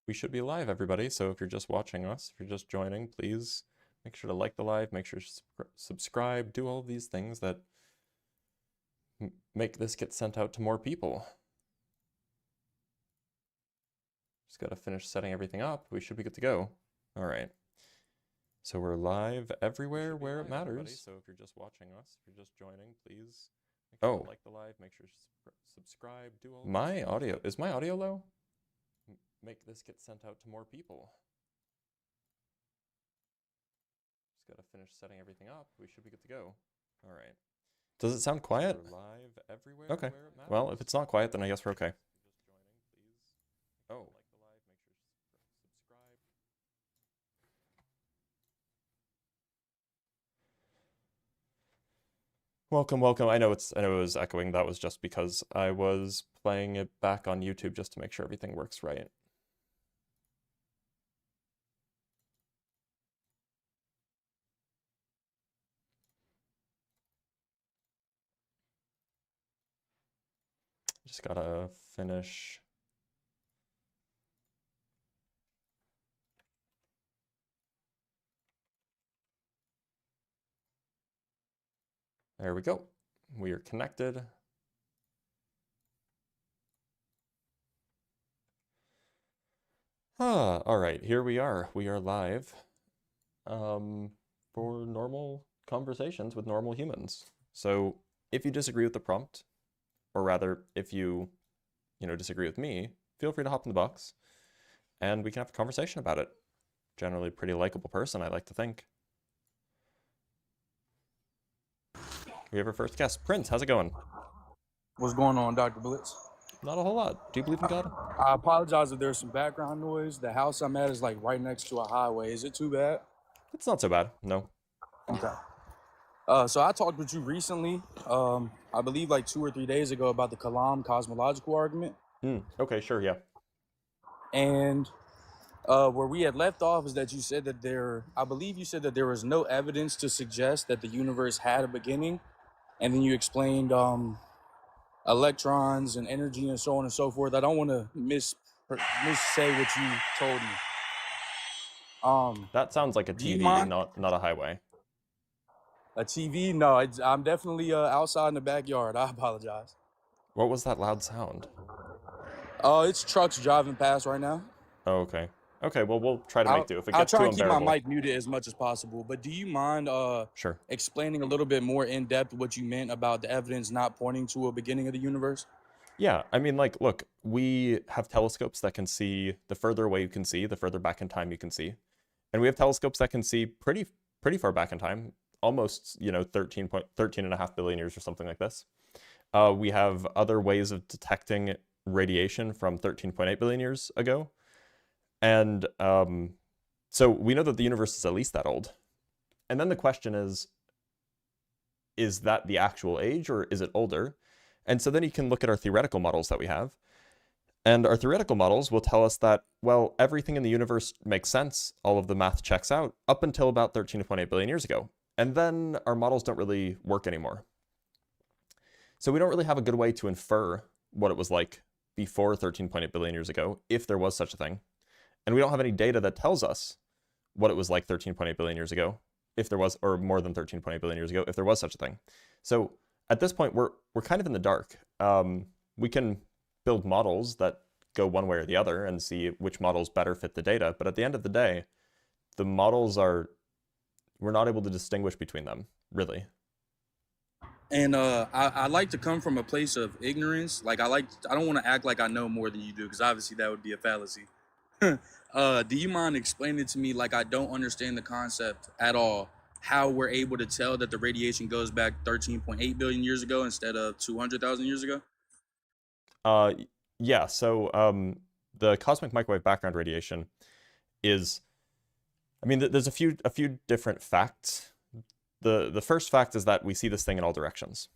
We should be live, everybody. So if you're just watching us, if you're just joining, please make sure to like the live, make sure to subscribe, do all of these things that make this get sent out to more people. Just got to finish setting everything up. We should be good to go. All right. So we're live everywhere where it matters. Everybody. So if you're just watching us, if you're just joining, please make sure to like the live, make sure to subscribe, do all my audio. Is my audio low? Make this get sent out to more people. Just got to finish setting everything up. We should be good to go. All right. Does it sound quiet? We're live everywhere. Okay. Well, if it's not quiet, then I guess we're okay. Oh. Welcome, welcome. I know it was echoing. That was just because I was playing it back on YouTube just to make sure everything works right. Just gotta finish. There we go. We are connected. All right, here we are. We are live for normal conversations with normal humans. So if you disagree with the prompt, or rather, if you disagree with me, feel free to hop in the box and we can have a conversation about it. Generally a pretty likable person, I like to think. We have our first guest. Prince, how's it going? What's going on, Dr. Blitz? Not a whole lot. Do you believe in God? I apologize if there's some background noise. The house I'm at is like right next to a highway. Is it too bad? It's not so bad, no. Okay. So I talked with you recently, I believe like 2 or 3 days ago, about the Kalam cosmological argument. Okay, sure, yeah. And where we had left off is that you said that I believe you said that there was no evidence to suggest that the universe had a beginning. And then you explained electrons and energy and so on and so forth. I don't want to say what you told me. That sounds like a TV, not a highway. A TV? No, I'm definitely outside in the backyard. I apologize. What was that loud sound? It's trucks driving past right now. Oh, okay. Okay, well, we'll try to make do. If it gets I'll try too and keep unbearable. my mic muted as much as possible. But do you mind sure. explaining a little bit more in depth what you meant about the evidence not pointing to a beginning of the universe? Yeah, I mean, like, look, we have telescopes that can see the further away you can see, the further back in time you can see. And we have telescopes that can see pretty far back in time, almost, 13.5 billion years or something like this. We have other ways of detecting radiation from 13.8 billion years ago. And so we know that the universe is at least that old. And then the question is that the actual age or is it older? And so then you can look at our theoretical models that we have. And our theoretical models will tell us that, well, everything in the universe makes sense. All of the math checks out up until about 13.8 billion years ago. And then our models don't really work anymore. So we don't really have a good way to infer what it was like before 13.8 billion years ago, if there was such a thing. And we don't have any data that tells us what it was like 13.8 billion years ago, if there was, or more than 13.8 billion years ago, if there was such a thing. So at this point, we're kind of in the dark. We can build models that go one way or the other and see which models better fit the data. But at the end of the day, the models we're not able to distinguish between them, really. And I like to come from a place of ignorance. Like I don't want to act like I know more than you do, because obviously that would be a fallacy. Do you mind explaining to me, like I don't understand the concept at all, how we're able to tell that the radiation goes back 13.8 billion years ago instead of 200,000 years ago? Uh, yeah. So the cosmic microwave background radiation is, I mean, there's a few different facts. The first fact is that we see this thing in all directions.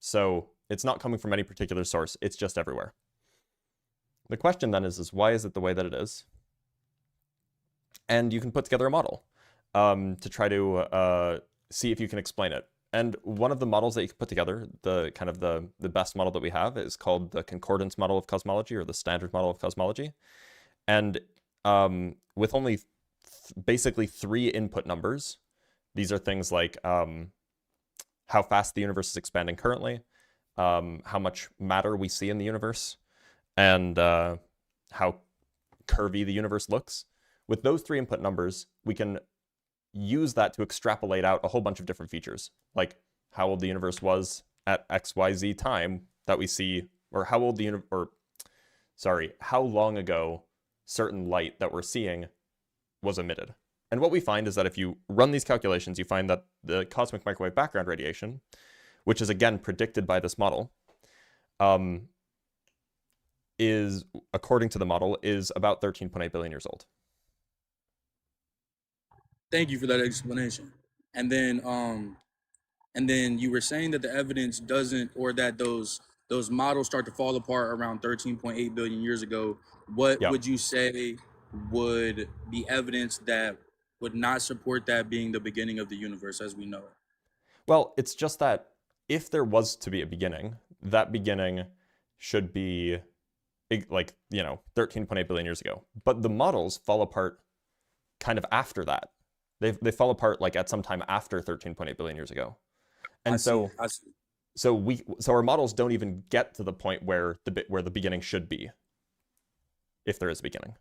So it's not coming from any particular source. It's just everywhere. The question then is why is it the way that it is? And you can put together a model to try to see if you can explain it. And one of the models that you can put together, the kind of the best model that we have, is called the concordance model of cosmology, or the standard model of cosmology. And with only basically 3 input numbers, these are things like how fast the universe is expanding currently, how much matter we see in the universe, and how curvy the universe looks. With those 3 input numbers, we can use that to extrapolate out a whole bunch of different features, like how old the universe was at XYZ time that we see, or how old the how long ago certain light that we're seeing was emitted. And what we find is that if you run these calculations, you find that the cosmic microwave background radiation, which is again predicted by this model, is, according to the model, is about 13.8 billion years old. Thank you for that explanation. And then you were saying that the evidence doesn't, or that those models start to fall apart around 13.8 billion years ago. What Yeah. would you say would be evidence that would not support that being the beginning of the universe as we know it? Well, it's just that if there was to be a beginning, that beginning should be like, 13.8 billion years ago. But the models fall apart kind of after that. They fall apart like at some time after 13.8 billion years ago. And I see. I see. so our models don't even get to the point where the beginning should be, if there is a beginning.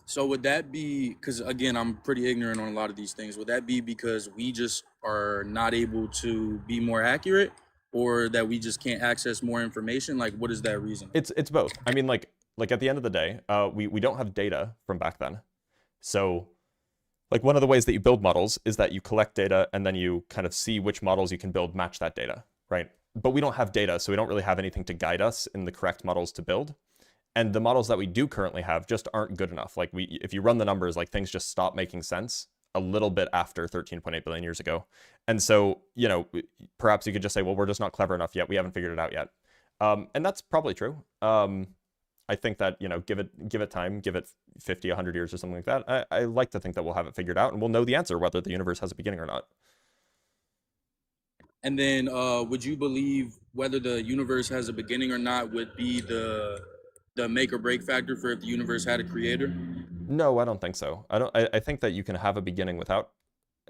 So would that be, because again, I'm pretty ignorant on a lot of these things. Would that be because we just are not able to be more accurate, or that we just can't access more information? Like, what is that reason? It's both. I mean, like at the end of the day, we don't have data from back then. So like one of the ways that you build models is that you collect data and then you kind of see which models you can build match that data, right? But we don't have data, so we don't really have anything to guide us in the correct models to build. And the models that we do currently have just aren't good enough. Like if you run the numbers, like things just stop making sense a little bit after 13.8 billion years ago. And so, perhaps you could just say, well, we're just not clever enough yet. We haven't figured it out yet. And that's probably true. I think that, give it time, give it 50, 100 years or something like that. I like to think that we'll have it figured out and we'll know the answer, whether the universe has a beginning or not. And then would you believe whether the universe has a beginning or not would be the make or break factor for if the universe had a creator? No, I don't think so. I think that you can have a beginning without,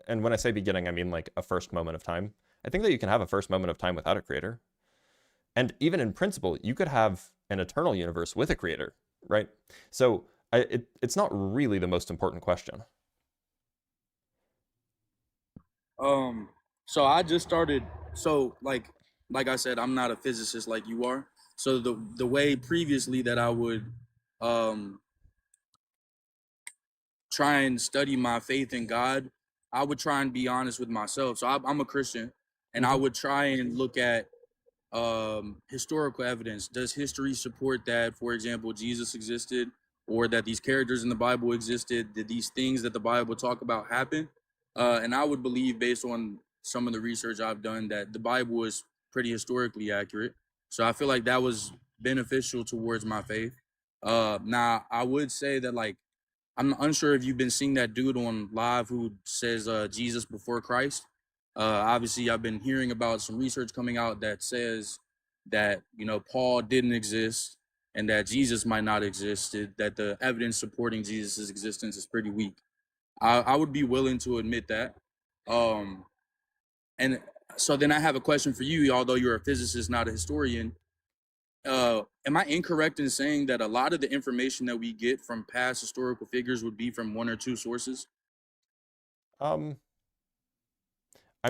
and when I say beginning, I mean like a first moment of time. I think that you can have a first moment of time without a creator. And even in principle, you could have an eternal universe with a creator, right? So it's not really the most important question. So I just started. So like I said, I'm not a physicist like you are. So the way previously that I would try and study my faith in God, I would try and be honest with myself. So I'm a Christian, and I would try and look at historical evidence. Does history support that, for example, Jesus existed, or that these characters in the Bible existed? Did these things that the Bible talk about happen? And I would believe, based on some of the research I've done, that the Bible is pretty historically accurate. So I feel like that was beneficial towards my faith. Now I would say that, like, I'm unsure if you've been seeing that dude on live who says Jesus before Christ. Obviously, I've been hearing about some research coming out that says that Paul didn't exist and that Jesus might not exist. That the evidence supporting Jesus' existence is pretty weak. I would be willing to admit that. And so then I have a question for you, although you're a physicist, not a historian. Am I incorrect in saying that a lot of the information that we get from past historical figures would be from one or two sources? I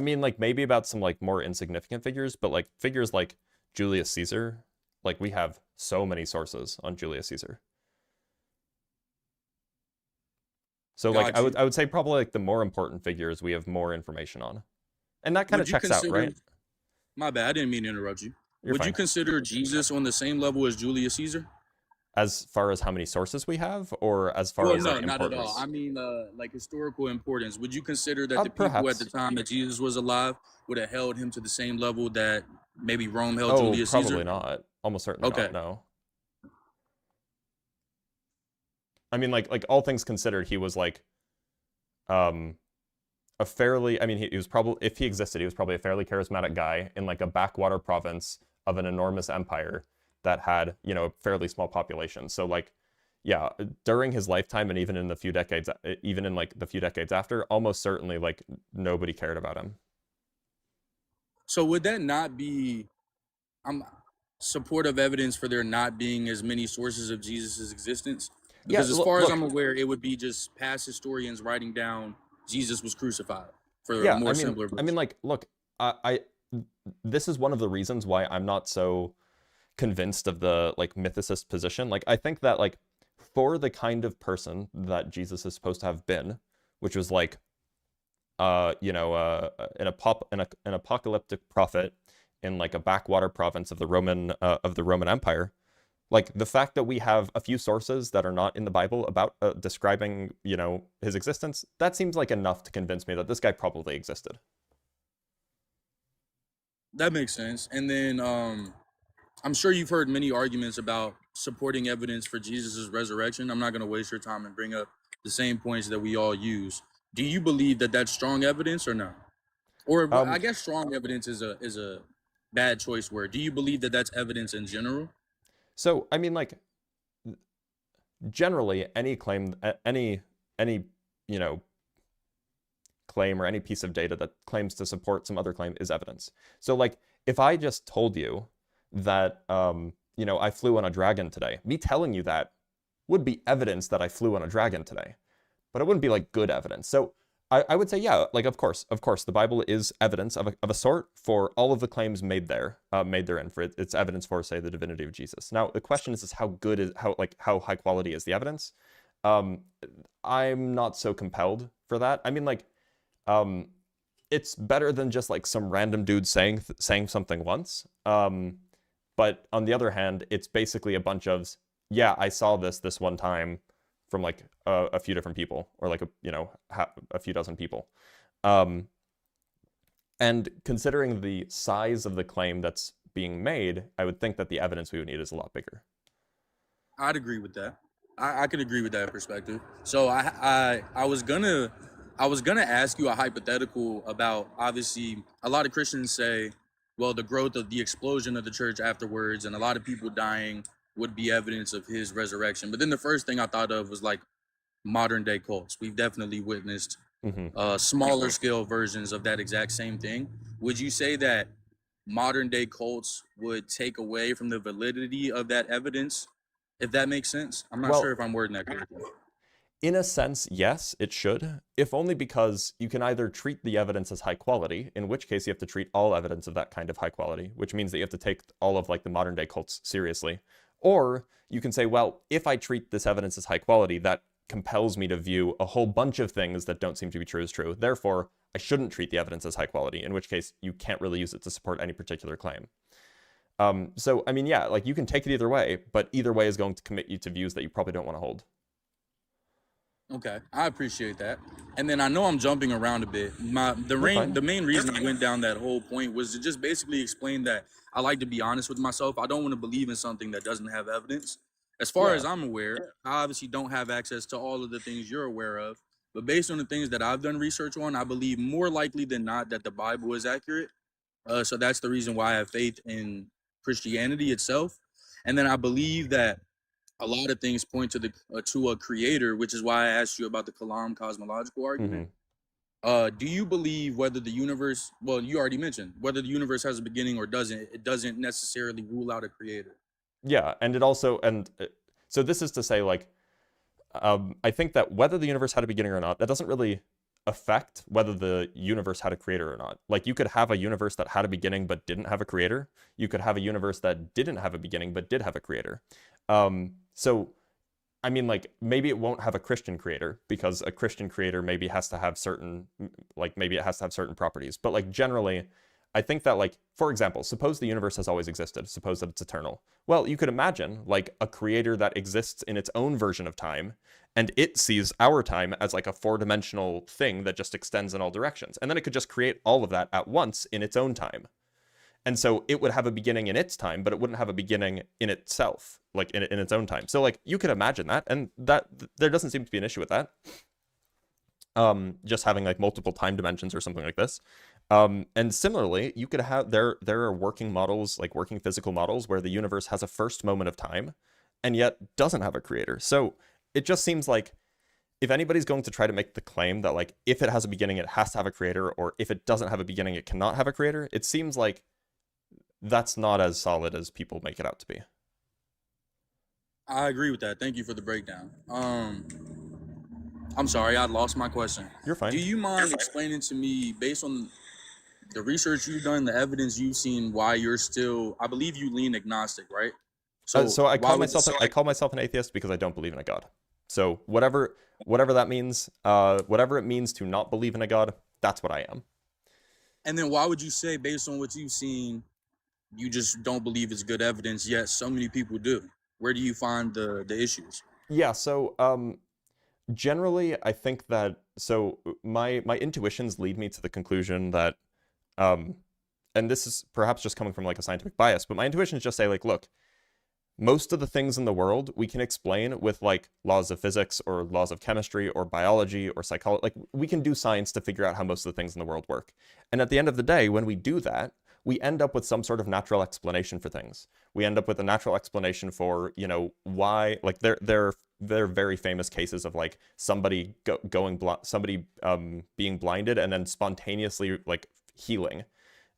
mean, like maybe about some like more insignificant figures, but like figures like Julius Caesar, like we have so many sources on Julius Caesar. So like I would say probably like the more important figures we have more information on. And that kind of checks out, right? My bad, I didn't mean to interrupt you. You're Would you fine. consider Jesus on the same level as Julius Caesar? As far as how many sources we have, or as far Well, as no, like not at all. I importance? mean, like historical importance. Would you consider that the people at the Perhaps. time that Jesus was alive would have held him to the same level that maybe Rome held Oh, Julius Caesar? probably not. Almost certainly not. Okay. No. I mean, like all things considered, he was like um a fairly. I mean, he was probably, if he existed, he was probably a fairly charismatic guy in like a backwater province of an enormous empire that had, a fairly small population. So like, yeah, during his lifetime and even in the few decades, even in like the few decades after, almost certainly like nobody cared about him. So would that not be I'm supportive evidence for there not being as many sources of Jesus' existence? Yeah, Because as far as I'm look, aware, it would be just past historians writing down Jesus was crucified for a yeah, more simpler version. like, look, I this is one of the reasons why I'm not so convinced of the like mythicist position. Like, I think that like for the kind of person that Jesus is supposed to have been, which was like an apocalyptic prophet in like a backwater province of the Roman Empire. Like the fact that we have a few sources that are not in the Bible about describing, his existence, that seems like enough to convince me that this guy probably existed. That makes sense. And then I'm sure you've heard many arguments about supporting evidence for Jesus' resurrection. I'm not going to waste your time and bring up the same points that we all use. Do you believe that that's strong evidence or no? Or I Um, guess strong evidence is a bad choice word. Do you believe that that's evidence in general? so I mean, like generally, any claim, any you know claim or any piece of data that claims to support some other claim is evidence. So like if I just told you that I flew on a dragon today, me telling you that would be evidence that I flew on a dragon today, but it wouldn't be like good evidence. So I would say, yeah, like of course, the Bible is evidence of a sort for all of the claims made therein. For it's evidence for, say, the divinity of Jesus. Now the question is how high quality is the evidence? Um, I'm not so compelled for that. I mean, like, um, it's better than just like some random dude saying something once. But on the other hand, it's basically a bunch of, yeah, I saw this one time from like a few different people, or like a few dozen people. Um, and considering the size of the claim that's being made, I would think that the evidence we would need is a lot bigger. I'd agree with that. I could agree with that perspective. So I was gonna ask you a hypothetical about, obviously a lot of Christians say, well, the growth of the explosion of the church afterwards and a lot of people dying would be evidence of his resurrection. But then the first thing I thought of was like modern day cults. We've definitely witnessed Hmm. smaller scale versions of that exact same thing. Would you say that modern day cults would take away from the validity of that evidence, if that makes sense? I'm not sure Well, if I'm wording that correctly. in a sense, yes, it should, if only because you can either treat the evidence as high quality, in which case you have to treat all evidence of that kind of high quality, which means that you have to take all of like the modern day cults seriously. Or you can say, well, if I treat this evidence as high quality, that compels me to view a whole bunch of things that don't seem to be true as true. Therefore, I shouldn't treat the evidence as high quality, in which case you can't really use it to support any particular claim. So, I mean, yeah, like you can take it either way, but either way is going to commit you to views that you probably don't want to hold. Okay, I appreciate that. And then I know I'm jumping around a bit. You're fine. The main reason I went down that whole point was to just basically explain that I like to be honest with myself. I don't want to believe in something that doesn't have evidence. As far as Yeah. I'm aware, I obviously don't have access to all of the things you're aware of. But based on the things that I've done research on, I believe more likely than not that the Bible is accurate. So that's the reason why I have faith in Christianity itself. And then I believe that a lot of things point to a creator, which is why I asked you about the Kalam cosmological argument. Hmm. Do you believe whether the universe? Well, you already mentioned whether the universe has a beginning or doesn't. It doesn't necessarily rule out a creator. Yeah, and it also, and so this is to say, like, I think that whether the universe had a beginning or not, that doesn't really affect whether the universe had a creator or not. Like, you could have a universe that had a beginning but didn't have a creator. You could have a universe that didn't have a beginning but did have a creator. So, I mean, like, maybe it won't have a Christian creator because a Christian creator maybe has to have certain, like, maybe it has to have certain properties. But, like, generally, I think that, like, for example, suppose the universe has always existed, suppose that it's eternal. Well, you could imagine like a creator that exists in its own version of time, and it sees our time as like a four-dimensional thing that just extends in all directions. And then it could just create all of that at once in its own time. And so it would have a beginning in its time, but it wouldn't have a beginning in itself, like in its own time. So like you could imagine that, and that there doesn't seem to be an issue with that. Just having like multiple time dimensions or something like this. And similarly, you could have, there are working models, like working physical models, where the universe has a first moment of time and yet doesn't have a creator. So it just seems like if anybody's going to try to make the claim that like if it has a beginning, it has to have a creator, or if it doesn't have a beginning, it cannot have a creator, it seems like that's not as solid as people make it out to be. I agree with that. Thank you for the breakdown. I'm sorry, I lost my question. You're fine. Do you mind explaining to me, based on the research you've done, the evidence you've seen, why you're still, I believe you lean agnostic, right? So I call myself an atheist because I don't believe in a god. So whatever that means, whatever it means to not believe in a god, that's what I am. And then why would you say, based on what you've seen, you just don't believe it's good evidence, yet so many people do? Where do you find the issues? Yeah, so generally I think that, so my intuitions lead me to the conclusion that, and this is perhaps just coming from like a scientific bias, but my intuitions just say like, look, most of the things in the world we can explain with like laws of physics or laws of chemistry or biology or psychology. Like we can do science to figure out how most of the things in the world work. And at the end of the day, when we do that, we end up with some sort of natural explanation for things. We end up with a natural explanation for, you know, why, like they're very famous cases of like somebody being blinded and then spontaneously like healing.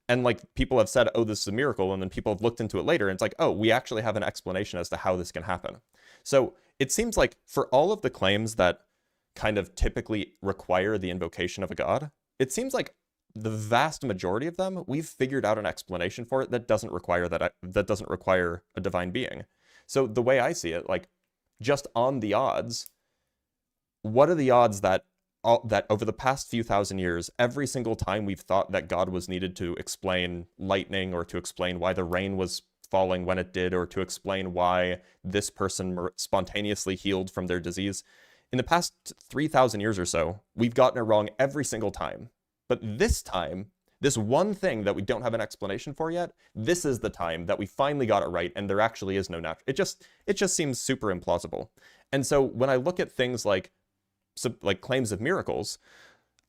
And like people have said, oh, this is a miracle. And then people have looked into it later and it's like, oh, we actually have an explanation as to how this can happen. So it seems like for all of the claims that kind of typically require the invocation of a god, it seems like the vast majority of them, we've figured out an explanation for it that doesn't require a divine being. So the way I see it, like just on the odds, what are the odds that over the past few thousand years, every single time we've thought that God was needed to explain lightning or to explain why the rain was falling when it did, or to explain why this person spontaneously healed from their disease, in the past 3,000 years or so, we've gotten it wrong every single time. But this time, this one thing that we don't have an explanation for yet, this is the time that we finally got it right, and there actually is no natural. It just seems super implausible. And so when I look at things like claims of miracles,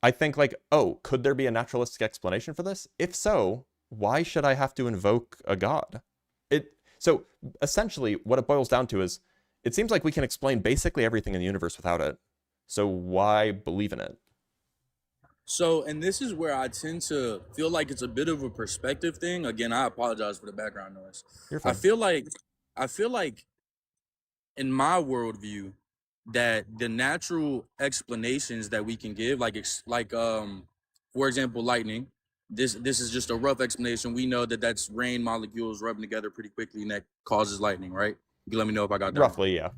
I think like, oh, could there be a naturalistic explanation for this? If so, why should I have to invoke a god? So essentially what it boils down to is, it seems like we can explain basically everything in the universe without it. So why believe in it? So, and this is where I tend to feel like it's a bit of a perspective thing. Again, I apologize for the background noise. You're fine. I feel like in my worldview that the natural explanations that we can give, for example, lightning. This is just a rough explanation. We know that that's rain molecules rubbing together pretty quickly, and that causes lightning, right? You can let me know if I got that roughly wrong.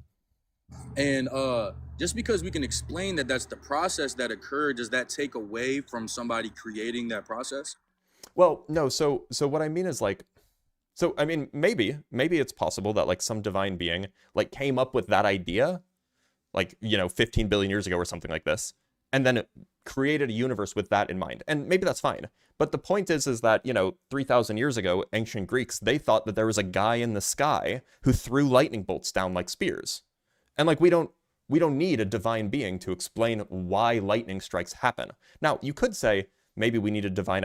Yeah. And just because we can explain that that's the process that occurred, does that take away from somebody creating that process? Well, no. So what I mean is like, so I mean, maybe it's possible that like some divine being like came up with that idea, like, you know, 15 billion years ago or something like this, and then it created a universe with that in mind. And maybe that's fine. But the point is that, you know, 3,000 years ago, ancient Greeks, they thought that there was a guy in the sky who threw lightning bolts down like spears. And like, we don't need a divine being to explain why lightning strikes happen. Now, you could say maybe we need a divine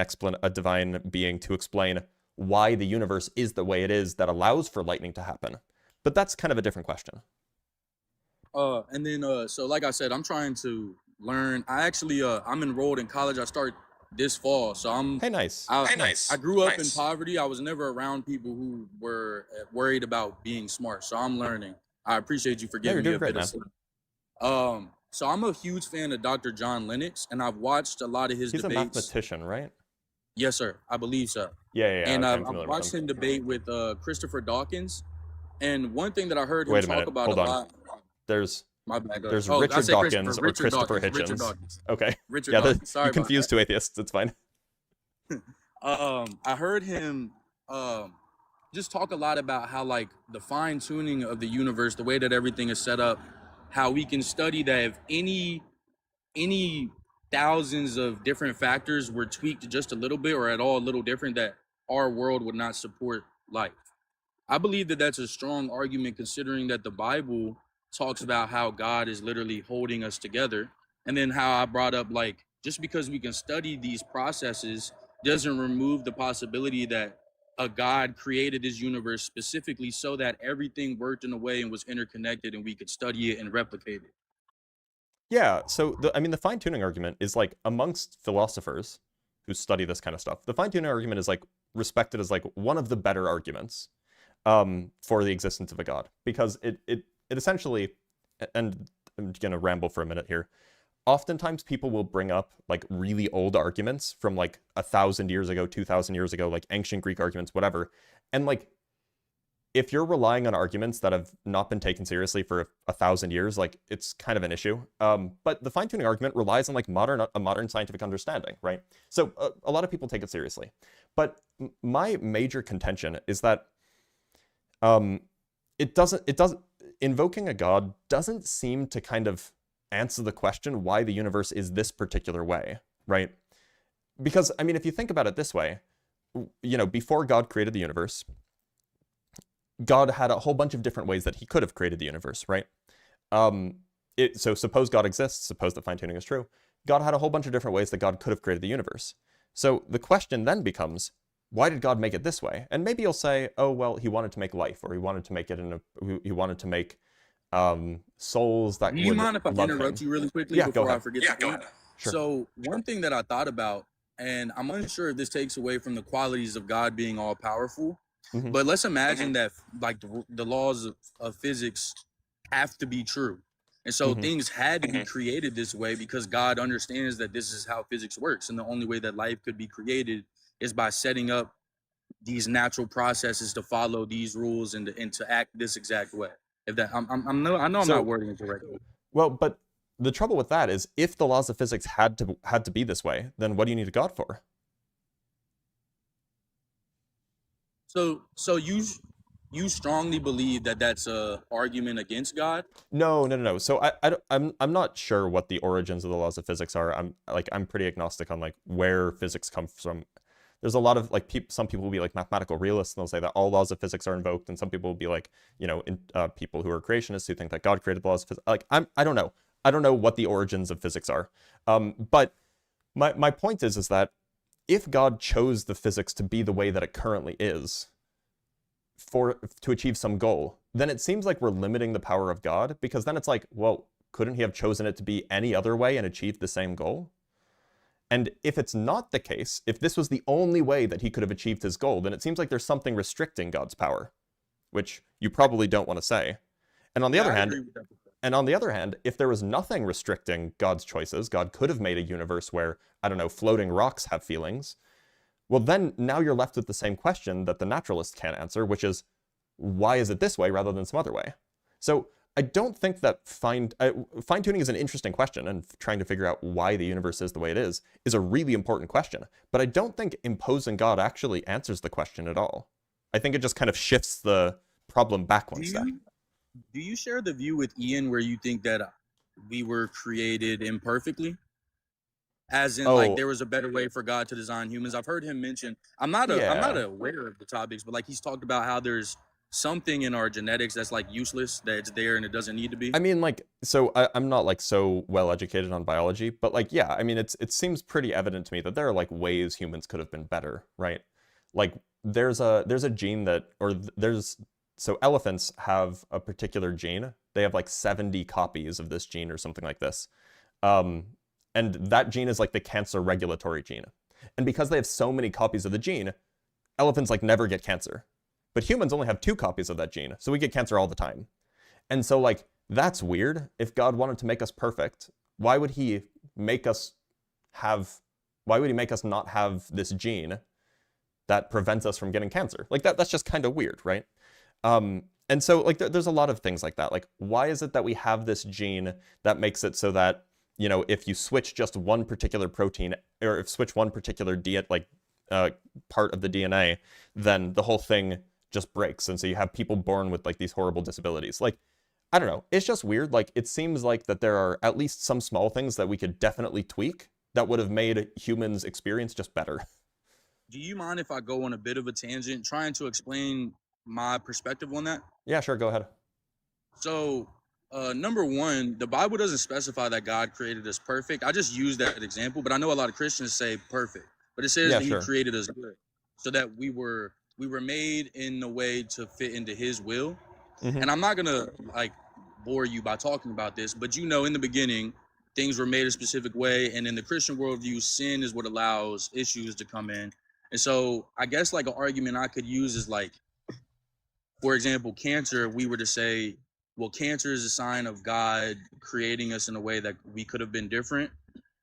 being to explain why the universe is the way it is that allows for lightning to happen. But that's kind of a different question. And then so like I said, I'm trying to learn. I actually I'm enrolled in college. I start this fall, so I'm nice. I grew up in poverty. I was never around people who were worried about being smart, so I'm learning. I appreciate you for giving me a bit of. So I'm a huge fan of Dr. John Lennox, and I've watched a lot of his debates. He's a mathematician, right? Yes, sir. I believe so. Yeah. And I've watched him debate with Christopher Dawkins, and one thing that I heard him talk about a lot. There's Richard Dawkins or Christopher Hitchens. Okay. Richard Dawkins. Sorry, you confused two atheists. It's fine. I heard him just talk a lot about how like the fine tuning of the universe, the way that everything is set up, how we can study that if any thousands of different factors were tweaked just a little bit or at all a little different, that our world would not support life. I believe that that's a strong argument considering that the Bible talks about how God is literally holding us together. And then how I brought up like just because we can study these processes doesn't remove the possibility that a God created this universe specifically so that everything worked in a way and was interconnected and we could study it and replicate it. Yeah, so the fine-tuning argument is like amongst philosophers who study this kind of stuff, the fine-tuning argument is like respected as like one of the better arguments for the existence of a god, because it essentially, and I'm gonna ramble for a minute here. Oftentimes people will bring up like really old arguments from like 1,000 years ago, 2,000 years ago, like ancient Greek arguments, whatever, and like if you're relying on arguments that have not been taken seriously for 1,000 years, like it's kind of an issue. But the fine-tuning argument relies on like a modern scientific understanding, right? So a lot of people take it seriously. But my major contention is that it doesn't invoking a god doesn't seem to kind of answer the question why the universe is this particular way, right? Because I mean, if you think about it this way, before God created the universe, God had a whole bunch of different ways that he could have created the universe, right? So suppose God exists, suppose that fine-tuning is true. God had a whole bunch of different ways that God could have created the universe. So the question then becomes, why did God make it this way? And maybe you'll say, oh, well, he wanted to make life, or he wanted to make it he wanted to make souls that Do you would mind if I love interrupt him. you really quickly Yeah, go before I ahead. forget Yeah, the go point? ahead. Sure. So one thing that I thought about, and I'm unsure if this takes away from the qualities of God being all powerful, Mhm. but let's imagine that like the laws of physics have to be true. And so Mhm. things had to be created this way because God understands that this is how physics works. And the only way that life could be created is by setting up these natural processes to follow these rules and to act this exact way. If that I'm no, I know I'm not So, wording it correctly. well, but the trouble with that is if the laws of physics had to be this way, then what do you need a god for? So you strongly believe that that's a argument against God? No. So I'm not sure what the origins of the laws of physics are. I'm pretty agnostic on like where physics comes from. There's a lot of like some people will be like mathematical realists and they'll say that all laws of physics are invoked, and some people will be like people who are creationists who think that God created the laws of physics. Like I don't know. I don't know what the origins of physics are. But my point is that if God chose the physics to be the way that it currently is to achieve some goal, then it seems like we're limiting the power of God, because then it's like, well, couldn't he have chosen it to be any other way and achieved the same goal? And if it's not the case, if this was the only way that he could have achieved his goal, then it seems like there's something restricting God's power, which you probably don't want to say. And on the other hand, if there was nothing restricting God's choices, God could have made a universe where, I don't know, floating rocks have feelings. Well, then now you're left with the same question that the naturalist can't answer, which is, why is it this way rather than some other way? So I don't think that fine-tuning is an interesting question, and trying to figure out why the universe is the way it is a really important question. But I don't think imposing God actually answers the question at all. I think it just kind of shifts the problem back one step. Do you share the view with Ian where you think that we were created imperfectly? As in, like, there was a better way for God to design humans. I've heard him mention. I'm not aware of the topics, but like he's talked about how there's something in our genetics that's like useless, that it's there and it doesn't need to be. I mean, like, so I'm not like so well educated on biology, but like, yeah, I mean, it seems pretty evident to me that there are like ways humans could have been better, right? Like, there's a gene that, so elephants have a particular gene. They have like 70 copies of this gene or something like this. And that gene is like the cancer regulatory gene. And because they have so many copies of the gene, elephants like never get cancer. But humans only have 2 copies of that gene, so we get cancer all the time. And so like, that's weird. If God wanted to make us perfect, why would he make us not have this gene that prevents us from getting cancer? Like that's just kind of weird, right? And so like there's a lot of things like that. Like, why is it that we have this gene that makes it so that, if you switch just one particular protein, or if switch one particular part of the DNA, then the whole thing just breaks. And so you have people born with like these horrible disabilities. Like, I don't know. It's just weird. Like, it seems like that there are at least some small things that we could definitely tweak that would have made humans' experience just better. Do you mind if I go on a bit of a tangent trying to explain my perspective on that? Yeah, sure. Go ahead. So, number one, the Bible doesn't specify that God created us perfect. I just use that example, but I know a lot of Christians say perfect, but it says Yeah, that He sure. created us good, so that we were made in a way to fit into His will. Hmm. And I'm not gonna like bore you by talking about this, but in the beginning, things were made a specific way, and in the Christian worldview, sin is what allows issues to come in. And so, I guess like an argument I could use is like, for example, cancer. We were to say, well, cancer is a sign of God creating us in a way that we could have been different.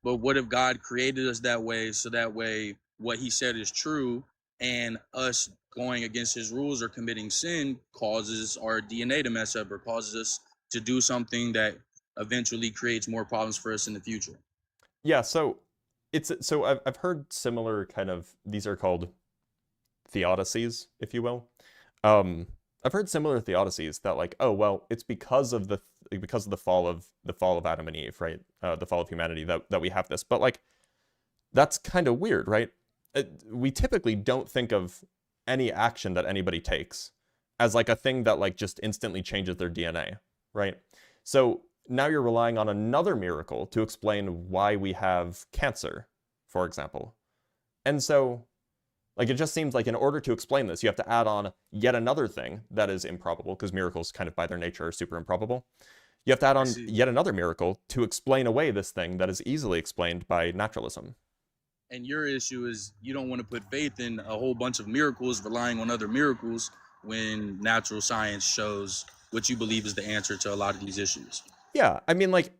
But what if God created us that way, so that way what He said is true, and us going against His rules or committing sin causes our DNA to mess up or causes us to do something that eventually creates more problems for us in the future? Yeah, so I've heard similar kind of, these are called Theodicies, if you will. Um, I've heard similar Theodicies that like, oh well, it's because of the fall of Adam and Eve, right? The fall of humanity that we have this. But like, that's kind of weird, right? We typically don't think of any action that anybody takes as like a thing that like just instantly changes their DNA, right? So now you're relying on another miracle to explain why we have cancer, for example. And so, like, it just seems like in order to explain this, you have to add on yet another thing that is improbable, because miracles kind of by their nature are super improbable. You have to add I on see. yet another miracle to explain away this thing that is easily explained by naturalism. And your issue is you don't want to put faith in a whole bunch of miracles, relying on other miracles when natural science shows what you believe is the answer to a lot of these issues. Yeah, I mean, like,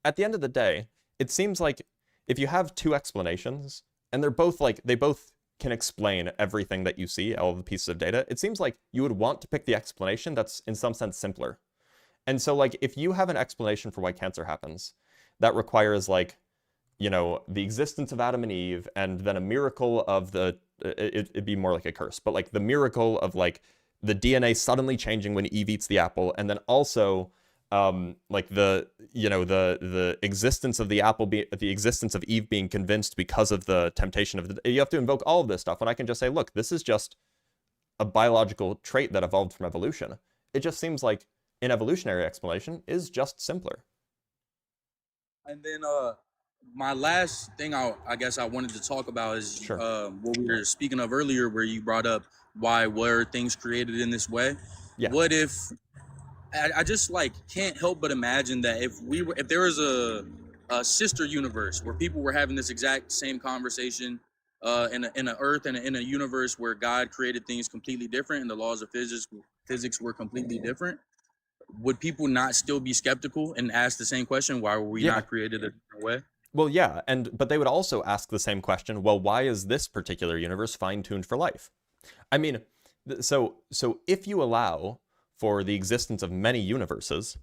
at the end of the day, it seems like if you have two explanations and they're both like, they both can explain everything that you see, all of the pieces of data, it seems like you would want to pick the explanation that's in some sense simpler. And so, like, if you have an explanation for why cancer happens, that requires, like, the existence of Adam and Eve, and then a miracle of it'd be more like a curse, but like the miracle of like the DNA suddenly changing when Eve eats the apple, and then also like the existence of the apple, the existence of Eve being convinced because of the temptation of you have to invoke all of this stuff. When I can just say, look, this is just a biological trait that evolved from evolution. It just seems like an evolutionary explanation is just simpler. And then my last thing I guess I wanted to talk about is Sure. what we were speaking of earlier, where you brought up why were things created in this way. Yeah. What if I just like can't help but imagine that if there was a sister universe where people were having this exact same conversation in a Earth and in a universe where God created things completely different and the laws of physics were completely different, would people not still be skeptical and ask the same question? Why were we Yeah. not created a different way? Well, yeah, but they would also ask the same question, well, why is this particular universe fine-tuned for life? I mean, so if you allow for the existence of many universes,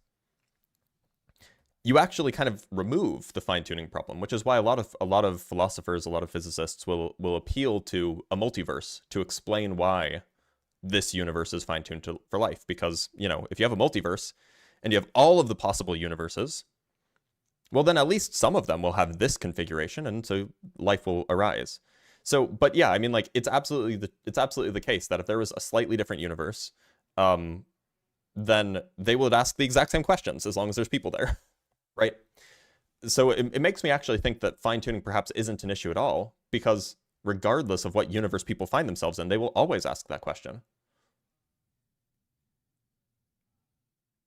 you actually kind of remove the fine-tuning problem, which is why a lot of philosophers, a lot of physicists will appeal to a multiverse to explain why this universe is fine-tuned for life. Because, if you have a multiverse and you have all of the possible universes, well, then at least some of them will have this configuration, and so life will arise. So, but yeah, I mean, like, it's absolutely the case that if there was a slightly different universe, then they would ask the exact same questions as long as there's people there, right? So it makes me actually think that fine-tuning perhaps isn't an issue at all, because regardless of what universe people find themselves in, they will always ask that question.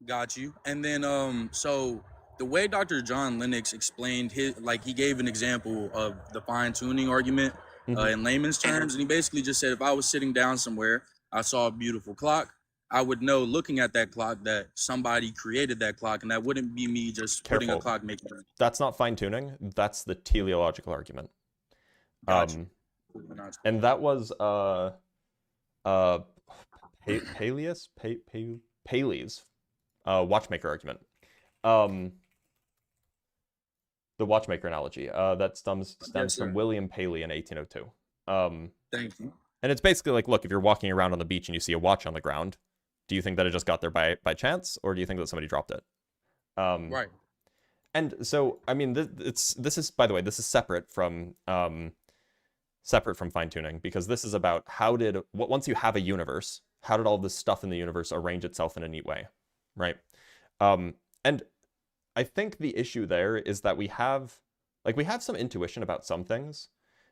Got you. And then so the way Dr. John Lennox explained he gave an example of the fine tuning argument Hmm. in layman's terms, and he basically just said if I was sitting down somewhere, I saw a beautiful clock, I would know looking at that clock that somebody created that clock, and that wouldn't be me just putting a Careful. clock making. That's not fine-tuning. That's the teleological argument. Got you. And that was uh Paley's watchmaker argument. Um, the watchmaker analogy that stems Yes, from sir. William Paley in 1802. Thank you. And it's basically like, look, if you're walking around on the beach and you see a watch on the ground, do you think that it just got there by chance, or do you think that somebody dropped it? Um, Right. and so, I mean, this is, by the way, this is separate from fine tuning, because this is about once you have a universe, how did all this stuff in the universe arrange itself in a neat way, right? And I think the issue there is that we have some intuition about some things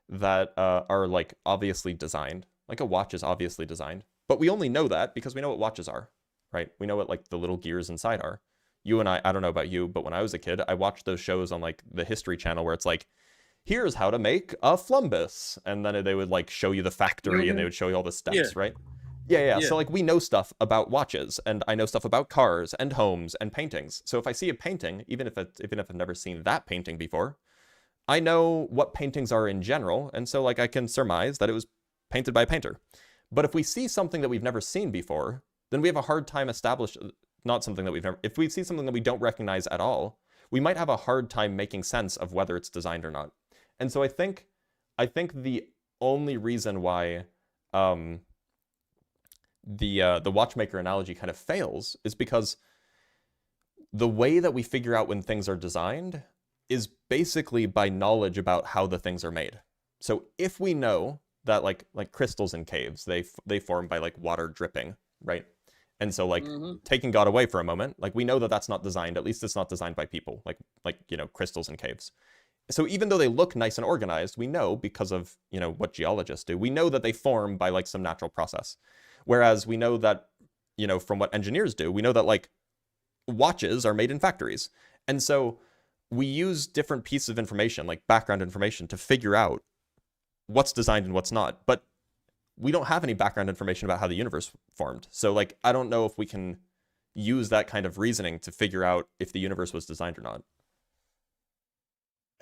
that are like obviously designed. Like a watch is obviously designed, but we only know that because we know what watches are, right? We know what like the little gears inside are. You and I don't know about you, but when I was a kid, I watched those shows on like the History Channel where it's like, here's how to make a flumbus, and then they would like show you the factory and they would show you all the Yeah. steps, right? Yeah. Yeah. So like we know stuff about watches, and I know stuff about cars and homes and paintings. So if I see a painting, even if I've never seen that painting before, I know what paintings are in general, and so like I can surmise that it was painted by a painter. But if we see something that we've never seen before, then we have a hard time not something that we've never. If we see something that we don't recognize at all, we might have a hard time making sense of whether it's designed or not. And so I think the only reason why the watchmaker analogy kind of fails is because the way that we figure out when things are designed is basically by knowledge about how the things are made. So if we know that like crystals in caves, they form by like water dripping, right? And so like taking God away for a moment, like we know that that's not designed, at least it's not designed by people, like you know, crystals in caves. So even though they look nice and organized, we know because of, you know, what geologists do, we know that they form by like some natural process. Whereas we know that, you know, from what engineers do, we know that like watches are made in factories. And so we use different pieces of information, like background information, to figure out what's designed and what's not. But we don't have any background information about how the universe formed. So like, I don't know if we can use that kind of reasoning to figure out if the universe was designed or not.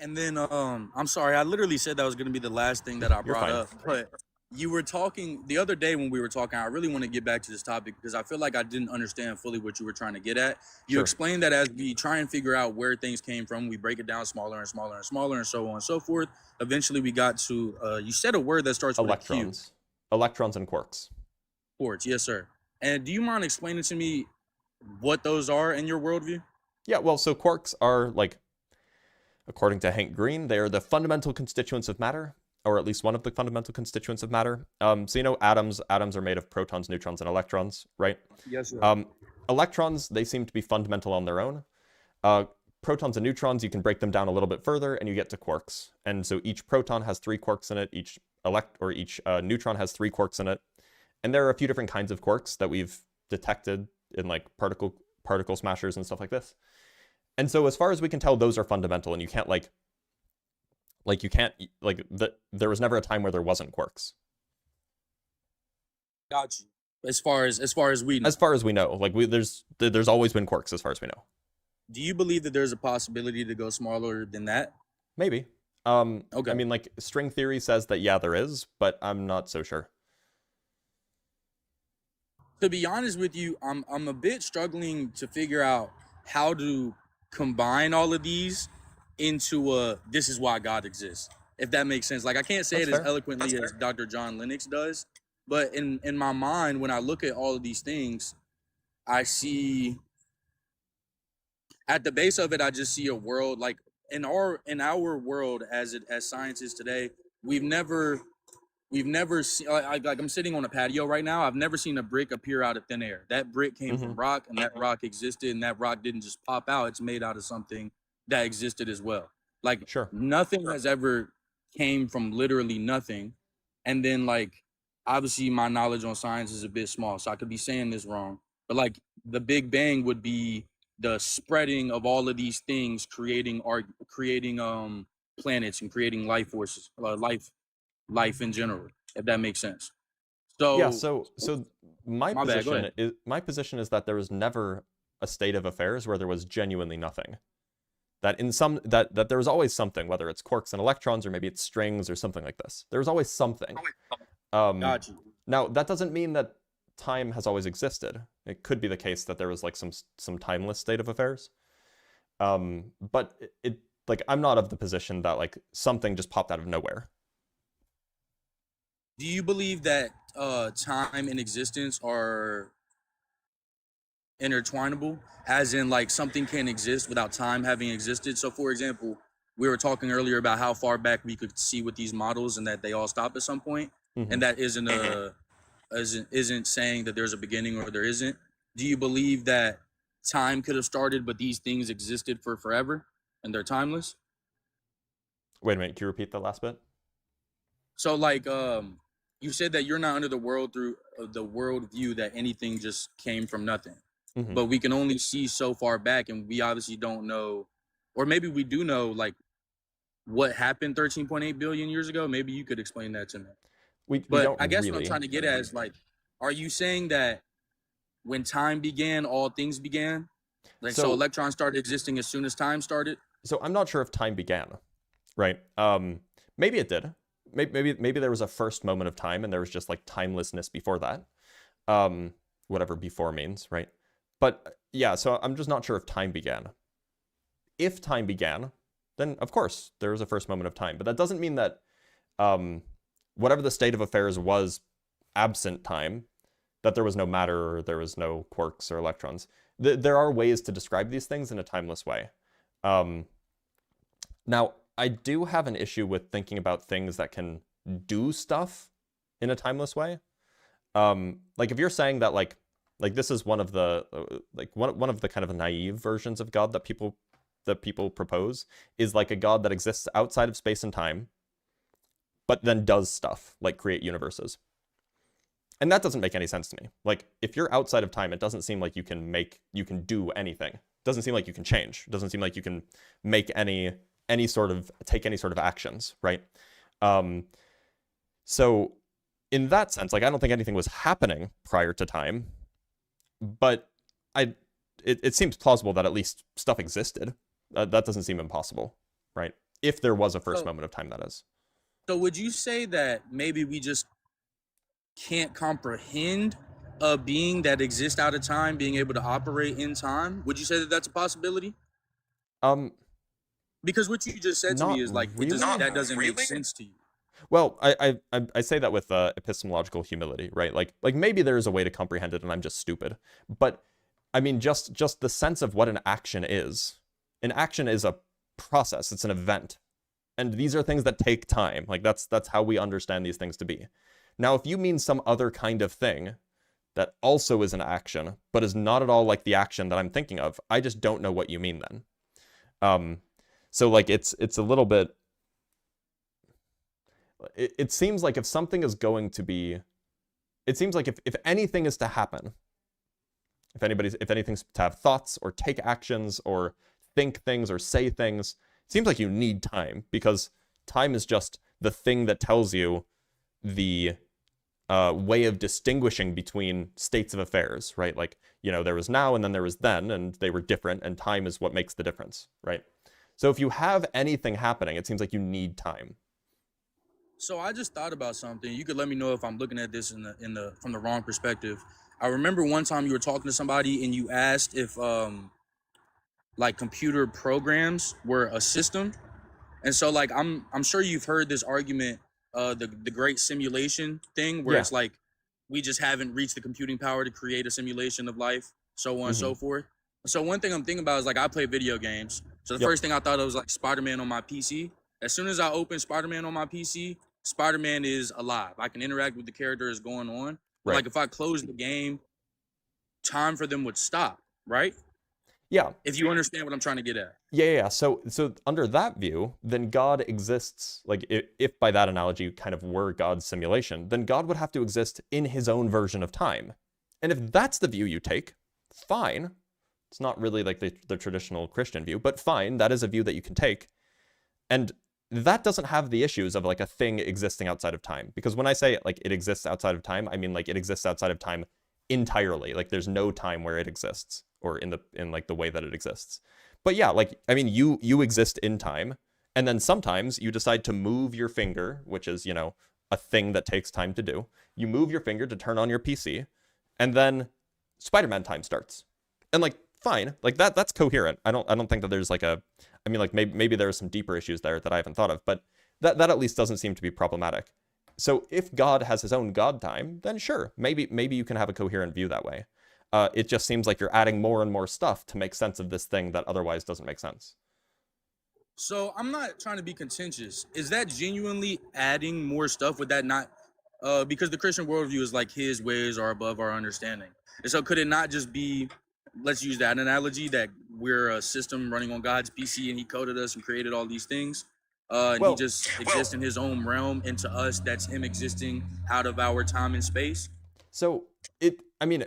And then I'm sorry, I literally said that was going to be the last thing that I You're brought fine. up, but you were talking the other day when we were talking. I really want to get back to this topic because I feel like I didn't understand fully what you were trying to get at. You Sure. explained that as we try and figure out where things came from, we break it down smaller and smaller and smaller and so on and so forth. Eventually, we got to you said a word that starts with a Q. Electrons and quarks. Quarks, yes, sir. And do you mind explaining to me what those are in your worldview? Yeah, well, so quarks are like, according to Hank Green, they are the fundamental constituents of matter, or at least one of the fundamental constituents of matter. So you know, atoms are made of protons, neutrons, and electrons, right? Yes, sir. Electrons, they seem to be fundamental on their own. Protons and neutrons, you can break them down a little bit further, and you get to quarks. And so each proton has 3 quarks in it. Each neutron has 3 quarks in it. And there are a few different kinds of quarks that we've detected in like particle smashers and stuff like this. And so as far as we can tell, those are fundamental, and you can't there was never a time where there wasn't quarks. Got you. As far as we know. As far as we know, like there's always been quarks as far as we know. Do you believe that there's a possibility to go smaller than that? Maybe. Okay. I mean, like string theory says that yeah, there is, but I'm not so sure. To be honest with you, I'm a bit struggling to figure out how to combine all of these into this is why God exists. If that makes sense. Like I can't say That's it as fair. eloquently as Dr. John Lennox does, but in my mind, when I look at all of these things, I see at the base of it, I just see a world like in our world as science is today. We've never seen like I'm sitting on a patio right now. I've never seen a brick appear out of thin air. That brick came from rock, and that rock existed, and that rock didn't just pop out. It's made out of something that existed as well. Like Sure. nothing has ever came from literally nothing. And then like obviously my knowledge on science is a bit small, so I could be saying this wrong. But like the Big Bang would be the spreading of all of these things, creating planets and creating life forces, life in general, if that makes sense. So Yeah, so my My bad, go ahead. position is that there was never a state of affairs where there was genuinely nothing. That there was always something, whether it's quarks and electrons or maybe it's strings or something like this. There was always something. Got you. Now that doesn't mean that time has always existed. It could be the case that there was like some timeless state of affairs. But it like I'm not of the position that like something just popped out of nowhere. Do you believe that time and existence are intertwinable, as in like something can exist without time having existed? So for example, we were talking earlier about how far back we could see with these models and that they all stop at some point, Hmm. and that isn't saying that there's a beginning or there isn't. Do you believe that time could have started but these things existed for forever and they're timeless? Wait a minute, can you repeat the last bit? So like you said that you're not under the world through the world view that anything just came from nothing. Hmm. But we can only see so far back, and we obviously don't know, or maybe we do know like what happened 13.8 billion years ago. Maybe you could explain that to me. We But don't I guess what I'm really. trying to get at is like, are you saying that when time began, all things began? Like so So electrons started existing as soon as time started? so I'm not sure if time began, right? Maybe it did. Maybe there was a first moment of time and there was just like timelessness before that. Whatever before means, right? But yeah, so I'm just not sure if time began. If time began, then of course there was a first moment of time. But that doesn't mean that whatever the state of affairs was absent time, that there was no matter or there was no quarks or electrons. There are ways to describe these things in a timeless way. Um, Now, I do have an issue with thinking about things that can do stuff in a timeless way. Like if you're saying that like this is one of the like one of the kind of naive versions of God that people propose is like a God that exists outside of space and time, but then does stuff like create universes. And that doesn't make any sense to me. Like if you're outside of time, it doesn't seem like you can do anything. It doesn't seem like you can change. It doesn't seem like you can make any sort of take any sort of actions, right? Um, so in that sense, like I don't think anything was happening prior to time, but it seems plausible that at least stuff existed. That doesn't seem impossible, right? If there was a first So moment of time, that is. so would you say that maybe we just can't comprehend a being that exists out of time being able to operate in time? Would you say that that's a possibility? Um, Because what you just said to me Not is like it doesn't really. that doesn't make sense to you. Well, I say that with epistemological humility, right? Like maybe there is a way to comprehend it, and I'm just stupid. But I mean, just the sense of what an action is. An action is a process. It's an event, and these are things that take time. Like that's how we understand these things to be. Now, if you mean some other kind of thing that also is an action, but is not at all like the action that I'm thinking of, I just don't know what you mean then. Um, so like it's a little bit. It seems like if something is going to be, it seems like if anything is to happen, if anything's to have thoughts or take actions or think things or say things, it seems like you need time because time is just the thing that tells you the way of distinguishing between states of affairs, right? Like, you know, there was now and then there was then, and they were different, and time is what makes the difference, right? So if you have anything happening, it seems like you need time. So I just thought about something. You could let me know if I'm looking at this in the from the wrong perspective. I remember one time you were talking to somebody and you asked if like computer programs were a system. And so like I'm sure you've heard this argument, the great simulation thing, where Yeah. it's like we just haven't reached the computing power to create a simulation of life, so on and Mm-hmm. so forth. So one thing I'm thinking about is like I play video games. So the Yep. first thing I thought of was like Spider-Man on my PC. As soon as I open Spider-Man on my PC, Spider-Man is alive. I can interact with the characters going on. But Right. like if I close the game, time for them would stop, right? Yeah. If you understand what I'm trying to get at. Yeah. So under that view, then God exists. Like if by that analogy you kind of were God's simulation, then God would have to exist in his own version of time. And if that's the view you take, fine. It's not really like the traditional Christian view, but fine. That is a view that you can take. And that doesn't have the issues of like a thing existing outside of time. Because when I say like it exists outside of time, I mean like it exists outside of time entirely. Like there's no time where it exists or in like the way that it exists. But yeah, like I mean you exist in time, and then sometimes you decide to move your finger, which is, you know, a thing that takes time to do. You move your finger to turn on your PC, and then Spider-Man time starts. And like fine, like that's coherent. I don't think that there's like a, I mean like maybe there are some deeper issues there that I haven't thought of, but that at least doesn't seem to be problematic. So if God has his own God time, then sure, maybe you can have a coherent view that way. It just seems like you're adding more and more stuff to make sense of this thing that otherwise doesn't make sense. So I'm not trying to be contentious. Is that genuinely adding more stuff? Would that not, because the Christian worldview is like his ways are above our understanding. And so could it not just be, let's use that analogy, that we're a system running on God's PC and he coded us and created all these things. And he Well, just exists in his own realm, and to us, that's him existing out of our time and space. so I mean,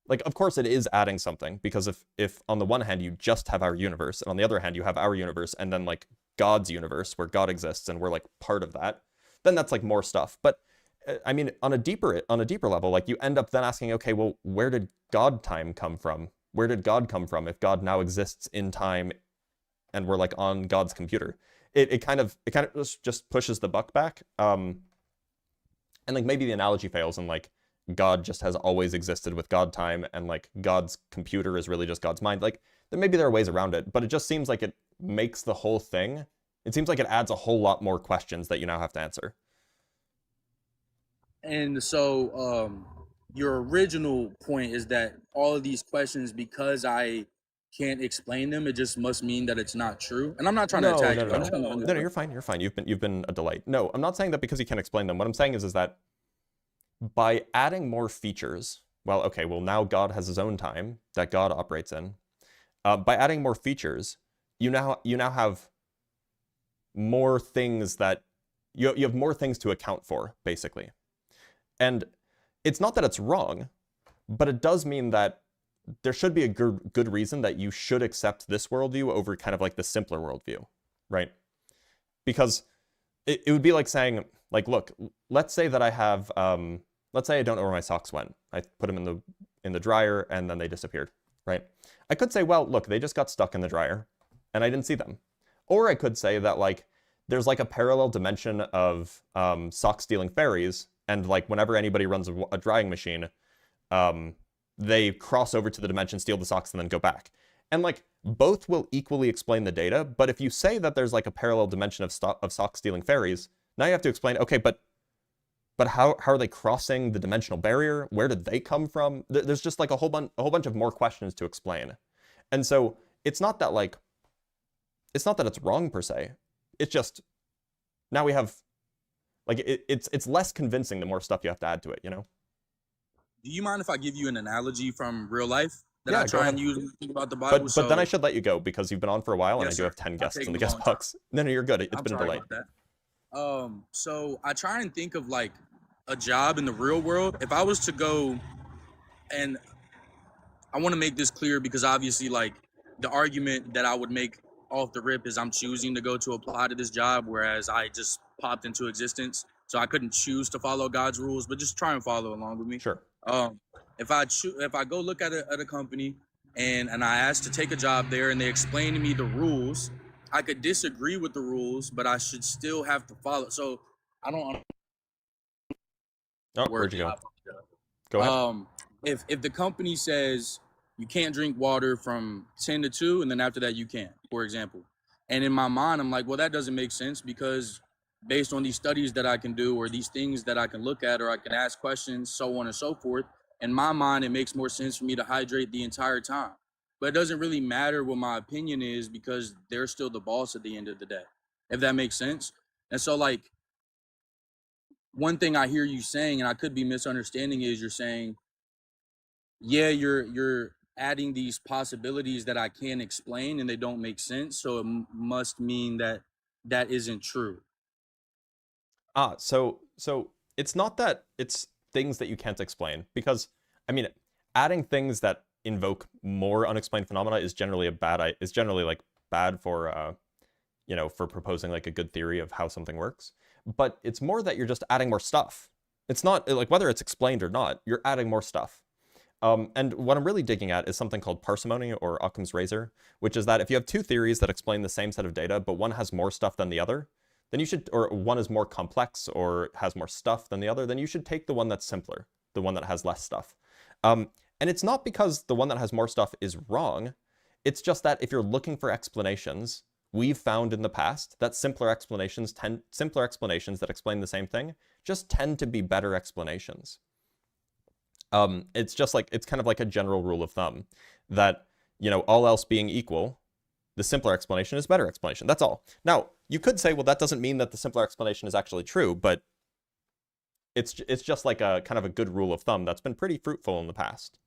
like, of course it is adding something, because if on the one hand you just have our universe, and on the other hand you have our universe, and then like God's universe where God exists and we're like part of that, then that's like more stuff. But I mean, on a deeper level, like you end up then asking, okay, well, where did God time come from? Where did God come from if God now exists in time and we're like on God's computer? It kind of just pushes the buck back. And like maybe the analogy fails and like God just has always existed with God time and like God's computer is really just God's mind. Like maybe there are ways around it, but it just seems like it makes the whole thing, it seems like it adds a whole lot more questions that you now have to answer. And so your original point is that all of these questions, because I can't explain them, it just must mean that it's not true. And I'm not trying to No, attack no, you. no, I'm just no. trying to No, no, you're fine. You're fine. You've been a delight. No, I'm not saying that because you can't explain them. What I'm saying is that by adding more features, well, okay, well now God has his own time that God operates in. By adding more features, you now have more things that you have more things to account for, basically. And it's not that it's wrong, but it does mean that there should be a good reason that you should accept this worldview over kind of like the simpler worldview, right? Because it would be like saying, like, look, let's say that I have, let's say I don't know where my socks went. I put them in the dryer and then they disappeared, right? I could say, well, look, they just got stuck in the dryer and I didn't see them. Or I could say that like there's like a parallel dimension of sock stealing fairies, and like whenever anybody runs a drying machine, they cross over to the dimension, steal the socks, and then go back. And like both will equally explain the data, but if you say that there's like a parallel dimension of sock stealing fairies, now you have to explain, okay, but how are they crossing the dimensional barrier? Where did they come from? There's just like a whole bunch of more questions to explain. And so it's not that it's wrong per se. It's just now we have like it's less convincing the more stuff you have to add to it, you know? Do you mind if I give you an analogy from real life that Yeah, I go try ahead. and use when I think about the Bible? But then I should let you go because you've been on for a while and Yes, I do sir. have 10 I've guests in taken the a guest long time. box. No, you're good. It's I'm been a sorry delight. about that. So I try and think of like a job in the real world. If I was to go, and I want to make this clear because obviously, like, the argument that I would make off the rip is I'm choosing to go to apply to this job, whereas I just popped into existence. So I couldn't choose to follow God's rules, but just try and follow along with me. Sure. If I go look at a company and I ask to take a job there and they explain to me the rules, I could disagree with the rules, but I should still have to follow. So I don't Oh, where'd you go? Go ahead. If the company says you can't drink water from 10 to 2 and then after that you can, for example, and in my mind I'm like, well, that doesn't make sense because based on these studies that I can do or these things that I can look at or I can ask questions, so on and so forth, in my mind it makes more sense for me to hydrate the entire time. But it doesn't really matter what my opinion is because they're still the boss at the end of the day, if that makes sense. And so like one thing I hear you saying, and I could be misunderstanding, is you're saying, yeah, you're adding these possibilities that I can't explain and they don't make sense, so it must mean that that isn't true. So it's not that it's things that you can't explain, because I mean, adding things that invoke more unexplained phenomena is generally like bad for for proposing like a good theory of how something works. But it's more that you're just adding more stuff. It's not like whether it's explained or not, you're adding more stuff. And what I'm really digging at is something called parsimony, or Occam's razor, which is that if you have two theories that explain the same set of data, but one has more stuff than the other, then you should, or one is more complex or has more stuff than the other, then you should take the one that's simpler, the one that has less stuff. And it's not because the one that has more stuff is wrong. It's just that if you're looking for explanations, we've found in the past that simpler explanations that explain the same thing just tend to be better explanations. It's just like, it's kind of like a general rule of thumb that, you know, all else being equal, the simpler explanation is better explanation. That's all. Now, you could say, well, that doesn't mean that the simpler explanation is actually true, but it's just like a kind of a good rule of thumb that's been pretty fruitful in the past.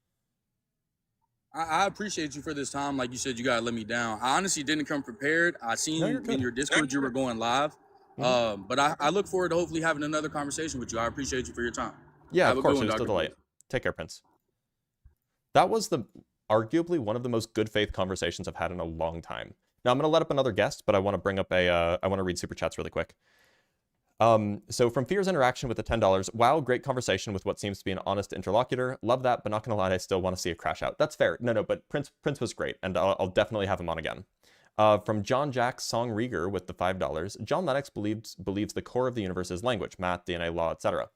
I appreciate you for this time. Like you said, you gotta let me down. I honestly didn't come prepared. I No, seen you're good. in your Discord you were going live. Mhm. But I look forward to hopefully having another conversation with you. I appreciate you for your time. Yeah, Have of a good course, one, it was still Dr. delight. Blitz. Take care, Prince. That was arguably one of the most good faith conversations I've had in a long time. Now I'm gonna let up another guest, but I want to bring up I want to read super chats really quick. So from Fear's interaction with the $10, wow, great conversation with what seems to be an honest interlocutor. Love that, but not gonna lie, I still want to see a crash out. That's fair. No, but Prince was great, and I'll definitely have him on again. From John Jack Song Rieger with the $5, John Lennox believes the core of the universe is language, math, DNA, law, etc.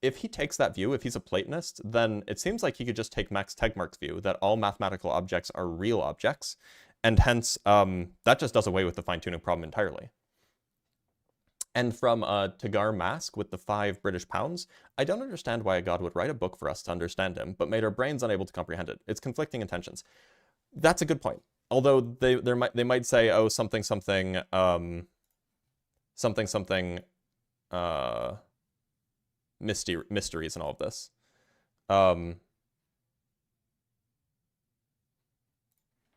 If he takes that view, if he's a Platonist, then it seems like he could just take Max Tegmark's view that all mathematical objects are real objects, and hence that just does away with the fine-tuning problem entirely. And from Tagar Mask with the £5 British, I don't understand why a god would write a book for us to understand him, but made our brains unable to comprehend it. It's conflicting intentions. That's a good point. Although they might say, oh, something mysteries and all of this.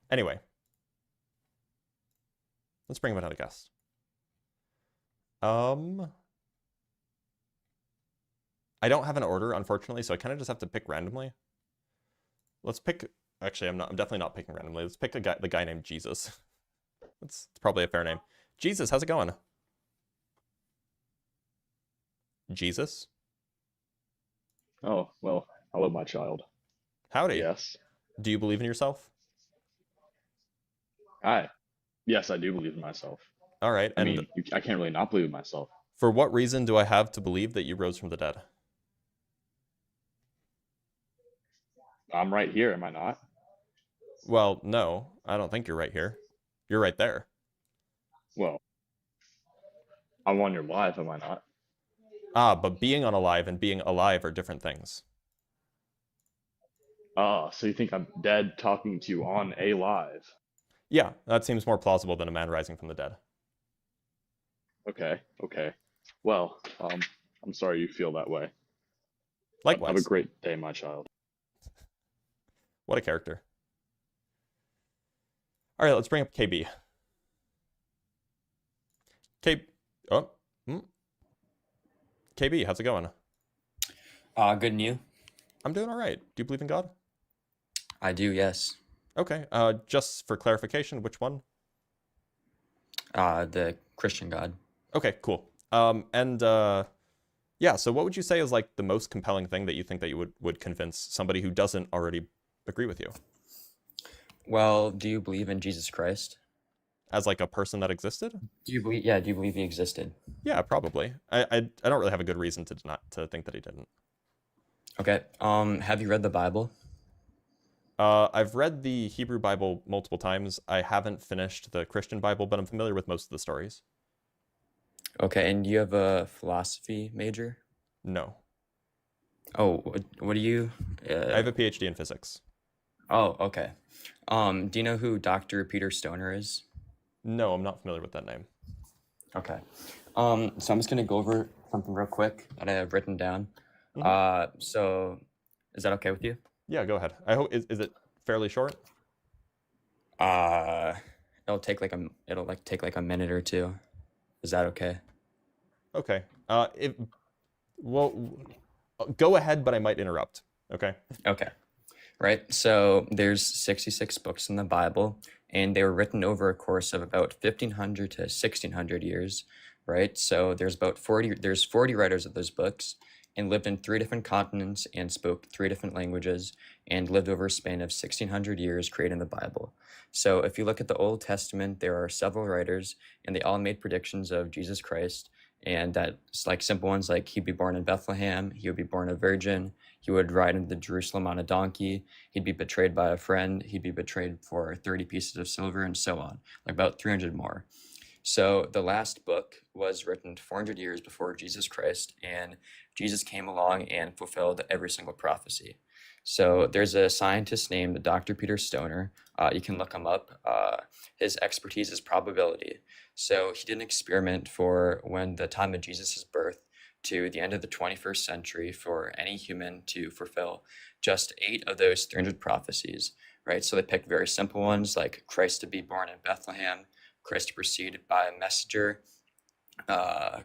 Anyway, let's bring him another guest. I don't have an order, unfortunately, so I kind of just have to pick randomly. Let's pick. Actually, I'm definitely not picking randomly. Let's pick the guy named Jesus. It's probably a fair name. Jesus, how's it going? Jesus? Oh, well, hello, my child. Howdy. Yes. Do you believe in yourself? Yes, I do believe in myself. All right. I mean, I can't really not believe in myself. For what reason do I have to believe that you rose from the dead? I'm right here, am I not? Well, no, I don't think you're right here. You're right there. Well, I'm on your live, am I not? Ah, but being on alive and being alive are different things. So you think I'm dead talking to you on a live? Yeah, that seems more plausible than a man rising from the dead. Okay. Well, I'm sorry you feel that way. Likewise. Have a great day, my child. What a character. All right, let's bring up KB. KB, how's it going? Good and you? I'm doing all right. Do you believe in God? I do, yes. Okay, just for clarification, which one? The Christian God. Okay, cool. Yeah, so what would you say is like the most compelling thing that you think that you would convince somebody who doesn't already agree with you? Well, do you believe in Jesus Christ? As like a person that existed? Do you believe he existed? Yeah, probably. I don't really have a good reason to think that he didn't. Okay. Have you read the Bible? I've read the Hebrew Bible multiple times. I haven't finished the Christian Bible, but I'm familiar with most of the stories. Okay, and you have a philosophy major? No. Oh, what do you? I have a PhD in physics. Oh, okay. Do you know who Dr. Peter Stoner is? No, I'm not familiar with that name. Okay. So I'm just gonna go over something real quick that I have written down. So is that okay with you? Yeah, go ahead. I hope is it fairly short? It'll take like a minute or two. Is that okay? Okay. Well, go ahead, but I might interrupt. Okay. Okay. Right. So there's 66 books in the Bible, and they were written over a course of about 1500 to 1600 years. Right. So there's 40 writers of those books, and lived in 3 different continents and spoke 3 different languages and lived over a span of 1600 years creating the Bible. So if you look at the Old Testament, there are several writers, and they all made predictions of Jesus Christ. And that's like simple ones like he'd be born in Bethlehem, he would be born a virgin, he would ride into Jerusalem on a donkey, he'd be betrayed by a friend, he'd be betrayed for 30 pieces of silver, and so on, like about 300 more. So the last book was written 400 years before Jesus Christ, and Jesus came along and fulfilled every single prophecy. So there's a scientist named Dr. Peter Stoner. You can look him up. His expertise is probability. So he did an experiment for when the time of Jesus' birth to the end of the 21st century for any human to fulfill just 8 of those 300 prophecies, right? So they picked very simple ones like Christ to be born in Bethlehem, Christ to proceed by a messenger,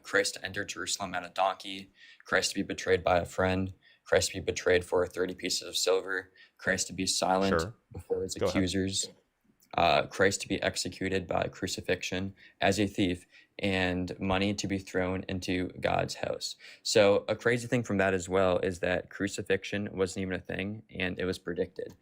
Christ to enter Jerusalem on a donkey, Christ to be betrayed by a friend, Christ to be betrayed for 30 pieces of silver, Christ to be silent Sure. before his Go ahead. accusers, Christ to be executed by crucifixion as a thief, and money to be thrown into God's house. So a crazy thing from that as well is that crucifixion wasn't even a thing, and it was predicted.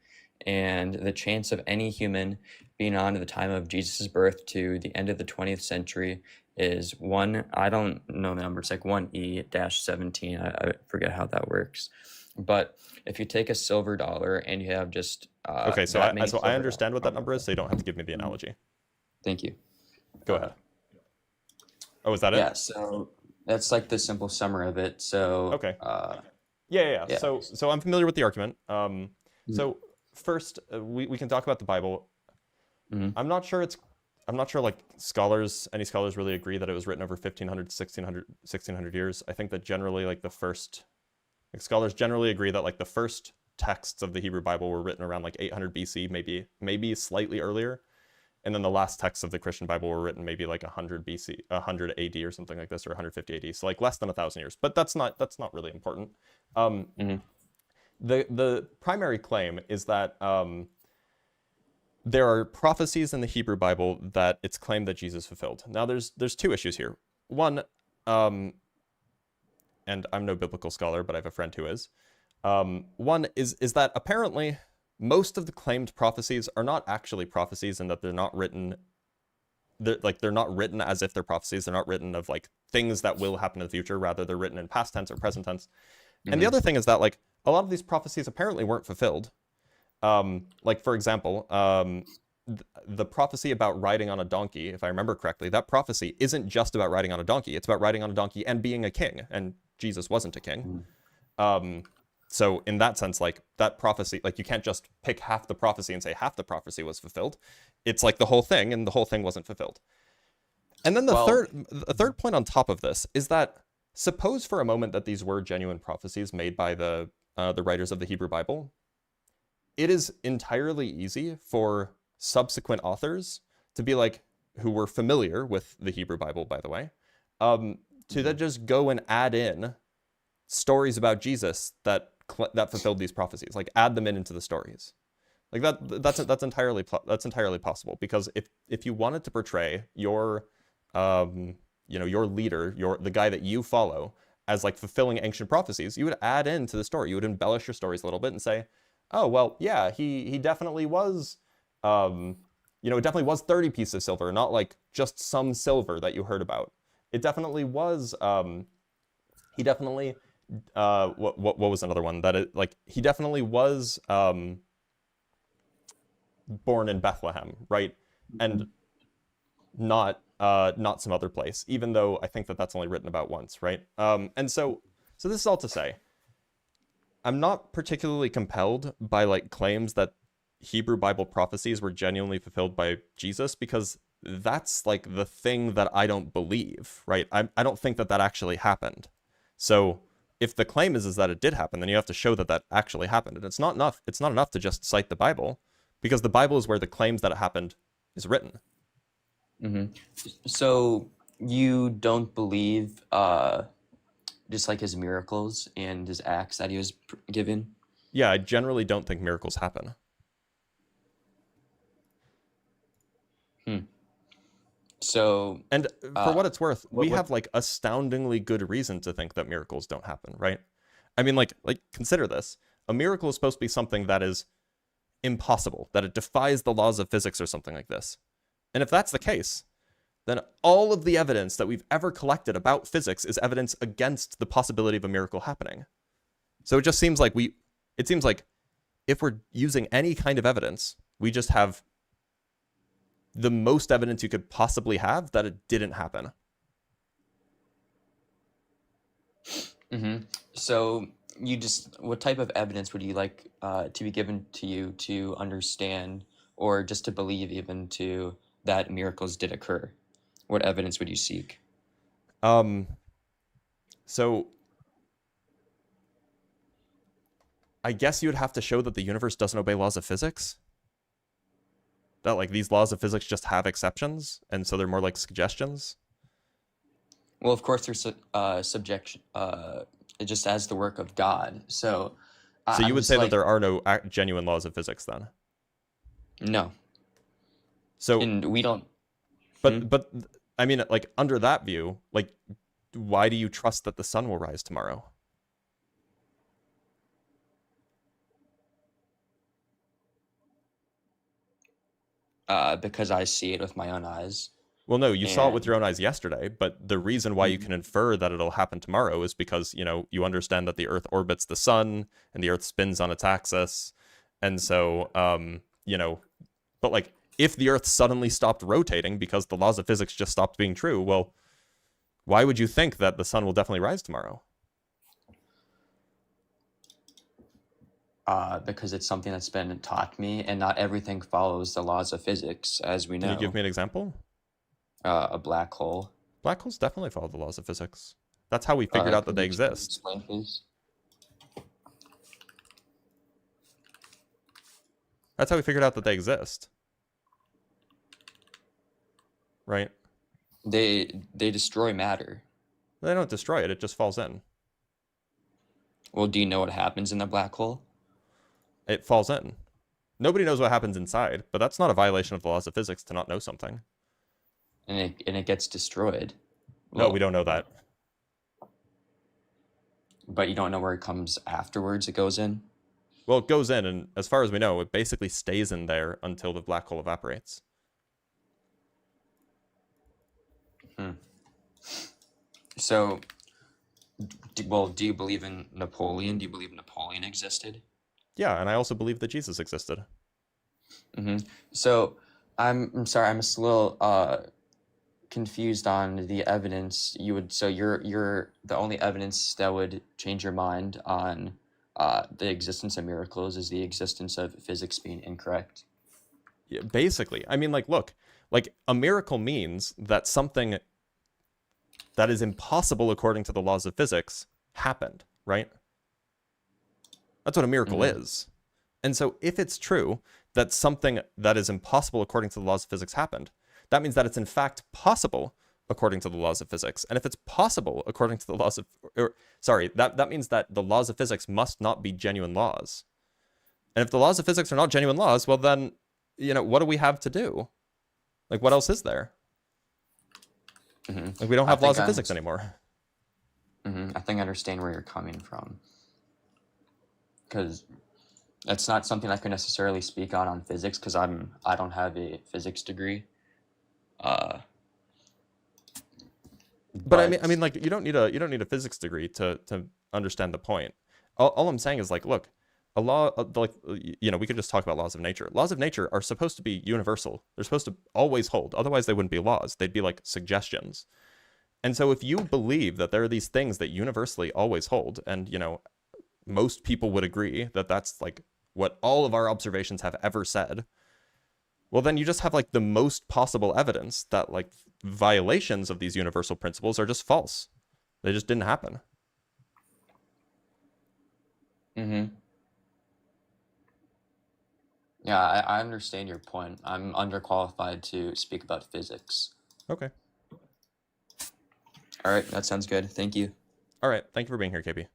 And the chance of any human being on to the time of Jesus' birth to the end of the 20th century is one, I don't know the number, it's like 1e-17. I forget how that works. But if you take a silver dollar and you have just Okay, so that many I silver understand what that dollars- number is, so you don't have to give me the analogy. Thank you. Go ahead. Oh, is that it? Yeah, so that's like the simple summary of it. So Okay. Yeah. Yeah. So I'm familiar with the argument. So first, we can talk about the Bible. Mhm. I'm not sure like any scholars really agree that it was written over 1500 to 1600 years. I think that generally scholars generally agree that like the first texts of the Hebrew Bible were written around like 800 BC, maybe slightly earlier. And then the last texts of the Christian Bible were written maybe like 100 BC, 100 AD or something like this, or 150 AD. So like less than 1,000 years. But that's not really important. The primary claim is that there are prophecies in the Hebrew Bible that it's claimed that Jesus fulfilled. Now there's 2 issues here. One, and I'm no biblical scholar, but I have a friend who is. One is that apparently most of the claimed prophecies are not actually prophecies, and that they're not written as if they're prophecies. They're not written of like things that will happen in the future. Rather, they're written in past tense or present tense. And the other thing is that like a lot of these prophecies apparently weren't fulfilled. Like for example, the prophecy about riding on a donkey, if I remember correctly, that prophecy isn't just about riding on a donkey. It's about riding on a donkey and being a king, and Jesus wasn't a king. So in that sense, like that prophecy, like you can't just pick half the prophecy and say half the prophecy was fulfilled. It's like the whole thing, and the whole thing wasn't fulfilled. And then the third point on top of this is that suppose for a moment that these were genuine prophecies made by the writers of the Hebrew Bible. It is entirely easy for subsequent authors to be like, who were familiar with the Hebrew Bible, by the way, to then just go and add in stories about Jesus that fulfilled these prophecies, like add them into the stories. Like that's entirely possible, because if you wanted to portray your your leader, the guy that you follow, as like fulfilling ancient prophecies, you would add into the story. You would embellish your stories a little bit and say, oh well, yeah, he definitely was it definitely was 30 pieces of silver, not like just some silver that you heard about. It definitely was he definitely what was another one that it like he definitely was born in Bethlehem, right? And not some other place, even though I think that that's only written about once, right? And so this is all to say, I'm not particularly compelled by like claims that Hebrew Bible prophecies were genuinely fulfilled by Jesus, because that's like the thing that I don't believe, right? I don't think that actually happened. So if the claim is that it did happen, then you have to show that actually happened. And it's not enough to just cite the Bible, because the Bible is where the claims that it happened is written. So you don't believe just like his miracles and his acts that he was given? Yeah, I generally don't think miracles happen. So, and for what it's worth, we what- have like astoundingly good reason to think that miracles don't happen, right? I mean, like consider this. A miracle is supposed to be something that is impossible, that it defies the laws of physics or something like this. And if that's the case, then all of the evidence that we've ever collected about physics is evidence against the possibility of a miracle happening. So it just seems like if we're using any kind of evidence, we just have the most evidence you could possibly have that it didn't happen. So what type of evidence would you like to be given to you to understand, or just to believe even to that miracles did occur? What evidence would you seek? So I guess you would have to show that the universe doesn't obey laws of physics. That like these laws of physics just have exceptions, and so they're more like suggestions. Well, of course, there's subjection, just as the work of God. So So you I'm would just say that like, there are no genuine laws of physics then. no, So, and we don't. but I mean, like under that view, like, why do you trust that the sun will rise tomorrow? Because I see it with my own eyes. Well, no, you saw it with And your own eyes yesterday, but the reason why you can infer that it'll happen tomorrow is because, you know, you understand that the Earth orbits the sun and the Earth spins on its axis. And so, you know, but like if the Earth suddenly stopped rotating because the laws of physics just stopped being true, well, why would you think that the sun will definitely rise tomorrow? because it's something that's been taught me, and not everything follows the laws of physics, as we Can you give know. me an example? A black hole. Black holes definitely follow the laws of physics. That's how we figured out that Could they you exist. explain, please? That's how we figured out that they exist. Right? They destroy matter. They don't destroy it, it just falls in. Well, do you know what happens in the black hole? It falls in. Nobody knows what happens inside, but that's not a violation of the laws of physics to not know something. And it gets destroyed. No, Well, we don't know that. but you don't know where it comes afterwards. It goes in. Well, it goes in, and as far as we know, it basically stays in there until the black hole evaporates. So, do you believe in Napoleon? Do you believe Napoleon existed? Yeah, and I also believe that Jesus existed. So, I'm sorry. I'm just a little confused on the evidence you would. So you're the only evidence that would change your mind on the existence of miracles is the existence of physics being incorrect. Yeah, basically. I mean, like, look, like a miracle means that something that is impossible according to the laws of physics happened, right? That's what a miracle is. And so if it's true that something that is impossible according to the laws of physics happened, that means that it's in fact possible according to the laws of physics. And if it's possible according to the laws of, that means that the laws of physics must not be genuine laws. And if the laws of physics are not genuine laws, well then, you know, what do we have to do? Like, what else is there? Like, we don't have laws of physics anymore. I think I understand where you're coming from. Because that's not something I can necessarily speak on physics, because I don't have a physics degree. But I mean, like, you don't need a physics degree to understand the point. All I'm saying is, like, look, a law, like, you know, we could just talk about laws of nature. Laws of nature are supposed to be universal. They're supposed to always hold. Otherwise, they wouldn't be laws. They'd be like suggestions. And so if you believe that there are these things that universally always hold, and, you know, most people would agree that that's like what all of our observations have ever said, well, then you just have like the most possible evidence that like violations of these universal principles are just false. They just didn't happen. Yeah, I understand your point. I'm underqualified to speak about physics. Okay. All right, that sounds good. Thank you. All right. Thank you for being here, KB.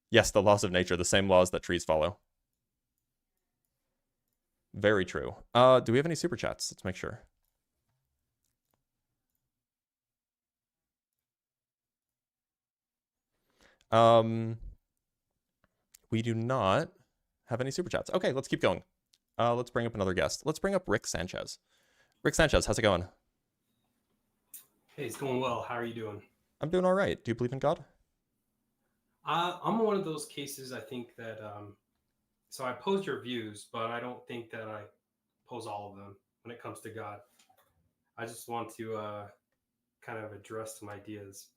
Yes, the laws of nature, the same laws that trees follow. Very true. Do we have any super chats? Let's make sure. We do not have any super chats. Okay, let's keep going. Let's bring up another guest. Let's bring up Rick Sanchez. Rick Sanchez, how's it going? Hey, it's going well. How are you doing? I'm doing all right. Do you believe in God? I'm one of those cases. I think that so I pose your views, but I don't think that I pose all of them when it comes to God. I just want to kind of address some ideas.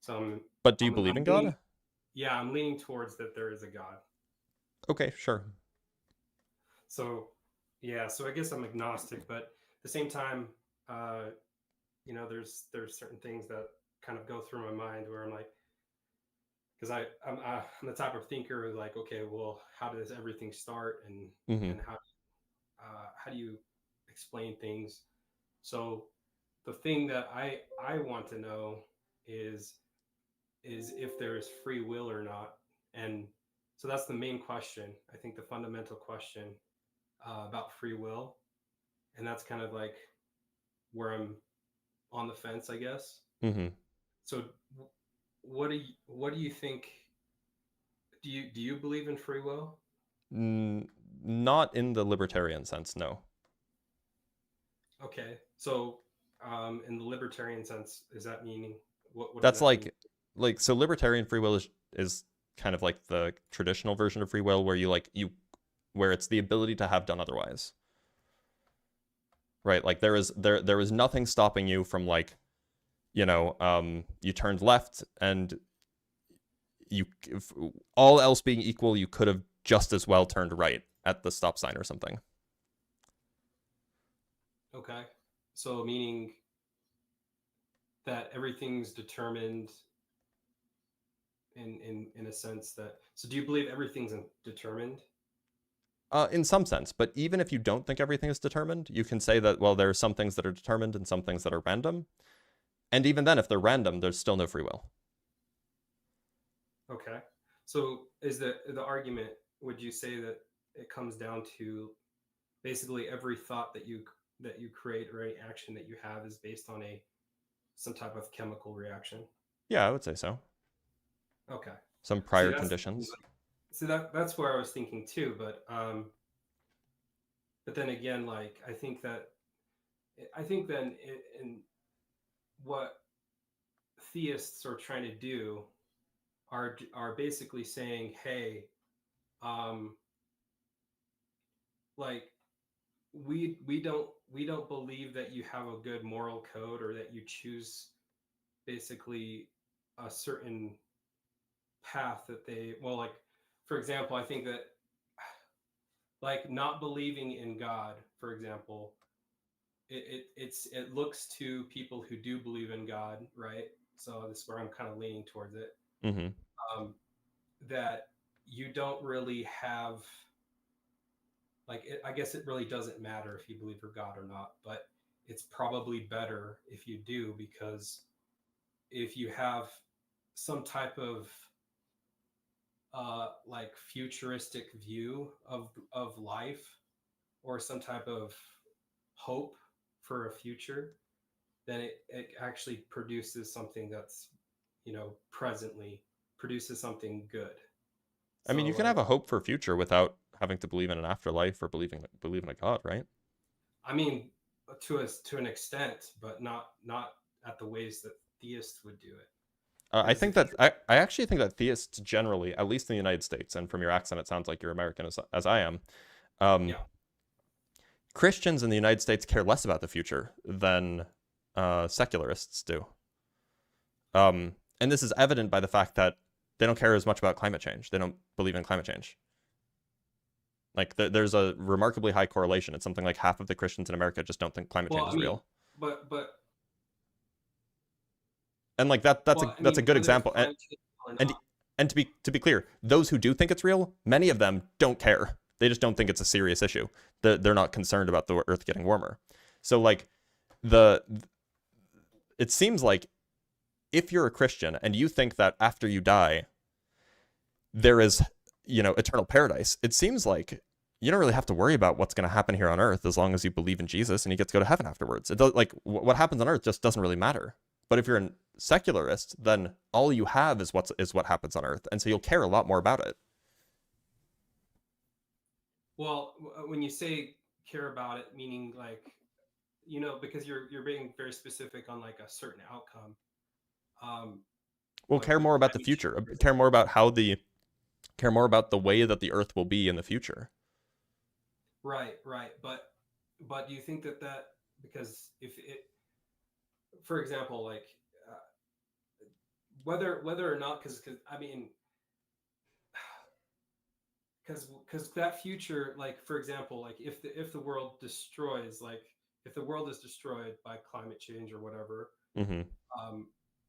So But do you believe in God? Yeah, I'm leaning towards that there is a God. Okay, sure. So yeah, so I guess I'm agnostic, but at the same time, you know, there's certain things that kind of go through my mind where I'm like, because I'm the type of thinker who's like, okay, well, how does everything start, and Hmm. how do you explain things? So the thing that I want to know is if there is free will or not, and so that's the main question. I think the fundamental question about free will, and that's kind of like where I'm on the fence, I guess. Hmm. So what do you think? Do you believe in free will? Not in the libertarian sense, no. Okay, so in the libertarian sense, is that meaning what does That's that mean? like so libertarian free will is kind of like the traditional version of free will where you where it's the ability to have done otherwise. Right? Like there is nothing stopping you from like, you turned left and you all else being equal, you could have just as well turned right at the stop sign or something. Okay, so meaning that everything's determined in a sense that, so do you believe everything's determined? In some sense, but even if you don't think everything is determined, you can say that, well, there are some things that are determined and some things that are random. And even then, if they're random, there's still no free will. Okay, so is the argument, would you say that it comes down to basically every thought that you create or any action that you have is based on some type of chemical reaction? Yeah, I would say so. Okay. Some See, prior conditions. that's where I was thinking too, but then again, like I think then in what theists are trying to do are basically saying, hey, um, like we don't believe that you have a good moral code or that you choose basically a certain path that they, well, like for example, I think that like not believing in God, for example, it looks to people who do believe in God, right? So this is where I'm kind of leaning towards it. Mm-hmm. Um, that you don't really have like I guess it really doesn't matter if you believe in God or not, but it's probably better if you do, because if you have some type of like futuristic view of life or some type of hope for a future, then it actually produces something that's, you know, presently produces something good. I mean, So you can like, have a hope for a future without having to believe in an afterlife or believe in a God, right? I mean, to an extent, but not at the ways that theists would do it. I Because think if that I actually think that theists generally, at least in the United States, and from your accent, it sounds like you're American as I am. yeah, Christians in the United States care less about the future than secularists do. And this is evident by the fact that they don't care as much about climate change. They don't believe in climate change. Like there's a remarkably high correlation. It's something like half of the Christians in America just don't think climate well, change I is mean, real. but And like that's well, I a mean, good whether it's example. climate change or And not, and to be clear, those who do think it's real, many of them don't care. They just don't think it's a serious issue. They're not concerned about the Earth getting warmer. So like the it seems like if you're a Christian and you think that after you die there is, eternal paradise, it seems like you don't really have to worry about what's going to happen here on Earth as long as you believe in Jesus and you get to go to heaven afterwards. It does, like what happens on Earth just doesn't really matter. But if you're a secularist, then all you have is what happens on Earth, and so you'll care a lot more about it. well, when you say care about it, meaning like, you know, because you're being very specific on like a certain outcome. We'll Like care with more about the climate change, future, for care more example. about care more about the way that the Earth will be in the future. Right, right. But do you think that because if it for example, like whether or not, because I mean, because that future, like for example, like if the world destroys, like if the world is destroyed by climate change or whatever, Mm-hmm.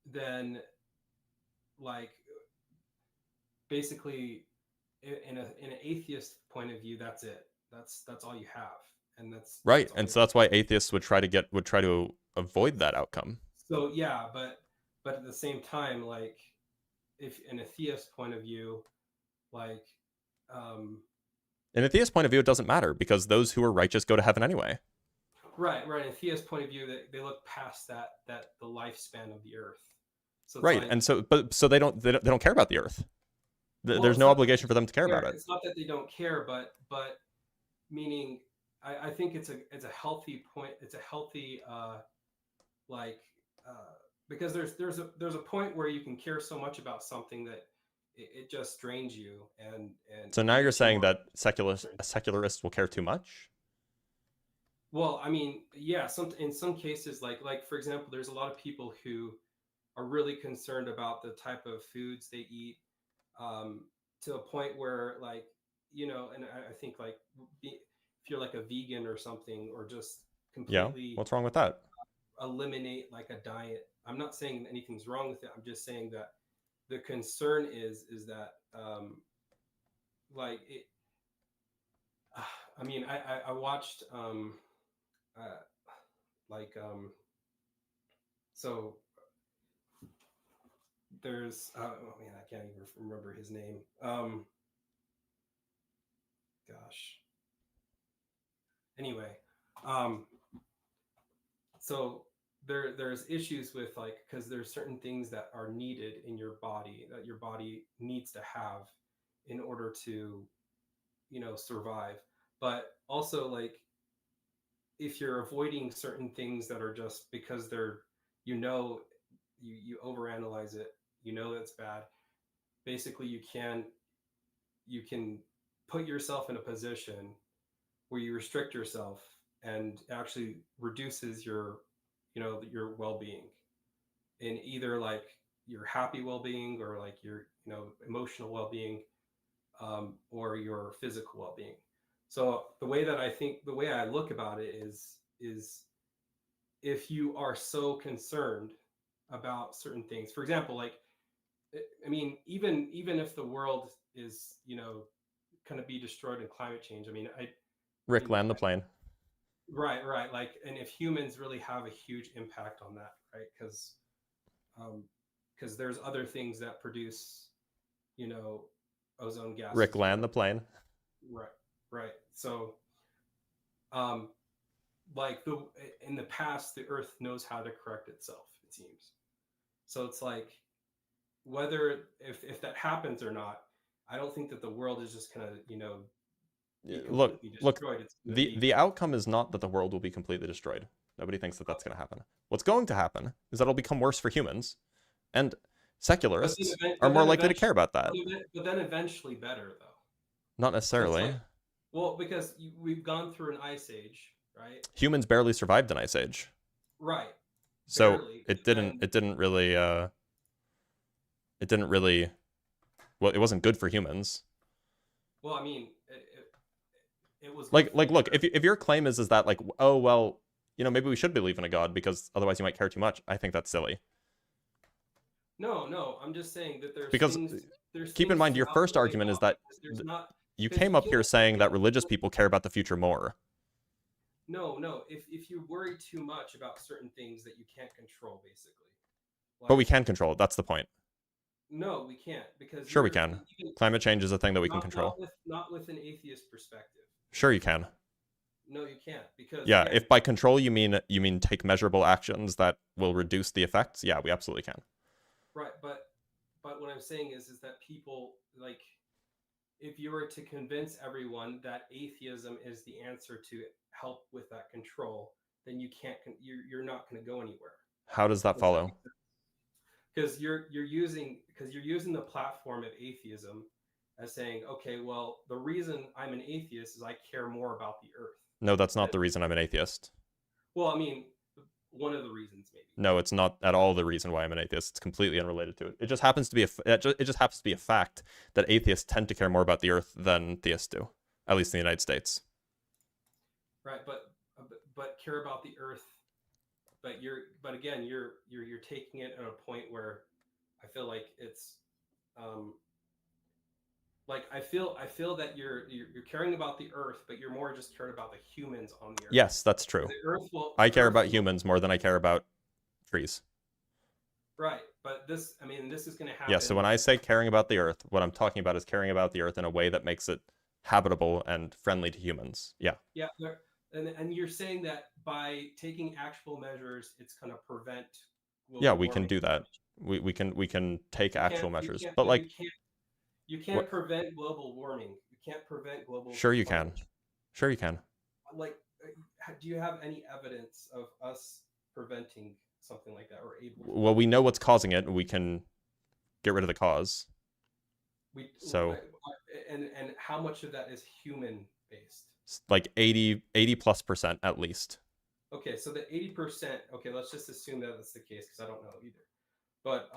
then like basically in an atheist point of view, that's it. That's all you have, and Right, that's all and you so that's why atheists would try to avoid that outcome. So yeah, but at the same time, like if in a theist point of view, like um In a theist point of view, it doesn't matter because those who are righteous go to heaven anyway. right, in a theist point of view, they look past that the lifespan of the earth. So it's Right, like, and so they don't care about the earth. well, There's it's no not that obligation for them to care they about care, it. it's not that they don't care, but meaning I think it's a healthy point. It's a healthy like uh because there's a point where you can care so much about something that it just drains you and So you now you're get too saying much. that secularists will care too much? Well, I mean, yeah, in some cases, like for example, there's a lot of people who are really concerned about the type of foods they eat, um, to a point where, like, and I think like if you're like a vegan or something, or just Yeah, completely what's wrong with that? eliminate like a diet. I'm not saying anything's wrong with it. I'm just saying that the concern is that like it. I mean, I watched uh, like so there's oh man, I can't even remember his name. Gosh. Anyway, um, so there's issues with, like, because there's certain things that are needed in your body that your body needs to have in order to survive. But also, like, if you're avoiding certain things that are just because they're you know you overanalyze it, that's bad. Basically, you can put yourself in a position where you restrict yourself, and actually reduces your well-being, in either like your happy well-being, or like your emotional well-being, or your physical well-being. So the way I look about it is if you are so concerned about certain things, for example, like, I mean, even if the world is going to be destroyed in climate change, I mean, I Rick, mean, land the plane. right, like, and if humans really have a huge impact on that, right? Because there's other things that produce, you know, ozone Rick, gases or land whatever. the plane. Right. So, um, like in the past, the Earth knows how to correct itself, it seems. So it's like, whether if that happens or not, I don't think that the world is just gonna be Look, completely look. destroyed. It's gonna The be the outcome is not that the world will be completely destroyed. Nobody thinks that that's going to happen. What's going to happen is that it'll become worse for humans, and secularists are more likely to care about that. but then eventually better, though. Not So it's necessarily. like, well, because we've gone through an ice age, right? Humans barely survived an ice age, Right, so barely. it But didn't then, it didn't really it didn't really well, it wasn't good for humans. well, I mean, it was good Like for the look, Earth. if your claim is that, like, oh well, maybe we should believe in a god because otherwise you might care too much, I think that's silly. No, I'm just saying that Because there's keep in things mind, to your first outweigh argument is all, that because there's not you because came you up here can't saying that you religious can't people care about the future more. no, if you worry too much about certain things that you can't control, basically, But we like, can control it. That's the point. no, we can't, because Sure we can. even Climate change is a thing that we can control. not with an atheist perspective. Sure you can. No, you can't, because Yeah, again, if by control you mean take measurable actions that will reduce the effects, yeah, we absolutely can. right, but what I'm saying is that people, like, if you were to convince everyone that atheism is the answer to help with that control, then you're not going to go anywhere. How does that Does that follow? make sense? Because you're using the platform of atheism as saying, okay, well, the reason I'm an atheist is I care more about the earth. No, that's not the reason I'm an atheist. Well, I mean, one of the reasons, maybe. No, it's not at all the reason why I'm an atheist. It's completely unrelated to it. It just happens to be it just happens to be a fact that atheists tend to care more about the earth than theists do, at least in the United States. Right, but care about the earth. But again, you're taking it at a point where I feel like it's like I feel that you're caring about the earth, but you're more just caring about the humans on the earth. Yes, that's true. I care about humans more than I care about trees. Right, but this is going to happen. Yeah, so when I say caring about the earth, what I'm talking about is caring about the earth in a way that makes it habitable and friendly to humans. Yeah. Yeah, and you're saying that by taking actual measures, it's going to prevent. Yeah, we can do that. We can take actual measures, but like you can't prevent global warming. You can't prevent global. Sure, you can. Sure, you can. Like, do you have any evidence of us preventing something like that, or able to? Well, we know what's causing it, and we can get rid of the cause. And how much of that is human based? Like 80+% at least. Okay, so the 80%. Okay, let's just assume that that's the case because I don't know either. But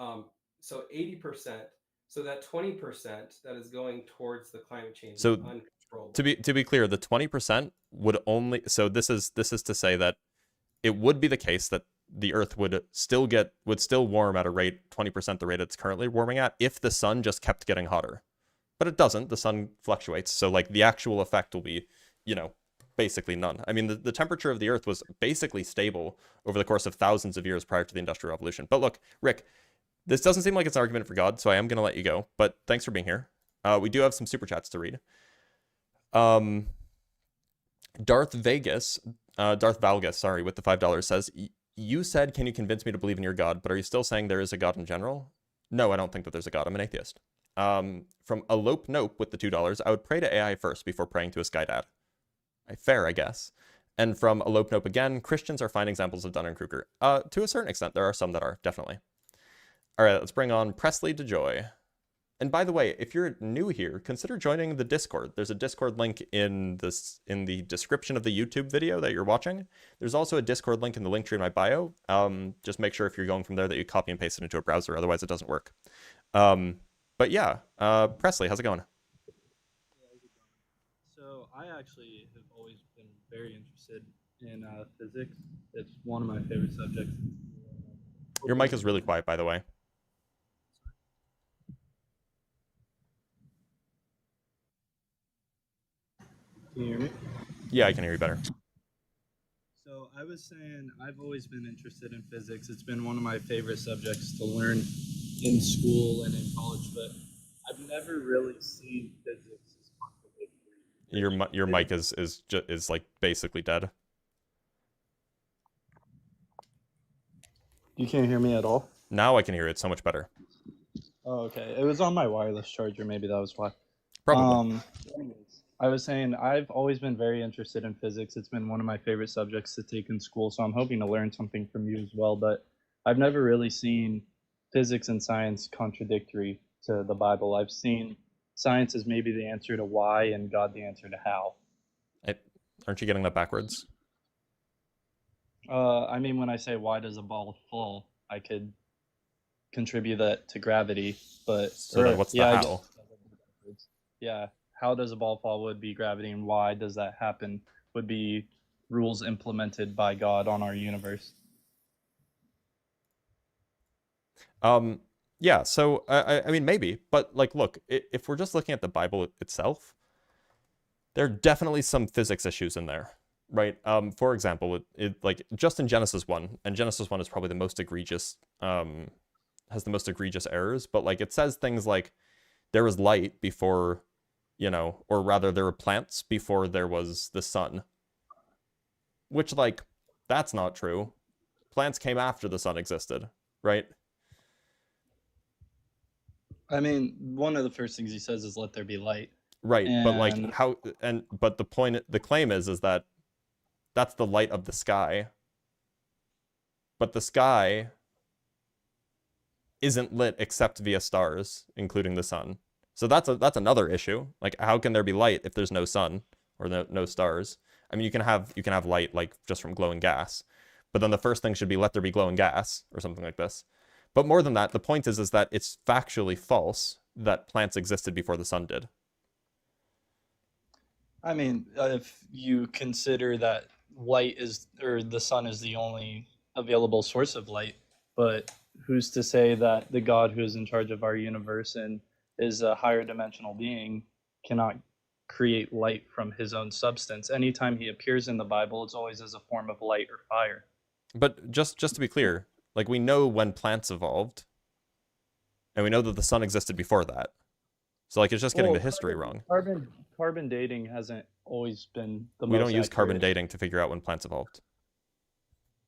so 80%. So that 20% that is going towards the climate change is uncontrollable. To be clear, the 20% would only. So this is to say that it would be the case that the Earth would still warm at a rate 20% the rate it's currently warming at if the sun just kept getting hotter. But it doesn't. The sun fluctuates, so like the actual effect will be, basically none. I mean, the temperature of the Earth was basically stable over the course of thousands of years prior to the Industrial Revolution. But look, Rick, this doesn't seem like it's an argument for God, so I am going to let you go. But thanks for being here. We do have some super chats to read. Darth Valgus, sorry, with the $5 says, you said, can you convince me to believe in your God, but are you still saying there is a God in general? No, I don't think that there's a God. I'm an atheist. From Elope Nope with the $2, I would pray to AI first before praying to a sky dad. Fair, I guess. And from Elope Nope again, Christians are fine examples of Dunning-Kruger. To a certain extent, there are some that are, definitely. All right, let's bring on Presley DeJoy. And by the way, if you're new here, consider joining the Discord. There's a Discord link in the description of the YouTube video that you're watching. There's also a Discord link in the link tree in my bio. Just make sure if you're going from there that you copy and paste it into a browser, otherwise it doesn't work. But yeah, Presley, how's it going? So I actually have always been very interested in physics. It's one of my favorite subjects. Your mic is really quiet, by the way. Can you hear me? Yeah, I can hear you better. So I was saying I've always been interested in physics. It's been one of my favorite subjects to learn in school and in college, but I've never really seen physics as contradictory. Your mic is like basically dead. You can't hear me at all? Now I can hear it so much better. Oh, okay. It was on my wireless charger. Maybe that was why. Probably. Anyways, I was saying I've always been very interested in physics. It's been one of my favorite subjects to take in school, so I'm hoping to learn something from you as well. But I've never really seen physics and science contradictory to the Bible. I've seen science as maybe the answer to why and God the answer to how. Aren't you getting that backwards? I mean, when I say why does a ball fall, I could contribute that to gravity, but then what's the how? Yeah, how does a ball fall would be gravity, and why does that happen would be rules implemented by God on our universe. Yeah, so I mean maybe, but like look, if we're just looking at the Bible itself, there are definitely some physics issues in there. Right. For example, it like just in Genesis 1, and Genesis 1 is probably the most egregious, has the most egregious errors, but like it says things like there was light before, or rather there were plants before there was the sun. Which like, that's not true. Plants came after the sun existed, right? I mean, one of the first things he says is let there be light. Right, but like but the claim is that that's the light of the sky. But the sky isn't lit except via stars, including the sun. So that's another issue. Like, how can there be light if there's no sun or no stars? I mean, you can have light like just from glowing gas, but then the first thing should be let there be glowing gas or something like this. But more than that, the point is that it's factually false that plants existed before the sun did. I mean, if you consider that light is, or the sun is the only available source of light, but who's to say that the God who is in charge of our universe and is a higher dimensional being cannot create light from his own substance? Anytime he appears in the Bible, it's always as a form of light or fire. But just to be clear, like, we know when plants evolved, and we know that the sun existed before that. So, like, it's just getting the history wrong. Carbon dating hasn't always been the most We don't use accurate. carbon dating to figure out when plants evolved.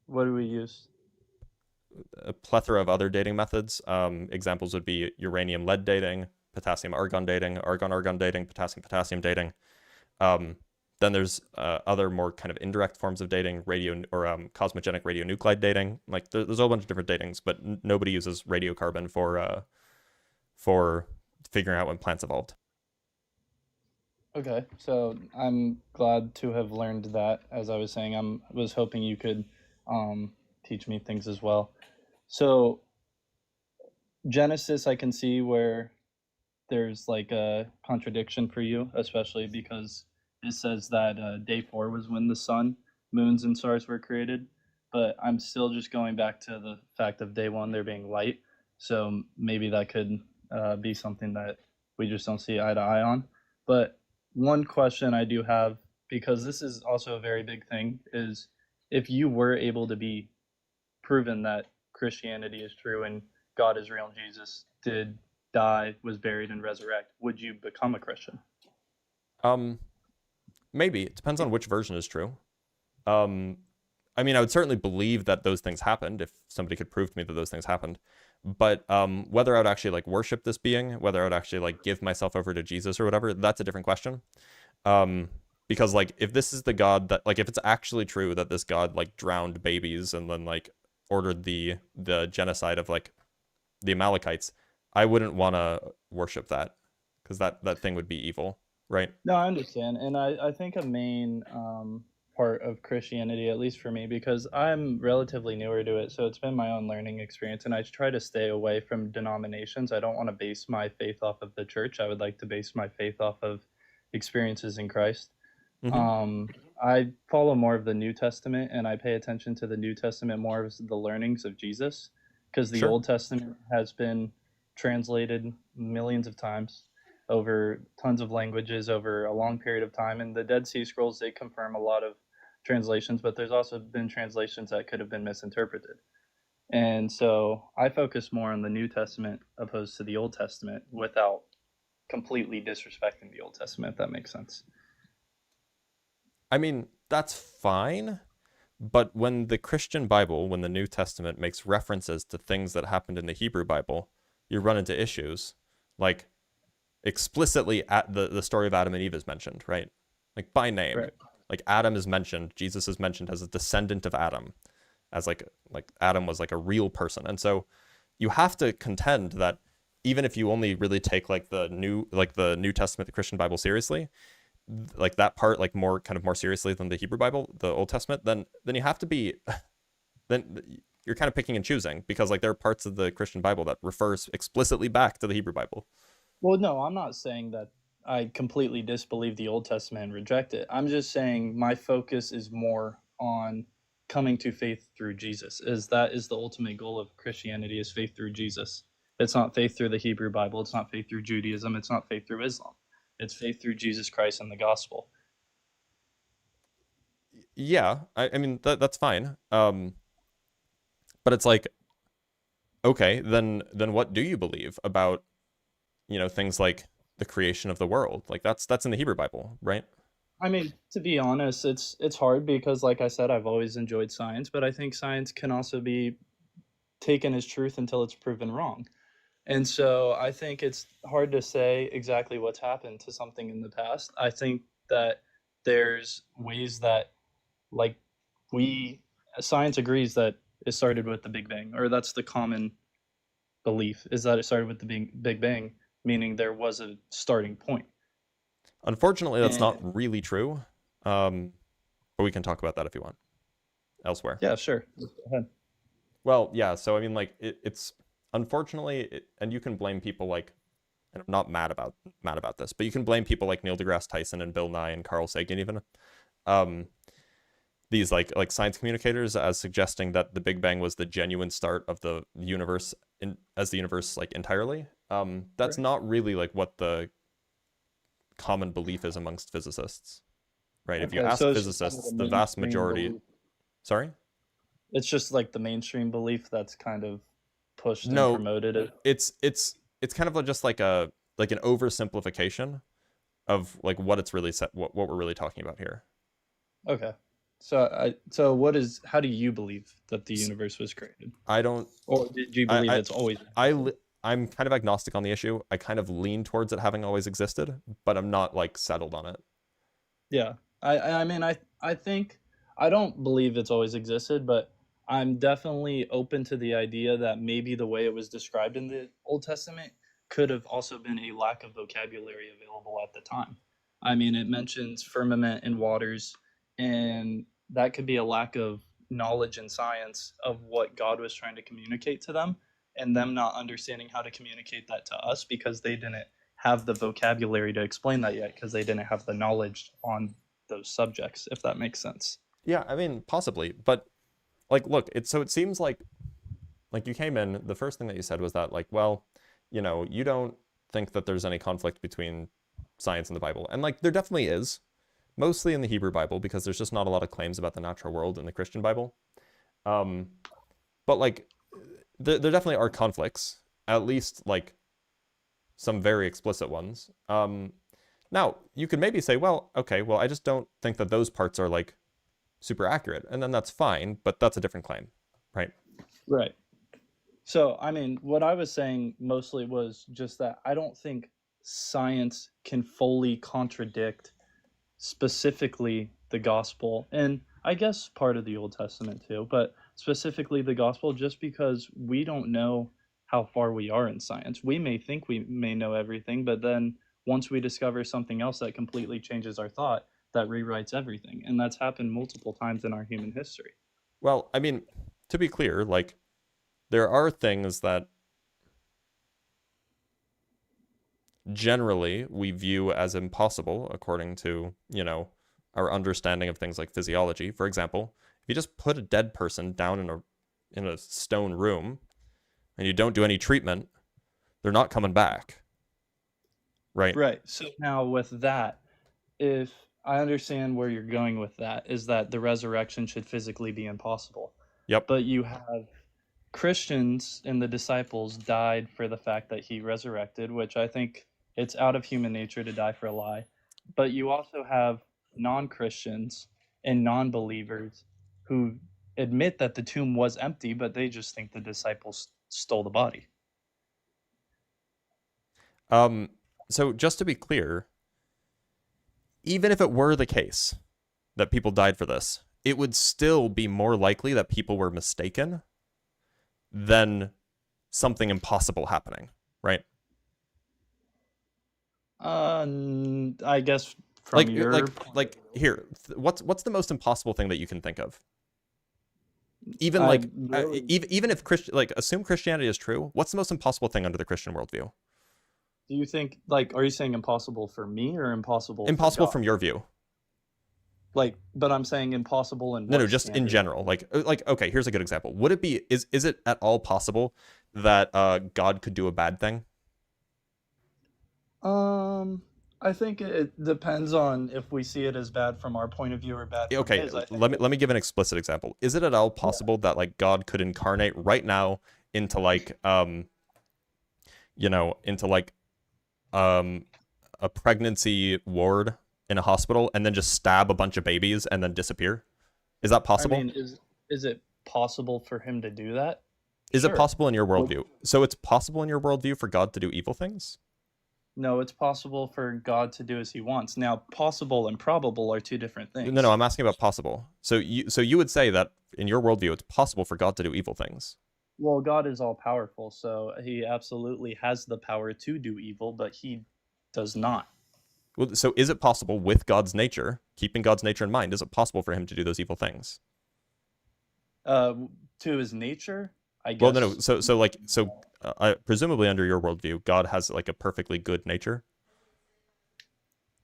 What do we use? A plethora of other dating methods. Examples would be uranium-lead dating, potassium-argon dating, argon-argon dating, potassium-potassium dating. Then there's other more kind of indirect forms of dating, cosmogenic radionuclide dating. Like, there's a whole bunch of different datings, but nobody uses radiocarbon for figuring out when plants evolved. Okay, so I'm glad to have learned that. As I was saying, I was hoping you could teach me things as well. So Genesis, I can see where there's like a contradiction for you, especially because it says that day 4 was when the sun, moons, and stars were created. But I'm still just going back to the fact of day 1 there being light. So maybe that could be something that we just don't see eye to eye on. But one question I do have, because this is also a very big thing, is if you were able to be proven that Christianity is true and God is real and Jesus did die, was buried, and resurrect, would you become a Christian? Maybe. It depends on which version is true. I mean, I would certainly believe that those things happened if somebody could prove to me that those things happened. But whether I would actually like worship this being, whether I would actually like give myself over to Jesus or whatever, that's a different question. Because like, if this is the God that, like, if it's actually true that this God like drowned babies and then like ordered the genocide of like the Amalekites, I wouldn't want to worship that, because that thing would be evil, right? No, I understand. And I think a main part of Christianity, at least for me, because I'm relatively newer to it, so it's been my own learning experience, and I try to stay away from denominations. I don't want to base my faith off of the church. I would like to base my faith off of experiences in Christ. I follow more of the New Testament, and I pay attention to the New Testament more as the learnings of Jesus, because the Old Testament has been translated millions of times over tons of languages over a long period of time, and the Dead Sea Scrolls, they confirm a lot of translations, but there's also been translations that could have been misinterpreted. And so I focus more on the New Testament opposed to the Old Testament, without completely disrespecting the Old Testament, if that makes sense. I mean, that's fine, but when the Christian Bible, when the New Testament makes references to things that happened in the Hebrew Bible, you run into issues. Like, explicitly at the story of Adam and Eve is mentioned, right? Like, by name. Right. Like, Adam is mentioned, Jesus is mentioned as a descendant of Adam, as like Adam was like a real person. And so you have to contend that even if you only really take like the New Testament, the Christian Bible seriously, like that part like more seriously than the Hebrew Bible, the Old Testament, then you have to be, then you're kind of picking and choosing, because like there are parts of the Christian Bible that refers explicitly back to the Hebrew Bible. Well, no, I'm not saying that I completely disbelieve the Old Testament and reject it. I'm just saying my focus is more on coming to faith through Jesus. That is the ultimate goal of Christianity, is faith through Jesus. It's not faith through the Hebrew Bible. It's not faith through Judaism. It's not faith through Islam. It's faith through Jesus Christ and the gospel. Yeah, I mean, that's fine. But it's like, okay, then what do you believe about, things like the creation of the world? Like that's in the Hebrew Bible, right? I mean, to be honest, it's hard because, like I said, I've always enjoyed science, but I think science can also be taken as truth until it's proven wrong. And so I think it's hard to say exactly what's happened to something in the past. I think that there's ways that, like, science agrees that it started with the Big Bang, or that's the common belief, is that it started with the Big Bang, meaning there was a starting point. Unfortunately, that's not really true. But we can talk about that if you want. elsewhere. Yeah, sure. Go ahead. Well, yeah. So I mean, like it's unfortunately, and you can blame people like, and I'm not mad about this, but you can blame people like Neil deGrasse Tyson and Bill Nye and Carl Sagan even. These like science communicators as suggesting that the Big Bang was the genuine start of the universe as the universe like entirely. That's Right. not really like what the common belief is amongst physicists, right? If you Okay, ask so it's just kind of physicists, a the vast mainstream majority. belief. Sorry? It's just like the mainstream belief that's kind of pushed and No, promoted. it's kind of just like an oversimplification of like what it's really what we're really talking about here. Okay. So how do you believe that the universe was created? I don't. Or did you believe it's always existed? I'm kind of agnostic on the issue. I kind of lean towards it having always existed, but I'm not like settled on it. Yeah. I mean I think I don't believe it's always existed, but I'm definitely open to the idea that maybe the way it was described in the Old Testament could have also been a lack of vocabulary available at the time. I mean, it mentions firmament and waters, and that could be a lack of knowledge and science of what God was trying to communicate to them, and them not understanding how to communicate that to us because they didn't have the vocabulary to explain that yet because they didn't have the knowledge on those subjects, if that makes sense. Yeah, I mean, possibly, but like, look, it seems like you came in, the first thing that you said was that like, well, you know, you don't think that there's any conflict between science and the Bible. And like, there definitely is, mostly in the Hebrew Bible, because there's just not a lot of claims about the natural world in the Christian Bible. But like, there definitely are conflicts, at least like some very explicit ones. Now, you could maybe say, well, okay, well, I just don't think that those parts are like super accurate, and then that's fine, but that's a different claim, right? Right. So, I mean, what I was saying mostly was just that I don't think science can fully contradict specifically the gospel, and I guess part of the Old Testament too, but specifically the gospel, just because we don't know how far we are in science. We may think we may know everything, but then once we discover something else that completely changes our thought, that rewrites everything. And that's happened multiple times in our human history. Well, I mean, to be clear, like, there are things that generally we view as impossible according to, you know, our understanding of things like physiology. For example, if you just put a dead person down in a stone room and you don't do any treatment, they're not coming back. Right? Right. So now with that, if I understand where you're going with that, is that the resurrection should physically be impossible. Yep. But you have Christians and the disciples died for the fact that he resurrected, which I think it's out of human nature to die for a lie. But you also have non-Christians and non-believers who admit that the tomb was empty, but they just think the disciples stole the body. So just to be clear, even if it were the case that people died for this, it would still be more likely that people were mistaken than something impossible happening, right? I guess from your like here, what's the most impossible thing that you can think of? Even like really- even if assume Christianity is true, what's the most impossible thing under the Christian worldview? Do you think, like, are you saying impossible for me or impossible? Impossible for God? from your view. Like, but I'm saying impossible in No, what just in standard? general. Like okay, here's a good example. Would it be is it at all possible that God could do a bad thing? I think it depends on if we see it as bad from our point of view or bad from Okay, his. I think let me give an explicit example. Is it at all possible that like God could incarnate right now into like you know, into like a pregnancy ward in a hospital and then just stab a bunch of babies and then disappear? Is that possible? I mean, is it possible for him to do that? Is it Sure. possible in your worldview? So it's possible in your worldview for God to do evil things? No, it's possible for God to do as he wants. Now, possible and probable are two different things. No, I'm asking about possible. So you would say that in your worldview it's possible for God to do evil things? Well, God is all powerful, so he absolutely has the power to do evil, but he does not. Well, so is it possible with God's nature, keeping God's nature in mind, is it possible for him to do those evil things? To his nature, I Well, guess. no. So presumably under your worldview, God has like a perfectly good nature.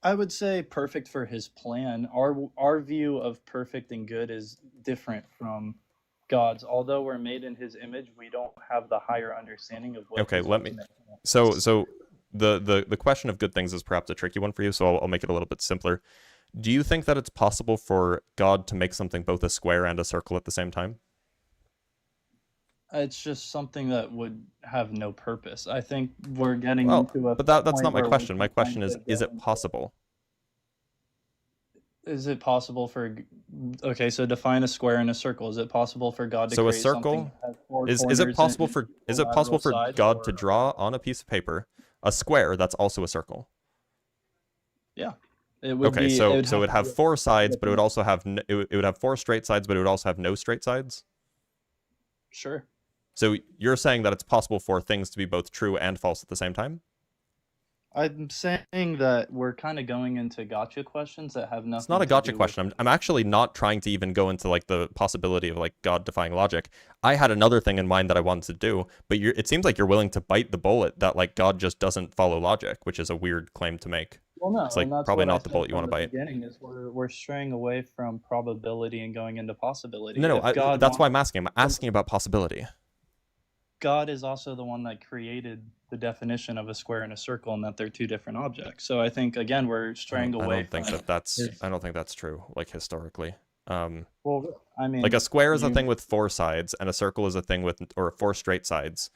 I would say perfect for his plan. Our view of perfect and good is different from God's. Although we're made in his image, we don't have the higher understanding of what Okay, his let me. ultimate plan So is. so the question of good things is perhaps a tricky one for you. So I'll make it a little bit simpler. Do you think that it's possible for God to make something both a square and a circle at the same time? It's just something that would have no purpose. I think we're getting Well, into a but that's not point my where we're question. My trying question to is get it into. possible? Is it possible for? Okay, so define a square and a circle. Is it possible for God to So a create something circle that has four is it corners and possible for four lateral sides, God to or draw on a piece of paper a square that's also a circle? yeah, it would Okay, be. It so would so it have would to be have a four sides, positive but it would image. also have it would have four straight sides, but it would also have no straight sides. Sure. So you're saying that it's possible for things to be both true and false at the same time? I'm saying that we're kind of going into gotcha questions that have It's not nothing a to gotcha do with. question. I'm actually not trying to even go into like the possibility of like God defying logic. I had another thing in mind that I wanted to do, but it seems like you're willing to bite the bullet that like God just doesn't follow logic, which is a weird claim to make. Well, no, It's and like that's probably what I not the said bullet you want from to the bite. beginning. Is we're straying away from probability and going into possibility. No, If God that's why wants, I'm asking. I'm asking about possibility. God is also the one that created the definition of a square and a circle, and that they're two different objects. So I think again we're straying I away don't think from that's his. I don't think that's true. Like historically, Well, I like a mean, square is a you. thing with four sides, and a circle is a thing with or four straight sides,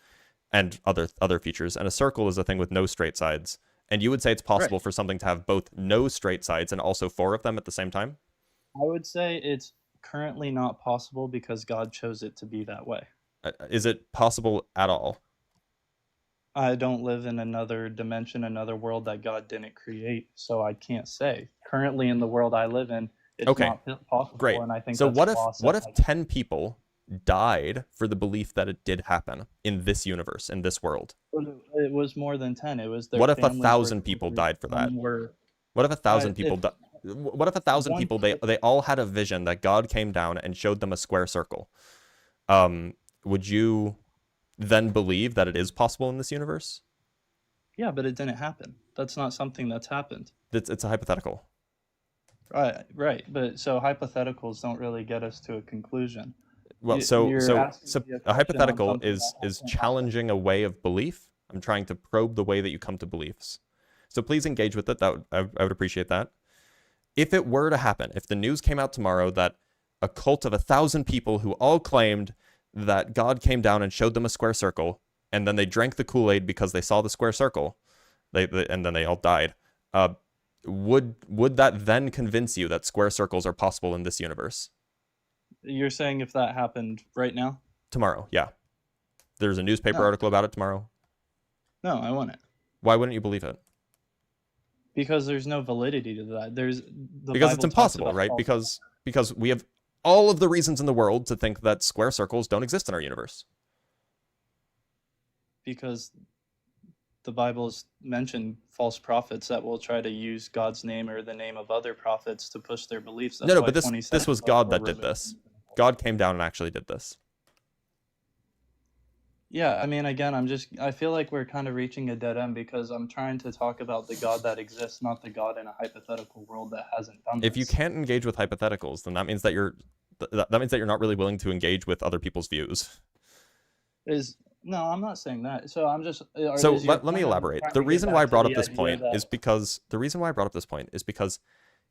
and other features, and a circle is a thing with no straight sides. And you would say it's Right. possible for something to have both no straight sides and also four of them at the same time? I would say it's currently not possible because God chose it to be that way. Is it possible at all? I don't live in another dimension, another world that God didn't create, so I can't say. Currently, in the world I live in, it's Okay, not possible, great. and I think So that's a loss what that if 10 people died for the belief that it did happen in this universe, in this world? it was more than 10. It was their What if families were 1,000 people killed, died for that? some were. What if 1,000 people If what if 1,000 one people kid, they all had a vision that God came down and showed them a square circle? Would you then believe that it is possible in this universe? yeah, but it didn't happen. That's not something that's happened. It's a hypothetical. Right. But so hypotheticals don't really get us to a conclusion. Well, You're asking me a a question on hypothetical something that is hasn't happened. challenging a way of belief. I'm trying to probe the way that you come to beliefs. So please engage with it. I would appreciate that. If it were to happen, if the news came out tomorrow that a cult of 1,000 people who all claimed that God came down and showed them a square circle, and then they drank the Kool-Aid because they saw the square circle, and then they all died, would that then convince you that square circles are possible in this universe? You're saying if that happened right now? Tomorrow, yeah. There's a newspaper No, article about it tomorrow. no, I wouldn't. Why wouldn't you believe it? Because there's no validity to that. The Because it's Bible talks impossible, about right? false. Because we have all of the reasons in the world to think that square circles don't exist in our universe. Because the Bible's mentioned false prophets that will try to use God's name or the name of other prophets to push their beliefs. That's No, why but 27 this was books God were that did removed. this. God came down and actually did this. Yeah, I mean, again, I feel like we're kind of reaching a dead end because I'm trying to talk about the God that exists, not the God in a hypothetical world that hasn't done If you this. can't engage with hypotheticals, then that means that you're not really willing to engage with other people's views. No, I'm not saying that. So I'm just. So Is your let me point of elaborate. trying The to get reason why I back to brought up the this idea point is that because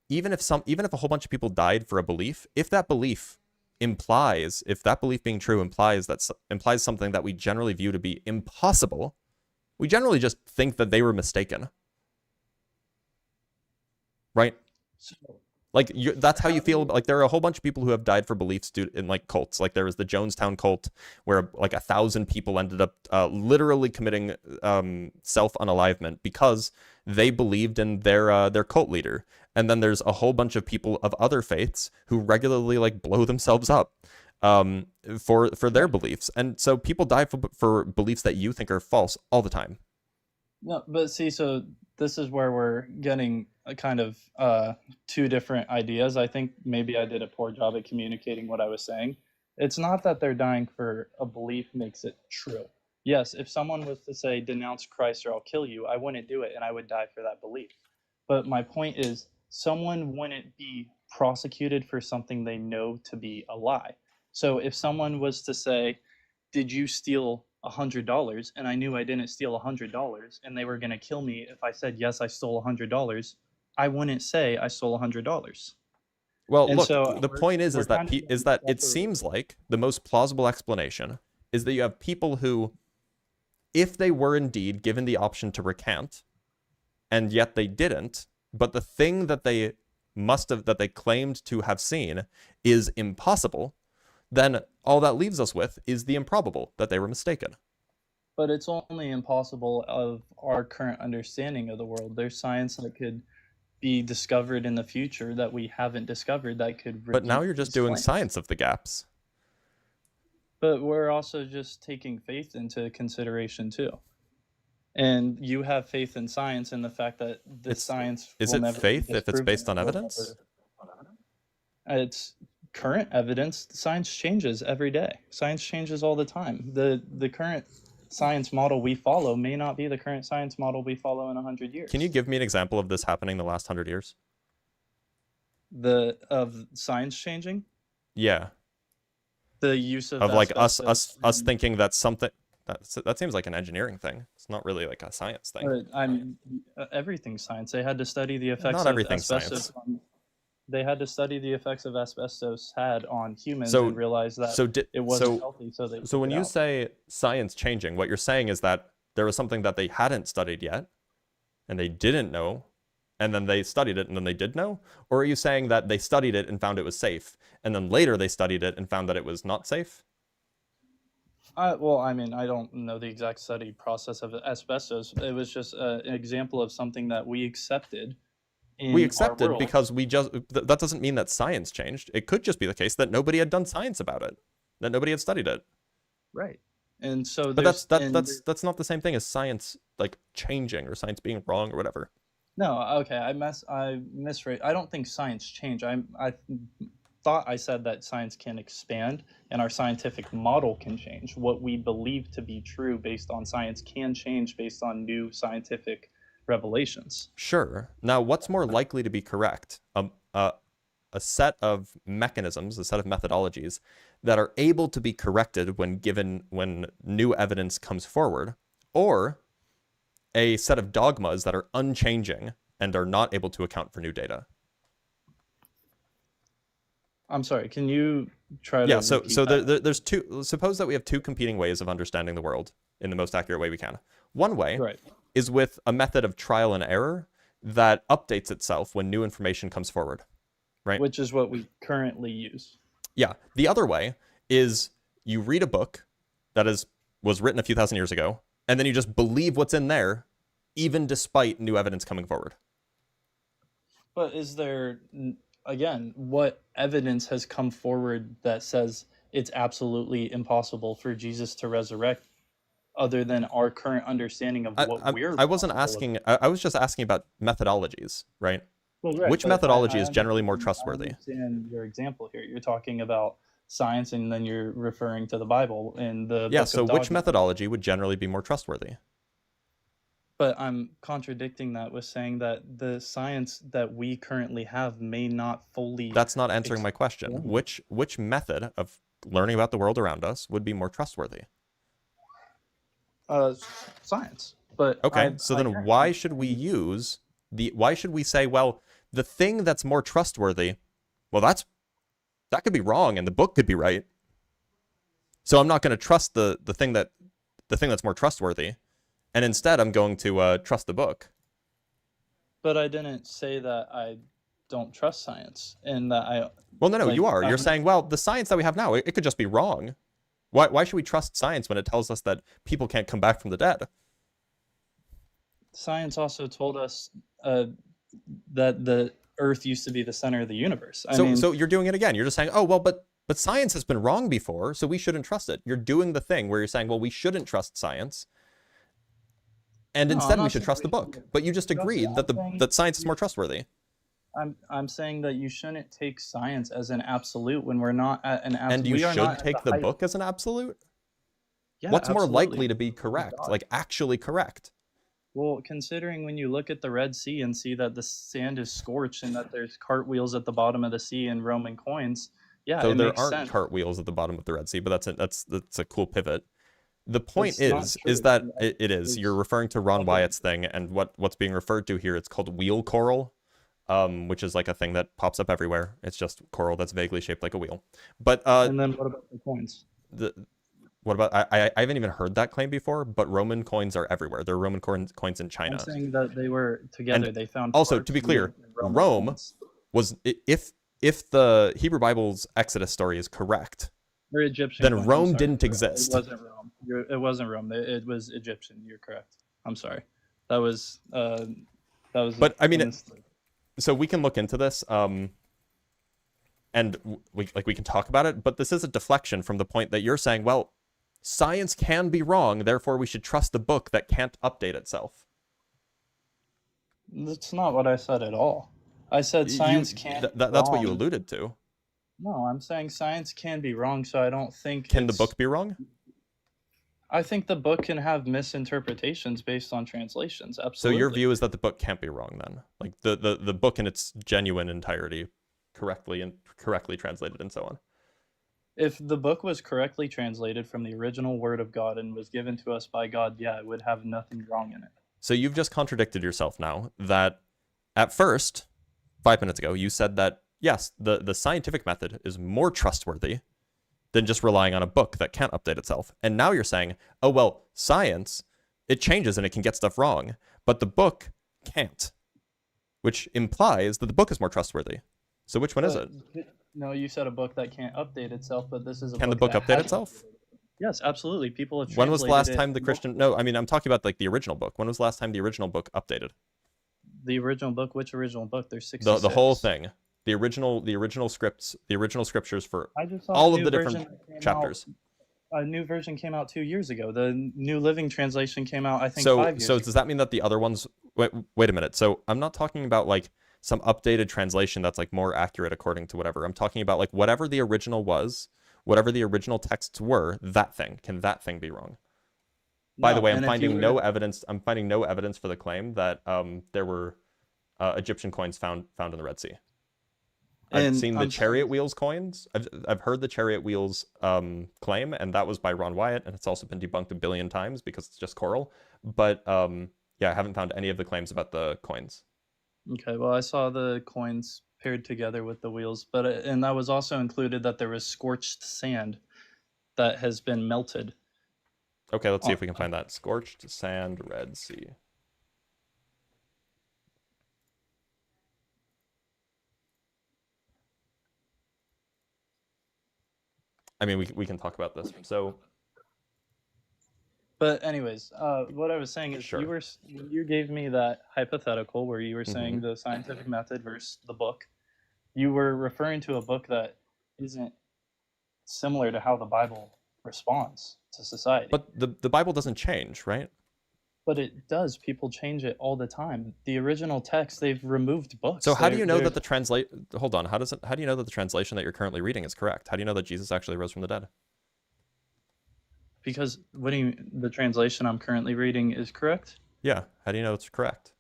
even if a whole bunch of people died for a belief, if that belief being true implies something that we generally view to be impossible, we generally just think that they were mistaken, right? So Like that's how how you do feel. you? Like there are a whole bunch of people who have died for beliefs in like cults. Like there was the Jonestown cult where like 1,000 people ended up literally committing self-unalivement because they believed in their cult leader. And then there's a whole bunch of people of other faiths who regularly like blow themselves up for their Right. beliefs. And so people die for beliefs that you think are false all the time. No, but see, so this is where we're getting a kind of two different ideas. I think maybe I did a poor job at communicating what I was saying. It's not that they're dying for a belief makes it true. Yes, if someone was to say, denounce Christ or I'll kill you, I wouldn't do it and I would die for that belief. But my point is, someone wouldn't be prosecuted for something they know to be a lie. So if someone was to say, did you steal $100? And I knew I didn't steal $100 and they were going to kill me if I said, yes, I stole $100, I wouldn't say I stole $100. Well, And look, so the point is we're that kind of is that it seems like the most plausible explanation is that you have people who, if they were indeed given the option to recant, and yet they didn't, but the thing that they that they claimed to have seen is impossible, then all that leaves us with is the improbable, that they were mistaken. But it's only impossible of our current understanding of the world. There's science that could be discovered in the future that we haven't discovered that could But now you're just doing claims. science of the gaps. But we're also just taking faith into consideration too. And you have faith in science and the fact that the science Is will it never faith be if it's disproven, based on will evidence? never- It's current evidence. Science changes every day. Science changes all the time. The current science model we follow may not be the current science model we follow in 100 years. Can you give me an example of this happening the last 100 years? Of science changing? Yeah. The use of Like asbestos us and- thinking that something that seems like an engineering thing. It's not really like a science thing. everything's science. They had to study the effects Not of everything's asbestos. science. They had to study the effects of asbestos had on humans So- and realize that So it wasn't healthy. So they So when took it you out. say science changing, what you're saying is that there was something that they hadn't studied yet, and they didn't know, and then they studied it and then they did know? Or are you saying that they studied it and found it was safe, and then later they studied it and found that it was not safe? Well, I mean, I don't know the exact study process of asbestos. It was just an example of something that we accepted. We our accepted world. because that doesn't mean that science changed. It could just be the case that nobody had done science about it, that nobody had studied it. Right. And so, But there's- that's not the same thing as science like changing or science being wrong or whatever. No, okay, I misread. I don't think science changed. I thought I said that science can expand and our scientific model can change. What we believe to be true based on science can change based on new scientific revelations. Sure. Now, what's more likely to be correct? A set of mechanisms, a set of methodologies that are able to be corrected when new evidence comes forward, or a set of dogmas that are unchanging and are not able to account for new data. I'm sorry, can you try to Yeah, so repeat that? there's two. Suppose that we have two competing ways of understanding the world in the most accurate way we can. One way Right. is with a method of trial and error that updates itself when new information comes forward, right? Which is what we currently use. Yeah. The other way is you read a book that was written a few thousand years ago, and then you just believe what's in there, even despite new evidence coming forward. But is there, again, what evidence has come forward that says it's absolutely impossible for Jesus to resurrect other than our current understanding of what I wasn't asking, I was just asking about methodologies, right? Well, right, Which but methodology I is generally more understand- trustworthy? I understand your example here. You're talking about science and then you're referring to the Bible and the Yeah, book so of which dogma. methodology would generally be more trustworthy? But I'm contradicting that with saying that the science that we currently have may not fully. That's not answering my question. Yeah. Which method of learning about the world around us would be more trustworthy? Science. But Okay, so then why should we use why should we say, well, the thing that's more trustworthy, well, that could be wrong and the book could be right. So I'm not going to trust the thing that's more trustworthy, and instead I'm going to trust the book. But I didn't say that I don't trust science and that I. Well, no, like, you are. You're I'm- saying, well, the science that we have now, it could just be wrong. Why should we trust science when it tells us that people can't come back from the dead? Science also told us that the Earth used to be the center of the universe. So you're doing it again. You're just saying, oh, well, but science has been wrong before, so we shouldn't trust it. You're doing the thing where you're saying, well, we shouldn't trust science, and No, instead I'm we not should saying trust we the book. shouldn't But you just trust it. agreed I'm that saying- that science is more trustworthy. I'm saying that you shouldn't take science as an absolute when we're not at an absolute. And you we are should not at take the height. book as an absolute? Yeah, What's more absolutely. likely to be correct? Like actually correct? Well, considering when you look at the Red Sea and see that the sand is scorched and that there's cartwheels at the bottom of the sea and Roman coins, yeah, So it there makes aren't sense. cartwheels at the bottom of the Red Sea, but that's a cool pivot. The point That's not is true. that it is. It's- You're referring to Ron Okay. Wyatt's thing, and what's being referred to here, it's called wheel coral, which is like a thing that pops up everywhere. It's just coral that's vaguely shaped like a wheel. But And then what about the coins? what about I haven't even heard that claim before, but Roman coins are everywhere. There are Roman coins in China. I'm saying that they were together. They found Also, quarks to be in clear, Roman Rome coins. was if the Hebrew Bible's Exodus story is correct, Or Egyptian. then coins, I'm Rome sorry. didn't exist. It wasn't Rome. It wasn't Rome. It was Egyptian. You're correct. I'm sorry. That was. But, I mean, a mistake. So we can look into this, and we can talk about it. But this is a deflection from the point that you're saying, well, science can be wrong, therefore we should trust the book that can't update itself. That's not what I said at all. I said science can't. Be That's what you wrong. alluded to. No, I'm saying science can be wrong, so I don't think. Can the book be wrong? I think the book can have misinterpretations based on translations. So Absolutely. your view is that the book can't be wrong then, like the book in its genuine entirety, correctly translated and so on. If the book was correctly translated from the original word of God and was given to us by God, yeah, it would have nothing wrong in it. So you've just contradicted yourself now. That at first, 5 minutes ago, you said that yes, the scientific method is more trustworthy than just relying on a book that can't update itself. And now you're saying, oh, well, science, it changes and it can get stuff wrong, but the book can't, which implies that the book is more trustworthy. So which one is it? No, you said a book that can't update itself, but this is a Can the book book that update has itself? updated. Yes, absolutely. People have When was the last translated time it the Christian... No, I mean, I'm talking about like the original book. When was the last time the original book updated? The original book? Which original book? There's 66. The whole thing. The original scripts, the original scriptures for I just saw all a of new the different version that came chapters. A new version came out 2 years ago. The New Living Translation came out, I think, So 5 years so ago. does that mean that the other ones... Wait a minute. So I'm not talking about like some updated translation that's like more accurate according to whatever. I'm talking about like whatever the original was, whatever the original texts were, that thing. Can that thing be wrong? By the way, I'm finding no evidence for the claim that there were Egyptian coins found in the Red Sea. I've seen the chariot wheels coins. I've heard the chariot wheels claim, and that was by Ron Wyatt, and it's also been debunked a billion times because it's just coral. But yeah, I haven't found any of the claims about the coins. Okay, well, I saw the coins paired together with the wheels, but and that was also included that there was scorched sand that has been melted. Okay, let's see if we can find that. Scorched sand, Red Sea. I mean, we can talk about this. So, But anyways, what I was saying is Sure. you gave me that hypothetical where you were saying the scientific method versus the book. You were referring to a book that isn't similar to how the Bible responds to society. but the Bible doesn't change, right? But it does. People change it all the time. The original text, they've removed books. So how do you know They're- that hold on, how do you know that the translation that you're currently reading is correct? How do you know that Jesus actually rose from the dead? Because what do you the translation I'm currently reading is correct? Yeah, how do you know it's correct?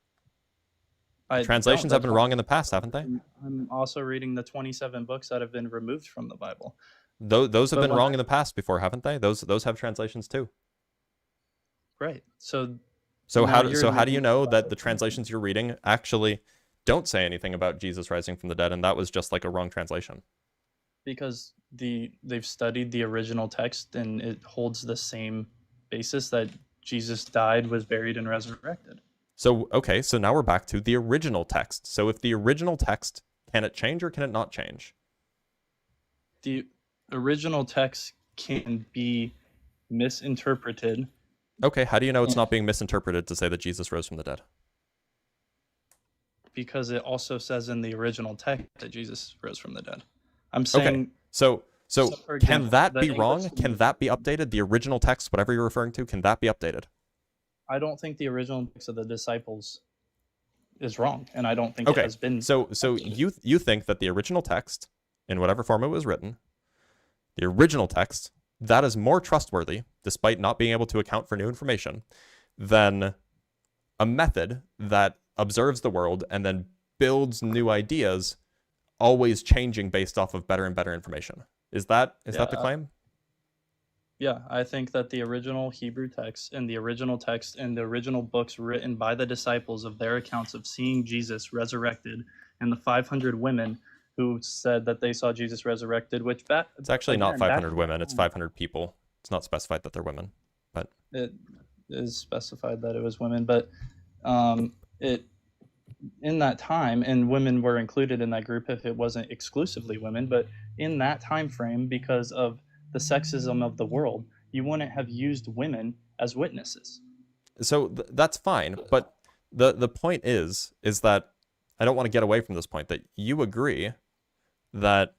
I Translations don't, have been that's wrong in the past, haven't they? I'm also reading the 27 books that have been removed from the Bible. Those have But been when wrong I- in the past before, haven't they? Those have translations too. Right. So So now how you're do you admitting know that that the translations you're reading actually don't say anything about Jesus rising from the dead, and that was just like a wrong translation? because they've studied the original text and it holds the same basis that Jesus died, was buried, and resurrected. So okay, so now we're back to the original text. So if the original text, can it change or can it not change? The original text can be misinterpreted Okay, how do you know it's not being misinterpreted to say that Jesus rose from the dead? because it also says in the original text that Jesus rose from the dead. I'm saying Okay, so for can example, that the be wrong? English- Can that be updated? The original text, whatever you're referring to, can that be updated? I don't think the original text of the disciples is wrong, and I don't think it Okay, has been. so you think that the original text, in whatever form it was written, the original text, that is more trustworthy, despite not being able to account for new information, than a method that observes the world and then builds new ideas, always changing based off of better and better information. Is that the claim? Yeah, I think that the original Hebrew text and the original books written by the disciples of their accounts of seeing Jesus resurrected, and the 500 women who said that they saw Jesus resurrected, which it's actually not 500 women, it's 500 people. It's not specified that they're women, but it is specified that it was women, but it in that time, and women were included in that group if it wasn't exclusively women, but in that time frame, because of the sexism of the world, you wouldn't have used women as witnesses. So that's fine, but the point is that I don't want to get away from this point, that you agree that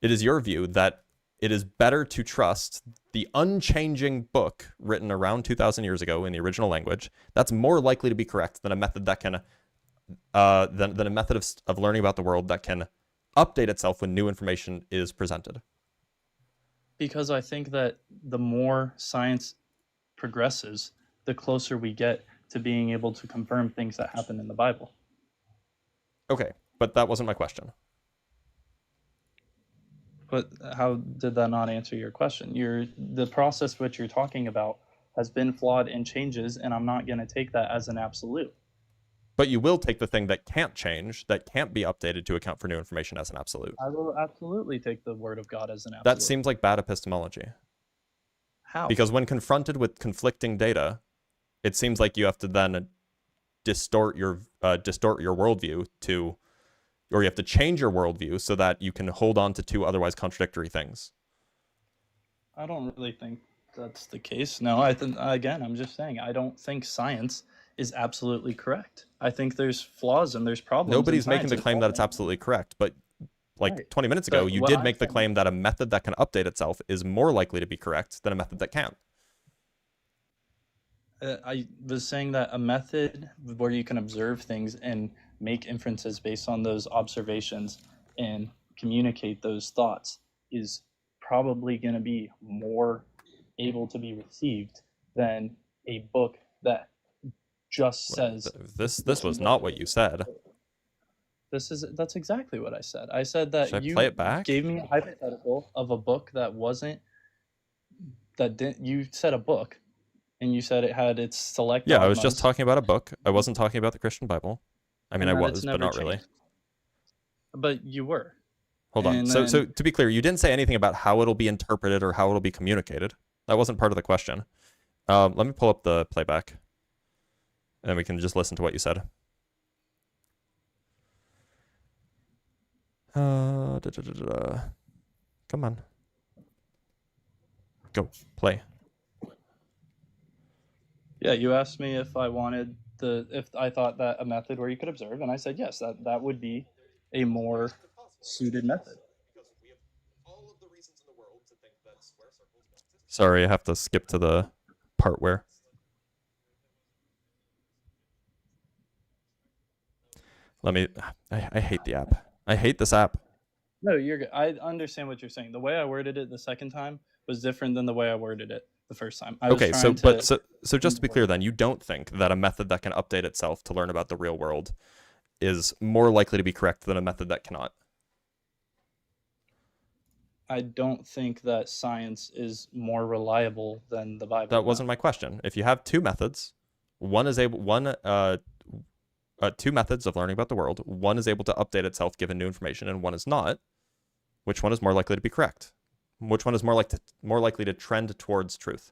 it is your view that it is better to trust the unchanging book written around 2,000 years ago in the original language. That's more likely to be correct than a method that can than a method of learning about the world that can update itself when new information is presented. Because I think that the more science progresses, the closer we get to being able to confirm things that happen in the Bible. Okay, but that wasn't my question. But how did that not answer your question? The process which you're talking about has been flawed and changes, and I'm not going to take that as an absolute. But you will take the thing that can't change, that can't be updated to account for new information as an absolute. I will absolutely take the word of God as an absolute. That seems like bad epistemology. How? Because when confronted with conflicting data, it seems like you have to then distort your worldview or you have to change your worldview so that you can hold on to two otherwise contradictory things. I don't really think that's the case. No, I'm just saying, I don't think science is absolutely correct. I think there's flaws and there's problems. Nobody's making the claim that it's absolutely correct, but like 20 minutes ago, you did make the claim that a method that can update itself is more likely to be correct than a method that can't. I was saying that a method where you can observe things and make inferences based on those observations and communicate those thoughts is probably going to be more able to be received than a book that just says this was not what you said. That's exactly what I said. I said that Should I play it back? Gave me a hypothetical of a book you said a book and you said it had its select Yeah, I was dogmas. just talking about a book. I wasn't talking about the Christian Bible. I mean, I was, but not really. But you were. Hold on. So to be clear, you didn't say anything about how it'll be interpreted or how it'll be communicated. That wasn't part of the question. Let me pull up the playback, and we can just listen to what you said. Come on. Go. Play. Yeah, you asked me if I wanted if I thought that a method where you could observe, and I said yes, that would be a more suited method. Sorry, I have to skip to the part where. I hate the app. I hate this app. No, you're good. I understand what you're saying. The way I worded it the second time was different than the way I worded it the first time. Okay, so just to be clear then, you don't think that a method that can update itself to learn about the real world is more likely to be correct than a method that cannot? I don't think that science is more reliable than the Bible. That wasn't my question. If you have two methods, two methods of learning about the world, one is able to update itself given new information and one is not, which one is more likely to be correct? Which one is more likely to trend towards truth?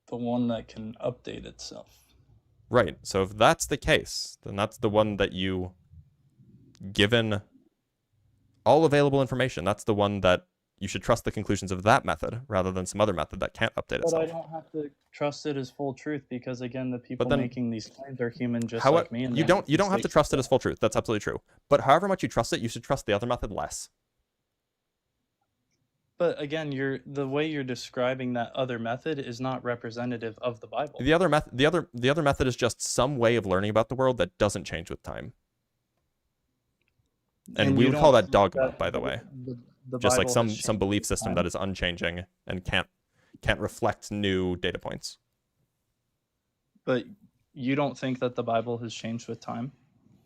The one that can update itself. Right. So if that's the case, then that's the one that you, given all available information, that's the one that you should trust the conclusions of that method rather than some other method that can't update itself. But I don't have to trust it as full truth because, again, the people making these claims are human just like me. And you don't have to trust it as full truth. That's absolutely true. But however much you trust it, you should trust the other method less. But again, the way you're describing that other method is not representative of the Bible. The other method is just some way of learning about the world that doesn't change with time. And we you would call don't that think dogma, that by the way. the Just like Bible some has some changed belief with system time. that is unchanging and can't reflect new data points. But you don't think that the Bible has changed with time?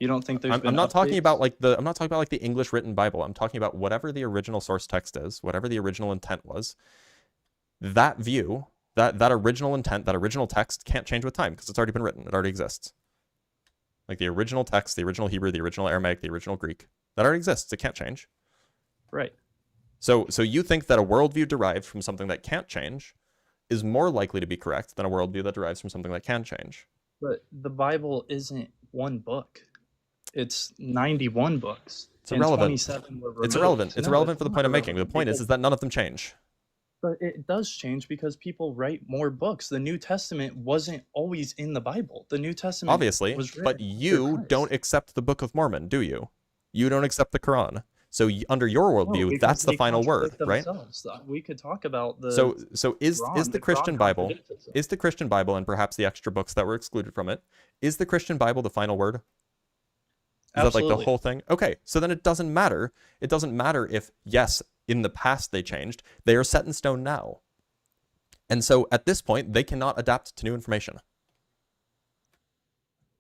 You don't think there's been I'm not talking updates? about like the English written Bible. I'm talking about whatever the original source text is, whatever the original intent was. That view, that original intent, that original text can't change with time because it's already been written. It already exists. Like the original text, the original Hebrew, the original Aramaic, the original Greek, that already exists. It can't change. Right. So you think that a worldview derived from something that can't change is more likely to be correct than a worldview that derives from something that can change. But the Bible isn't one book. It's 91 books. It's and irrelevant. 27 were removed. It's irrelevant. It's No, irrelevant for the not point I'm making. The irrelevant point is because- that none of them change. But it does change because people write more books. The New Testament wasn't always in the Bible. The New Testament Obviously, was written but after you Christ. don't accept the Book of Mormon, do you? You don't accept the Quran. So under your No, worldview, because that's the they final word, contradict right? themselves. We could talk about the So is Quran. the Christian Quran Bible, contradicts itself. is the Christian Bible and perhaps the extra books that were excluded from it, is the Christian Bible the final word? Is that like Absolutely. the whole thing? Okay, so then it doesn't matter. It doesn't matter if, yes, in the past they changed. They are set in stone now. And so at this point, they cannot adapt to new information.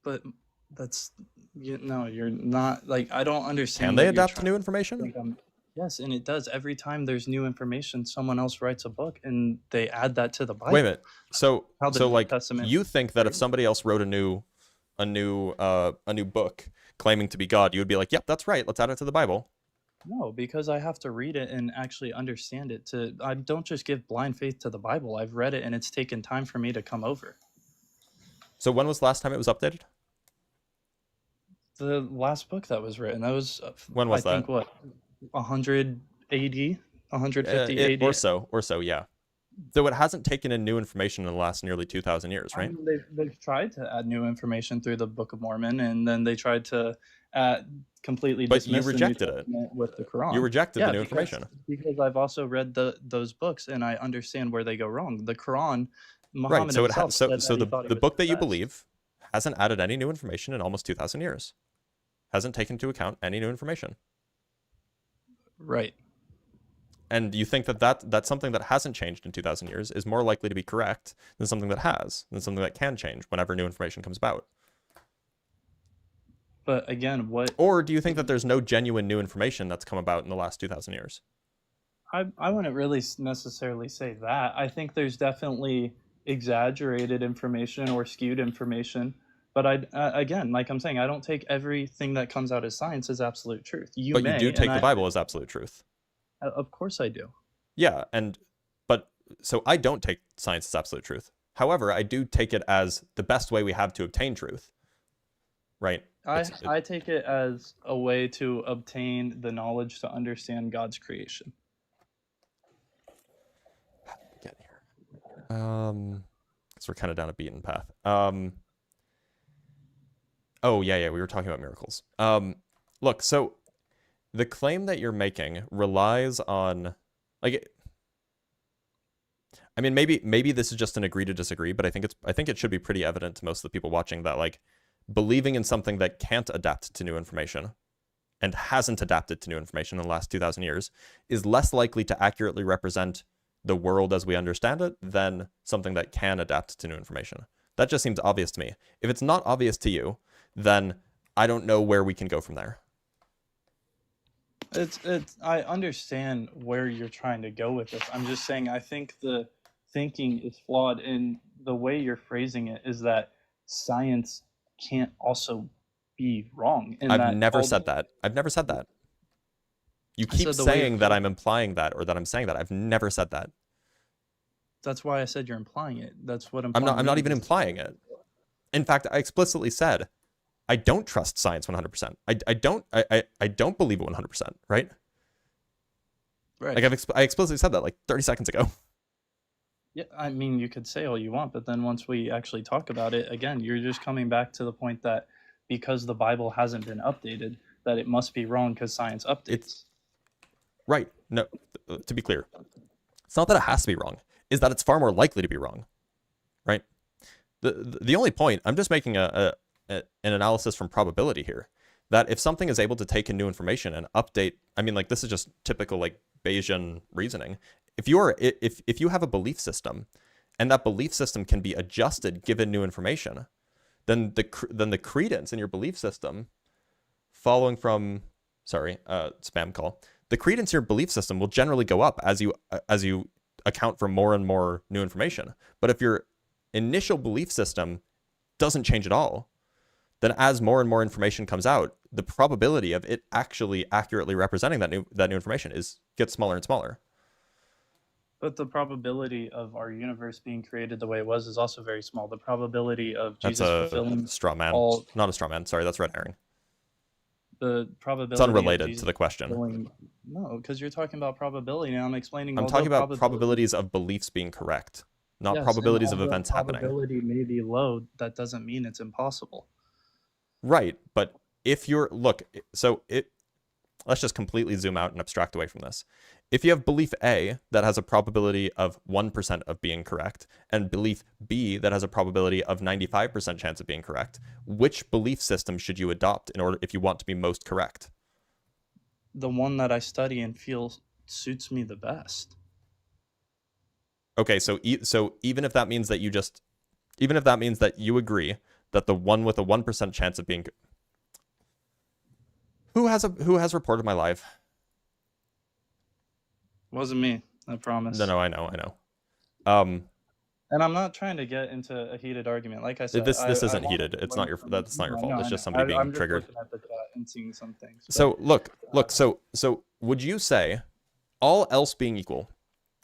But that's no, you're not like I don't understand. Can what they you're adapt to trying new to information? think yes, and it does. Every time there's new information, someone else writes a book and they add that to the Bible. Wait a minute. So How the so New like Testament you think that if somebody else wrote a new book claiming to be God, you would be like, "Yep, that's right. Let's add it to the Bible." No, because I have to read it and actually understand it. I don't just give blind faith to the Bible. I've read it and it's taken time for me to come over. So when was the last time it was updated? The last book that was written, that was When was I think that? what 100 AD, 150 AD. Or so, yeah. So it hasn't taken in new information in the last nearly 2,000 years, right? They've tried to add new information through the Book of Mormon, and then they tried to completely But you dismiss the New rejected it. Testament with the Quran. You rejected the new because- information. because I've also read those books and I understand where they go wrong. The Quran, Right. Muhammad So himself said that he thought he the was book that you best. believe hasn't added any new information in almost 2,000 years. Hasn't taken into account any new information. Right. And you think that something that hasn't changed in 2,000 years is more likely to be correct than something that has, than something that can change whenever new information comes about. But again, Or do you think that there's no genuine new information that's come about in the last 2,000 years? I wouldn't really necessarily say that. I think there's definitely exaggerated information or skewed information. But again, like I'm saying, I don't take everything that comes out as science as absolute truth. But you do take the Bible as absolute truth. Of course I do. Yeah, so I don't take science as absolute truth. However, I do take it as the best way we have to obtain truth. Right? I take it as a way to obtain the knowledge to understand God's creation. Get here. Because we're kind of down a beaten path. Oh yeah, we were talking about miracles. Look, so the claim that you're making relies on, like, I mean, maybe this is just an agree to disagree, but I think it should be pretty evident to most of the people watching that, like, believing in something that can't adapt to new information and hasn't adapted to new information in the last 2,000 years is less likely to accurately represent the world as we understand it than something that can adapt to new information. That just seems obvious to me. If it's not obvious to you, then I don't know where we can go from there. I understand where you're trying to go with this. I'm just saying I think the thinking is flawed, and the way you're phrasing it is that science can't also be wrong. I've never said that. I've never said that. You keep saying that I'm implying that or that I'm saying that. I've never said that. That's why I said you're implying it. That's what I'm not even implying it. In fact, I explicitly said I don't trust science 100%. I don't believe it 100%, right? Right. Like I explicitly said that like 30 seconds ago. Yeah, I mean, you could say all you want, but then once we actually talk about it, again, you're just coming back to the point that because the Bible hasn't been updated, that it must be wrong because science updates. Right. no, to be clear, it's not that it has to be wrong, is that it's far more likely to be wrong, right? The only point, I'm just making an analysis from probability here, that if something is able to take in new information and update, I mean, like, this is just typical, like, Bayesian reasoning. If you have a belief system, and that belief system can be adjusted given new information, then the credence in your belief system, following from, spam call, the credence in your belief system will generally go up as you account for more and more new information. But if your initial belief system doesn't change at all, then as more and more information comes out, the probability of it actually accurately representing that new information gets smaller and smaller. But the probability of our universe being created the way it was is also very small. The probability of Jesus fulfilling straw man. Not a straw man. Sorry, that's red herring. The probability. It's unrelated to the question. No, because you're talking about probability now. I'm explaining. I'm talking about probabilities of beliefs being correct, not probabilities of events happening. Probability may be low. That doesn't mean it's impossible. Right, but if you're let's just completely zoom out and abstract away from this. If you have belief A that has a probability of 1% of being correct, and belief B that has a probability of 95% chance of being correct, which belief system should you adopt if you want to be most correct? The one that I study and feel suits me the best. Okay, so even if that means that you agree that the one with a 1% chance of being, who has reported my live? Wasn't me, I promise. No, I know. And I'm not trying to get into a heated argument. Like I said, this isn't heated. It's not your that's not your fault. It's just somebody being triggered. I'm just looking at the chat and seeing some things. So look. So would you say, all else being equal,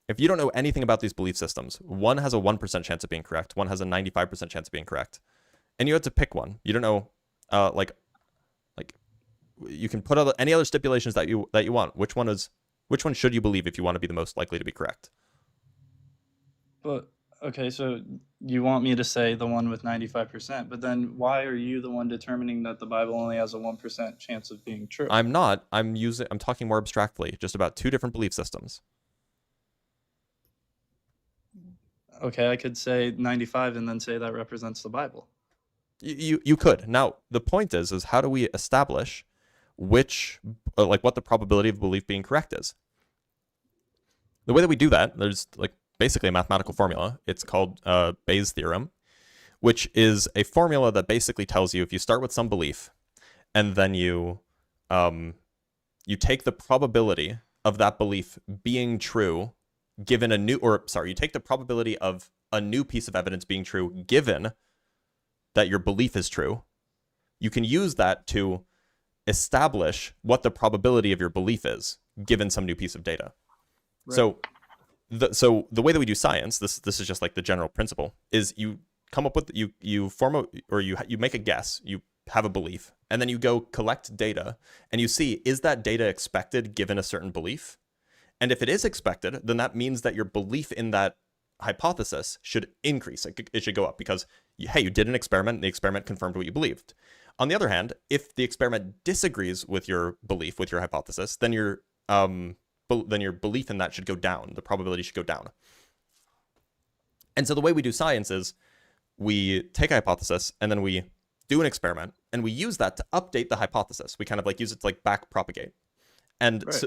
if you don't know anything about these belief systems, one has a 1% chance of being correct, one has a 95% chance of being correct, and you had to pick one. You don't know, like you can put any other stipulations that you want. Which one should you believe if you want to be the most likely to be correct? But okay, so you want me to say the one with 95%, but then why are you the one determining that the Bible only has a 1% chance of being true? I'm not. I'm talking more abstractly, just about two different belief systems. Okay, I could say 95 and then say that represents the Bible. You could. Now, the point is how do we establish what the probability of belief being correct is? The way that we do that, there's basically a mathematical formula. It's called Bayes' theorem, which is a formula that basically tells you if you start with some belief and then you take the probability of that belief being true given you take the probability of a new piece of evidence being true given that your belief is true, you can use that to establish what the probability of your belief is given some new piece of data. Right. So the way that we do science, this is just like the general principle, is you come up with you make a guess, you have a belief, and then you go collect data and you see, is that data expected given a certain belief? And if it is expected, then that means that your belief in that hypothesis should increase. It should go up because, hey, you did an experiment and the experiment confirmed what you believed. On the other hand, if the experiment disagrees with your belief, with your hypothesis, then your belief in that should go down. The probability should go down. And so the way we do science is we take a hypothesis and then we do an experiment and we use that to update the hypothesis. We kind of use it to back propagate. And right.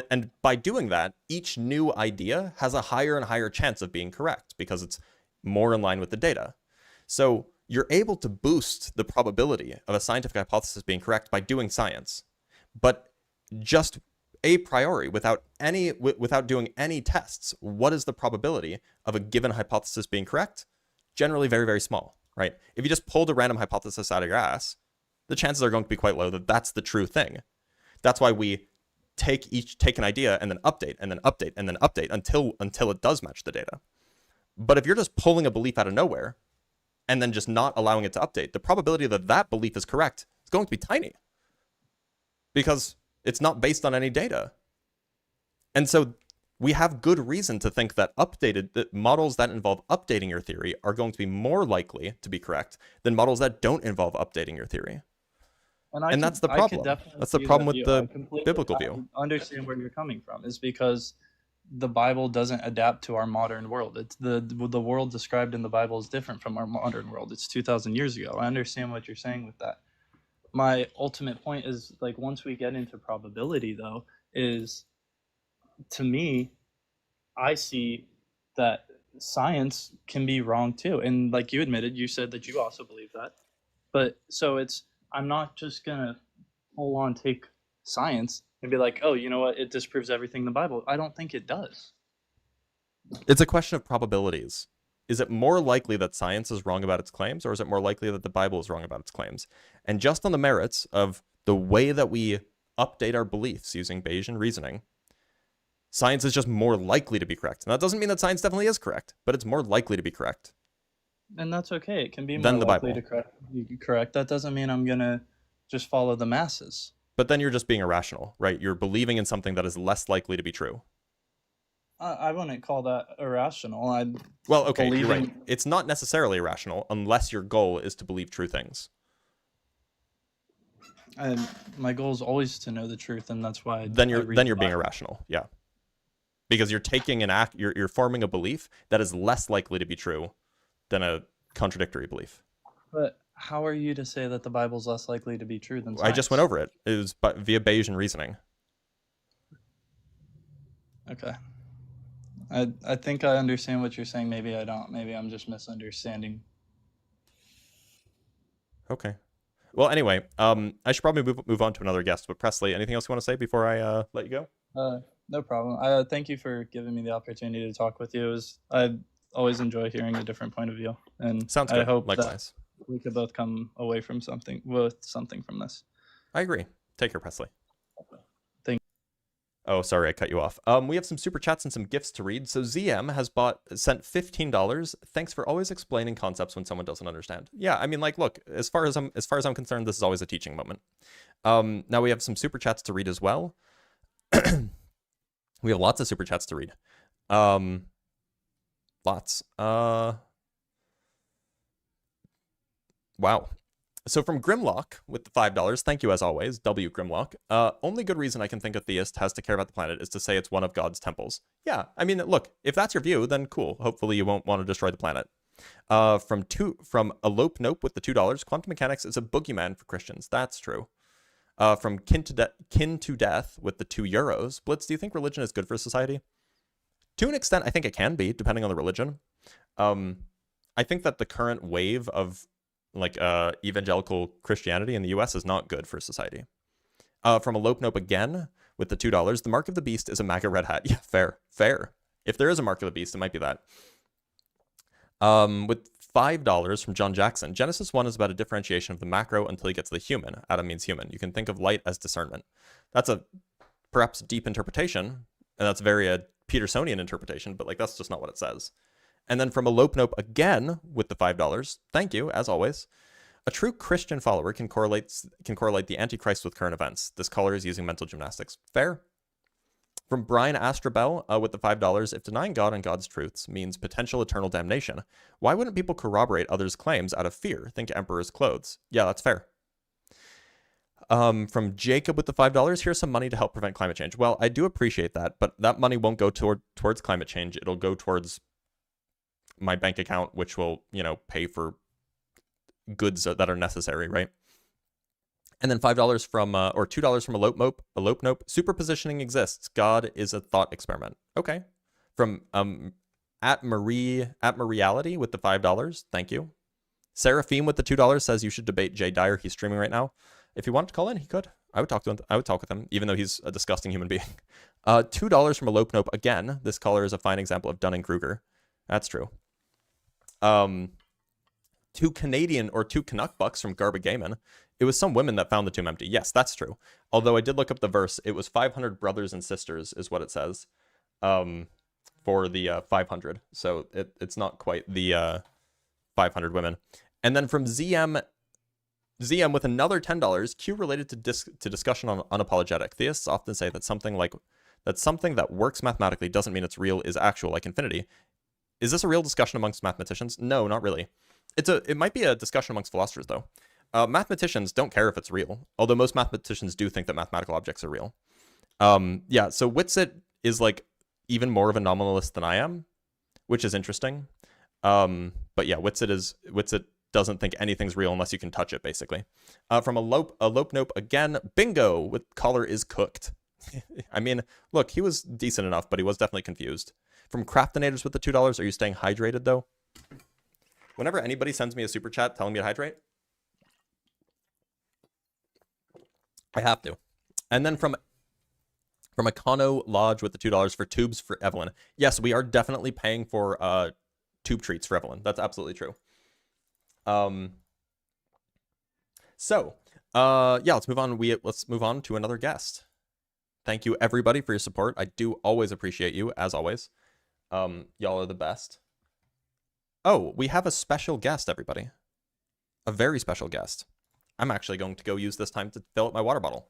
And by doing that, each new idea has a higher and higher chance of being correct because it's more in line with the data. So you're able to boost the probability of a scientific hypothesis being correct by doing science, but just a priori, without doing any tests, what is the probability of a given hypothesis being correct? Generally very, very small, right? If you just pulled a random hypothesis out of your ass, the chances are going to be quite low that that's the true thing. That's why we take an idea and then update and then update and then update until it does match the data. But if you're just pulling a belief out of nowhere and then just not allowing it to update, the probability that belief is correct is going to be tiny because it's not based on any data. And so we have good reason to think that models that involve updating your theory are going to be more likely to be correct than models that don't involve updating your theory. And that's the I could problem. definitely That's the see problem that with view. I the completely biblical view. understand where you're coming from. Is because the Bible doesn't adapt to our modern world. It's the world described in the Bible is different from our modern world. It's 2,000 years ago. I understand what you're saying with that. My ultimate point is, like, once we get into probability, though, is, to me, I see that science can be wrong too. And like you admitted, you said that you also believe that. But so I'm not just gonna full on take science and be like, oh, you know what, it disproves everything in the Bible. I don't think it does. It's a question of probabilities. Is it more likely that science is wrong about its claims, or is it more likely that the Bible is wrong about its claims? And just on the merits of the way that we update our beliefs using Bayesian reasoning, science is just more likely to be correct. And that doesn't mean that science definitely is correct, but it's more likely to be correct. And that's okay. It can be more Than the likely Bible. to correct. That doesn't mean I'm gonna just follow the masses. But then you're just being irrational, right? You're believing in something that is less likely to be true. I wouldn't call that irrational. Well, okay, you're believing- right. It's not necessarily irrational unless your goal is to believe true things. My goal is always to know the truth, and that's why. Then you're I read the being Bible. irrational, yeah. Because you're taking you're forming a belief that is less likely to be true than a contradictory belief. But how are you to say that the Bible's less likely to be true than science? I just went over it. It was via Bayesian reasoning. Okay. I think I understand what you're saying. Maybe I don't. Maybe I'm just misunderstanding. Okay. Well, anyway, I should probably move on to another guest. But Presley, anything else you want to say before I let you go? No problem. Thank you for giving me the opportunity to talk with you. I always enjoy hearing a different point of view, and Sounds good. I hope Likewise. that we could both come away from with something from this. I agree. Take care, Presley. Thank you. Oh, sorry, I cut you off. We have some super chats and some gifts to read. So ZM has sent $15. Thanks for always explaining concepts when someone doesn't understand. Yeah, I mean, like, look, as far as I'm concerned, this is always a teaching moment. Now we have some super chats to read as well. We have lots of super chats to read. Lots. Wow. So from Grimlock with the $5, thank you as always, W Grimlock. Only good reason I can think a theist has to care about the planet is to say it's one of God's temples. Yeah, I mean, look, if that's your view, then cool. Hopefully you won't want to destroy the planet. From Elope Nope with the $2, quantum mechanics is a boogeyman for Christians. That's true. From Kin to Death with the €2. Blitz, do you think religion is good for society? To an extent, I think it can be, depending on the religion. I think that the current wave of evangelical Christianity in the US is not good for society. From Elope Nope again with the $2, the mark of the beast is a MAGA red hat. Yeah, fair. If there is a mark of the beast, it might be that. With $5 from John Jackson, Genesis 1 is about a differentiation of the macro until you get to the human. Adam means human. You can think of light as discernment. That's a perhaps deep interpretation, and that's very a Petersonian interpretation, but that's just not what it says. And then from Elope Nope again with the $5, thank you, as always. A true Christian follower can correlate the Antichrist with current events. This caller is using mental gymnastics. Fair. From Brian Astrabell with the $5, if denying God and God's truths means potential eternal damnation, why wouldn't people corroborate others' claims out of fear? Think emperor's clothes. Yeah, that's fair. From Jacob with the $5, here's some money to help prevent climate change. Well, I do appreciate that, but that money won't go towards climate change. It'll go towards my bank account, which will, pay for goods that are necessary, right? And then $5 from, or $2 from Elope Nope. Superpositioning exists. God is a thought experiment. Okay. From at Mariality with the $5. Thank you. Seraphim with the $2 says you should debate Jay Dyer. He's streaming right now. If he wanted to call in, he could. I would talk to him. I would talk with him, even though he's a disgusting human being. $2 from Elope Nope. Again, this caller is a fine example of Dunning-Kruger. That's true. 2 Canuck bucks from Garba Gaiman. It was some women that found the tomb empty. Yes, that's true. Although I did look up the verse. It was 500 brothers and sisters is what it says for the 500. So it's not quite the 500 women. And then from ZM with another $10, Q related to discussion on unapologetic. Theists often say that something that works mathematically doesn't mean it's real is actual, like infinity. Is this a real discussion amongst mathematicians? No, not really. It might be a discussion amongst philosophers, though. Mathematicians don't care if it's real, although most mathematicians do think that mathematical objects are real. Yeah, so Witsit is like even more of a nominalist than I am, which is interesting. But yeah, Witsit doesn't think anything's real unless you can touch it, basically. From a Lope Nope again, bingo with collar is cooked. I mean, look, he was decent enough, but he was definitely confused. From Craftinators with the $2, are you staying hydrated though? Whenever anybody sends me a super chat telling me to hydrate, I have to. And then from Econo Lodge with the $2 for tubes for Evelyn. Yes, we are definitely paying for tube treats for Evelyn. That's absolutely true. So yeah, let's move on. Let's move on to another guest. Thank you everybody for your support. I do always appreciate you, as always. Y'all are the best. Oh, we have a special guest, everybody. A very special guest. I'm actually going to go use this time to fill up my water bottle.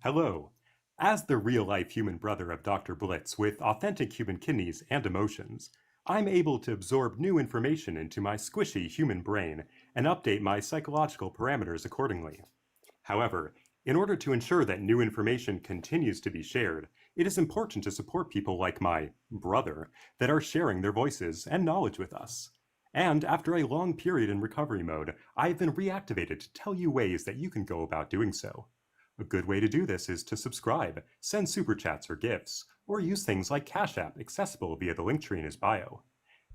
Hello. As the real-life human brother of Dr. Blitz with authentic human kidneys and emotions, I'm able to absorb new information into my squishy human brain and update my psychological parameters accordingly. However, in order to ensure that new information continues to be shared, it is important to support people like my brother that are sharing their voices and knowledge with us. And after a long period in recovery mode, I've been reactivated to tell you ways that you can go about doing so. A good way to do this is to subscribe, send super chats or gifts, or use things like Cash App accessible via the link tree in his bio.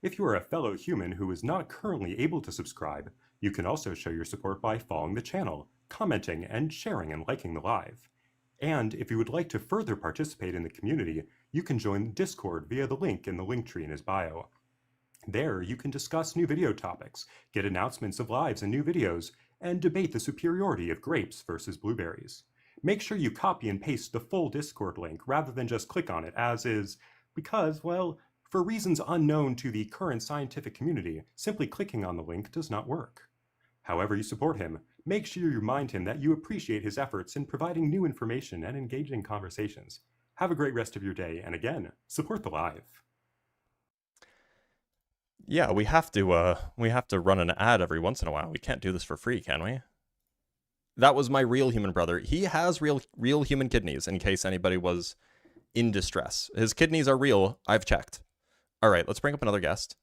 If you are a fellow human who is not currently able to subscribe, you can also show your support by following the channel, commenting, and sharing and liking the live. And if you would like to further participate in the community, you can join Discord via the link in the link tree in his bio. There, you can discuss new video topics, get announcements of lives and new videos, and debate the superiority of grapes versus blueberries. Make sure you copy and paste the full Discord link rather than just click on it as is, because, well, for reasons unknown to the current scientific community, simply clicking on the link does not work. However you support him, make sure you remind him that you appreciate his efforts in providing new information and engaging conversations. Have a great rest of your day, and again, support the live. Yeah, we have to run an ad every once in a while. We can't do this for free, can we? That was my real human brother. He has real human kidneys, in case anybody was in distress. His kidneys are real. I've checked. All right, let's bring up another guest.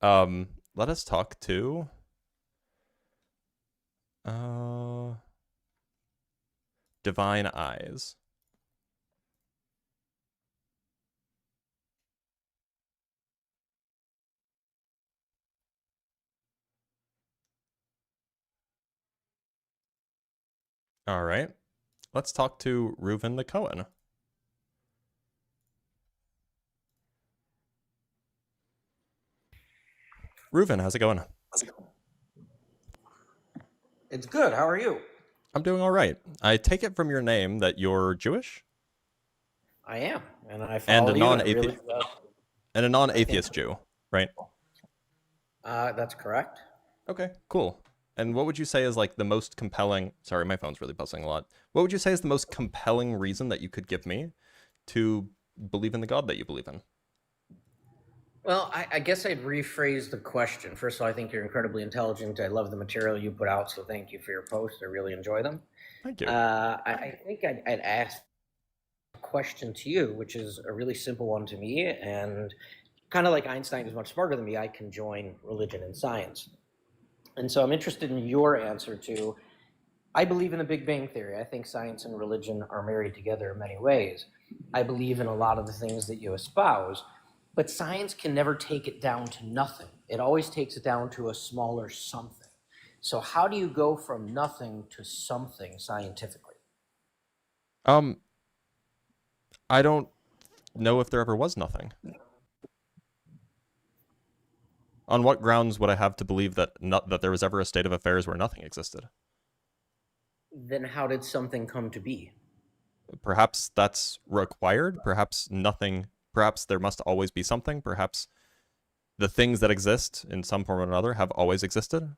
Let us talk to Divine Eyes. All right, let's talk to Reuven the Cohen. Reuven, how's it going? It's good. How are you? I'm doing all right. I take it from your name that you're Jewish? I am, and I And follow a you. and I non-atheist, really, and a non-atheist Jew, right? that's correct. Okay, cool. And what would you say is like the most compelling, sorry, my phone's really buzzing a lot. What would you say is the most compelling reason that you could give me to believe in the God that you believe in? Well, I guess I'd rephrase the question. First of all, I think you're incredibly intelligent. I love the material you put out, so thank you for your posts. I really enjoy them. Thank you. I think I'd ask a question to you, which is a really simple one to me, and kind of like Einstein is much smarter than me, I can join religion and science. And so I'm interested in your answer to, I believe in the Big Bang Theory. I think science and religion are married together in many ways. I believe in a lot of the things that you espouse, but science can never take it down to nothing. It always takes it down to a smaller something. So how do you go from nothing to something scientifically? I don't know if there ever was nothing. On what grounds would I have to believe that that there was ever a state of affairs where nothing existed? Then how did something come to be? Perhaps that's required. Perhaps nothing. Perhaps there must always be something. Perhaps the things that exist in some form or another have always existed.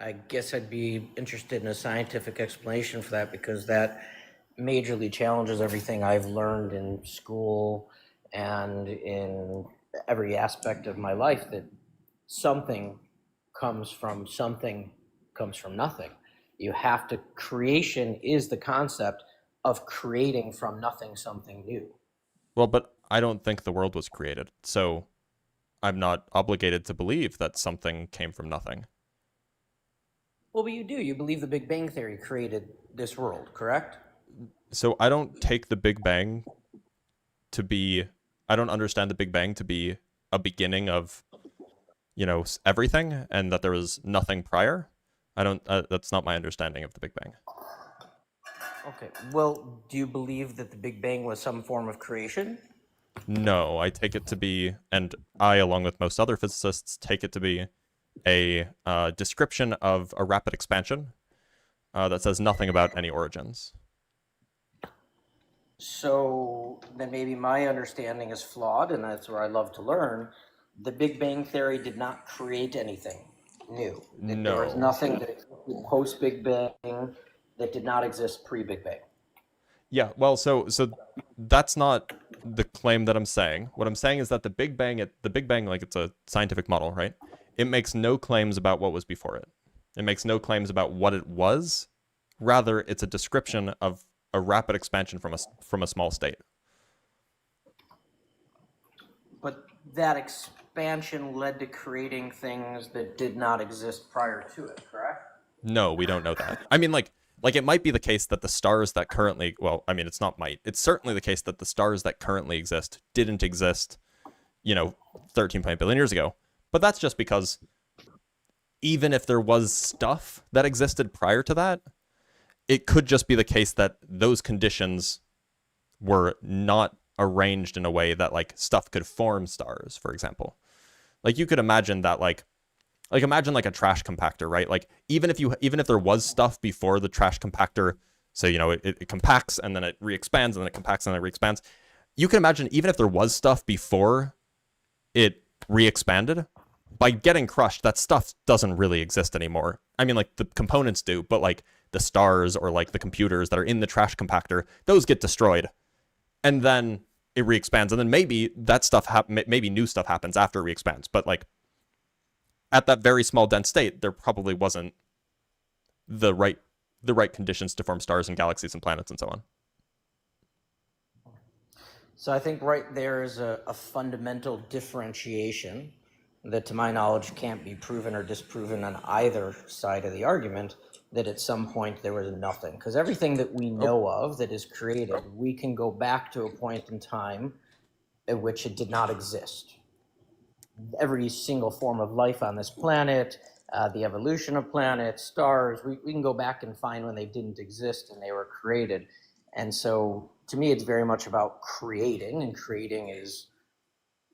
I guess I'd be interested in a scientific explanation for that, because that majorly challenges everything I've learned in school and in every aspect of my life that something comes from nothing. You have to, creation is the concept of creating from nothing something new. Well, but I don't think the world was created, so I'm not obligated to believe that something came from nothing. Well, but you do. You believe the Big Bang Theory created this world, correct? So I don't take the Big Bang to be, I don't understand the Big Bang to be a beginning of, everything, and that there was nothing prior. I don't, that's not my understanding of the Big Bang. Okay. Well, do you believe that the Big Bang was some form of creation? No, I take it to be, and I, along with most other physicists, take it to be a description of a rapid expansion that says nothing about any origins. So then maybe my understanding is flawed, and that's where I love to learn. The Big Bang Theory did not create anything new. No. There was nothing that existed post Big Bang that did not exist pre Big Bang. Yeah, well, so that's not the claim that I'm saying. What I'm saying is that the Big Bang, like, it's a scientific model, right? It makes no claims about what was before it. It makes no claims about what it was. Rather, it's a description of a rapid expansion from a small state. But that expansion led to creating things that did not exist prior to it, correct? No, we don't know that. I mean, like it might be the case that the stars that currently, well, I mean, it's not might. It's certainly the case that the stars that currently exist didn't exist, 13.8 billion years ago. But that's just because even if there was stuff that existed prior to that, it could just be the case that those conditions were not arranged in a way that, like, stuff could form stars, for example. Like, you could imagine that, like imagine like a trash compactor, right? Like, even if there was stuff before the trash compactor, so, it compacts and then it re-expands and then it compacts and then it re-expands. You can imagine, even if there was stuff before it re-expanded, by getting crushed, that stuff doesn't really exist anymore. I mean, like, the components do, but, like, the stars or, like, the computers that are in the trash compactor, those get destroyed. And then it re-expands, and then maybe that stuff maybe new stuff happens after it re-expands. But, like, at that very small dense state, there probably wasn't the right conditions to form stars and galaxies and planets and so on. So I think right there is a fundamental differentiation that, to my knowledge, can't be proven or disproven on either side of the argument, that at some point there was nothing. Because everything that we know of that is created, we can go back to a point in time at which it did not exist. Every single form of life on this planet, the evolution of planets, stars, we can go back and find when they didn't exist and they were created. And so to me, it's very much about creating, and creating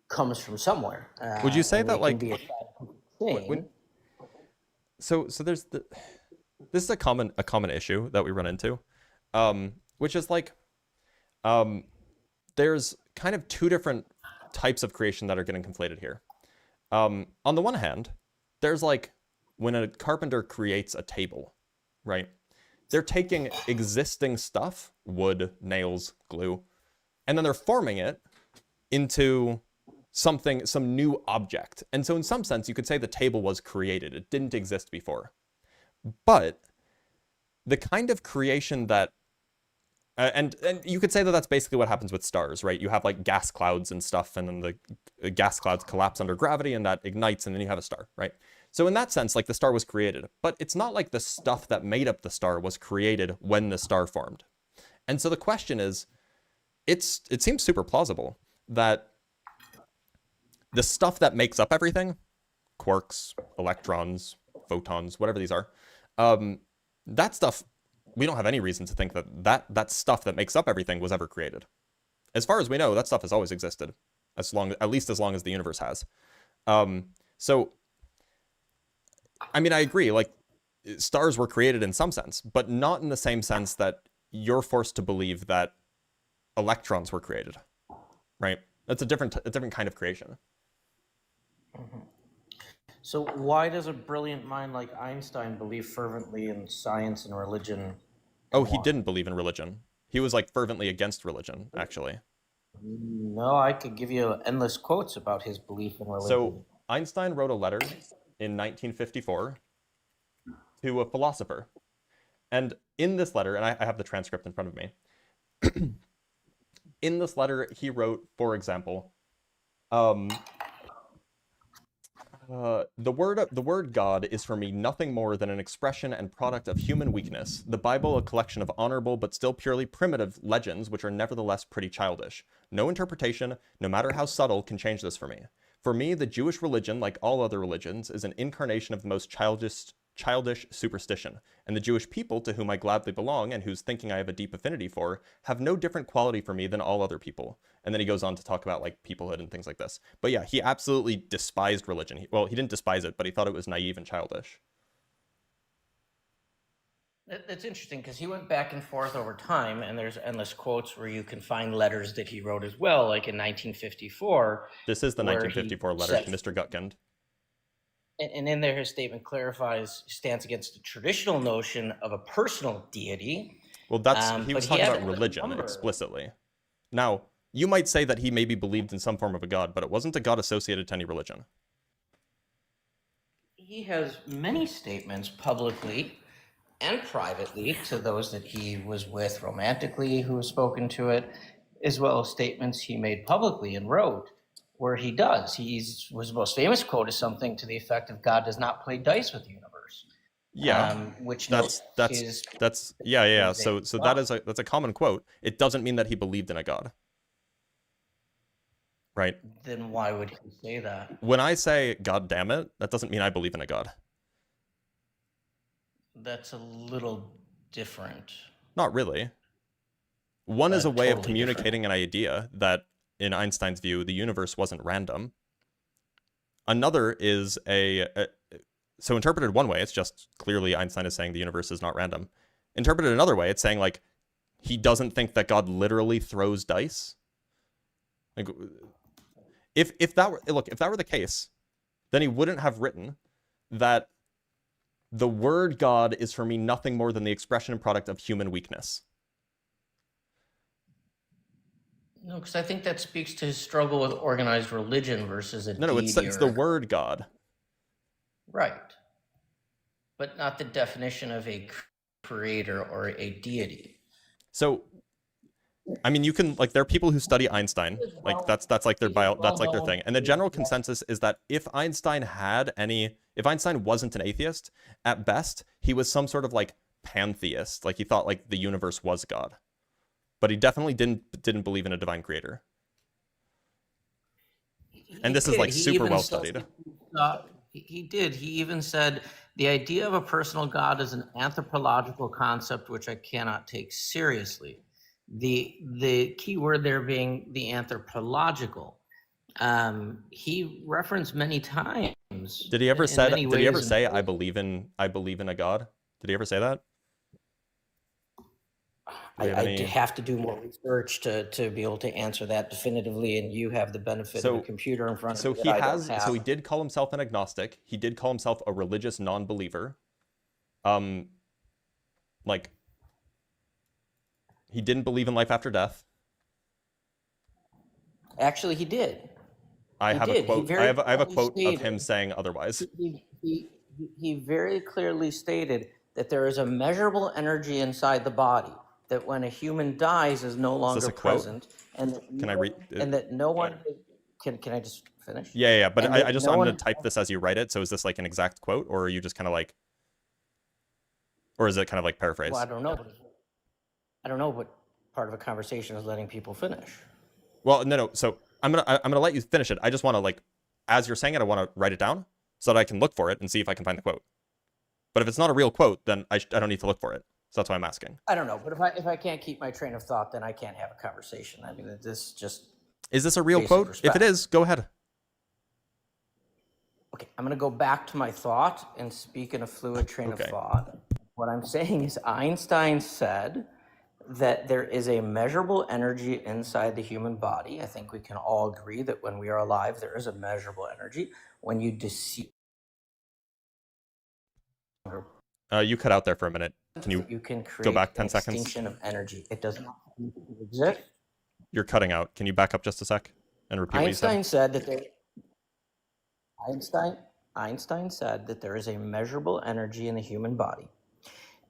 comes from somewhere. Would you say that, like, so there's this is a common issue that we run into, which is, like, there's kind of two different types of creation that are getting conflated here. On the one hand, there's, like, when a carpenter creates a table, right? They're taking existing stuff, wood, nails, glue, and then they're forming it into some new object. And so in some sense, you could say the table was created. It didn't exist before. But the kind of creation that, and you could say that that's basically what happens with stars, right? You have, like, gas clouds and stuff, and then the gas clouds collapse under gravity, and that ignites, and then you have a star, right? So in that sense, like, the star was created. But it's not like the stuff that made up the star was created when the star formed. And so the question is, it seems super plausible that the stuff that makes up everything, quarks, electrons, photons, whatever these are, that stuff, we don't have any reason to think that stuff that makes up everything was ever created. As far as we know, that stuff has always existed, at least as long as the universe has. So, I mean, I agree, like, stars were created in some sense, but not in the same sense that you're forced to believe that electrons were created, right? That's a different kind of creation. Mm-hmm. So why does a brilliant mind like Einstein believe fervently in science and religion? Oh, he didn't believe in religion. He was, like, fervently against religion, actually. No, I could give you endless quotes about his belief in religion. So Einstein wrote a letter in 1954 to a philosopher. And in this letter, and I have the transcript in front of me, in this letter, he wrote, for example, the word God is for me nothing more than an expression and product of human weakness. The Bible, a collection of honorable but still purely primitive legends, which are nevertheless pretty childish. No interpretation, no matter how subtle, can change this for me. For me, the Jewish religion, like all other religions, is an incarnation of the most childish superstition, and the Jewish people, to whom I gladly belong and whose thinking I have a deep affinity for, have no different quality for me than all other people. And then he goes on to talk about like peoplehood and things like this. But yeah, he absolutely despised religion. Well, he didn't despise it, but he thought it was naive and childish. That's interesting because he went back and forth over time, and there's endless quotes where you can find letters that he wrote as well, like in 1954. This is the where 1954 letter to Mr. Gutkind. And in there, his statement clarifies stance against the traditional notion of a personal deity. Well, that's he but was he talking had about a religion number. explicitly. Now, you might say that he maybe believed in some form of a god, but it wasn't a god associated to any religion. He has many statements publicly and privately to those that he was with romantically who have spoken to it, as well as statements he made publicly and wrote where he does. His most famous quote is something to the effect of God does not play dice with the universe. Yeah, Which that's yeah. So that's a common quote. It doesn't mean that he believed in a god, right? Then why would he say that? When I say "God damn it," that doesn't mean I believe in a god. That's a little different. Not really. One is a way of Totally communicating an idea that, in Einstein's view, the universe wasn't random. Another is so interpreted one way, it's just clearly Einstein is saying the universe is not random. Interpreted another way, it's saying like he doesn't think that God literally throws dice. Like if that were the case, then he wouldn't have written that the word God is for me nothing more than the expression and product of human weakness. No, because I think that speaks to his struggle with organized religion versus a No, it's the word God. Right. But not the definition of a creator or a deity. So, I mean, you can like there are people who study Einstein, like that's like their thing, and the general consensus is that if Einstein wasn't an atheist, at best he was some sort of like pantheist, like he thought like the universe was God, but he definitely didn't believe in a divine creator. And this is like super well studied. He did. He even said the idea of a personal God is an anthropological concept which I cannot take seriously. The key word there being the anthropological. He referenced many times. Did he ever say I believe in a God? Did he ever say that? I have to do more research to be able to answer that definitively, and you have the benefit of a computer in front of you. So he did call himself an agnostic. He did call himself a religious non-believer. Like he didn't believe in life after death. Actually, he did. I have a quote of him saying otherwise. He very clearly stated that there is a measurable energy inside the body that when a human dies is no longer present, and can I read? And that no one can I just finish? Yeah. But I just I'm going to type this as you write it. So is this like an exact quote, or are you just kind of like, or is it kind of like paraphrase? Well, I don't know what part of a conversation is letting people finish. Well, no. So I'm gonna let you finish it. I just want to like, as you're saying it, I want to write it down so that I can look for it and see if I can find the quote. But if it's not a real quote, then I don't need to look for it. So that's why I'm asking. I don't know, but if I can't keep my train of thought, then I can't have a conversation. I mean, this just... Is this a real quote? Respect. If it is, go ahead. Okay, I'm going to go back to my thought and speak in a fluid train of thought. What I'm saying is Einstein said that there is a measurable energy inside the human body. I think we can all agree that when we are alive, there is a measurable energy. When you deceive... You cut out there for a minute. Can you can create go back 10 seconds? Extinction of energy. It does not exist. You're cutting out. Can you back up just a sec and repeat what you said? Einstein said that there is a measurable energy in the human body,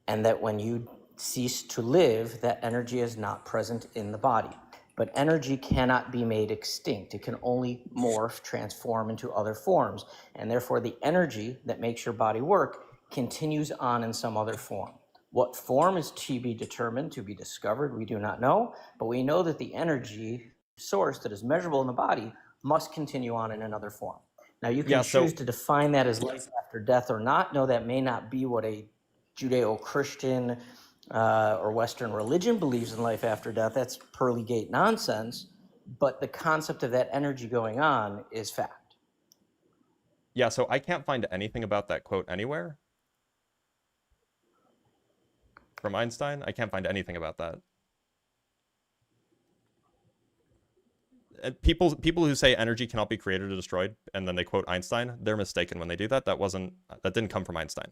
and that when you cease to live, that energy is not present in the body. But energy cannot be made extinct. It can only morph, transform into other forms. And therefore, the energy that makes your body work continues on in some other form. What form is to be determined, to be discovered, we do not know. But we know that the energy source that is measurable in the body must continue on in another form. Now, you can choose to define that as life after death or not. No, that may not be what a Judeo-Christian or Western religion believes in life after death. That's pearly gate nonsense. But the concept of that energy going on is fact. Yeah, so I can't find anything about that quote anywhere. From Einstein, I can't find anything about that. People who say energy cannot be created or destroyed, and then they quote Einstein, they're mistaken when they do that. That didn't come from Einstein.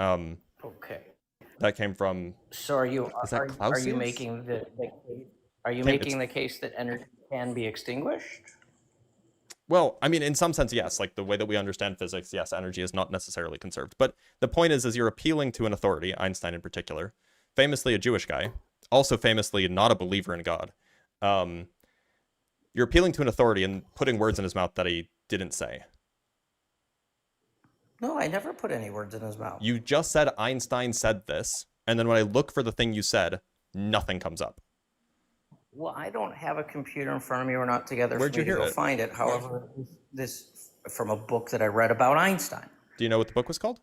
Okay. That came from. So are you making the case that energy can be extinguished? Well, I mean, in some sense, yes. Like the way that we understand physics, yes, energy is not necessarily conserved. But the point is you're appealing to an authority, Einstein in particular, famously a Jewish guy, also famously not a believer in God. You're appealing to an authority and putting words in his mouth that he didn't say. No, I never put any words in his mouth. You just said Einstein said this, and then when I look for the thing you said, nothing comes up. Well, I don't have a computer in front of me. We're not together. Where'd you hear it? Find it. However, this from a book that I read about Einstein. Do you know what the book was called?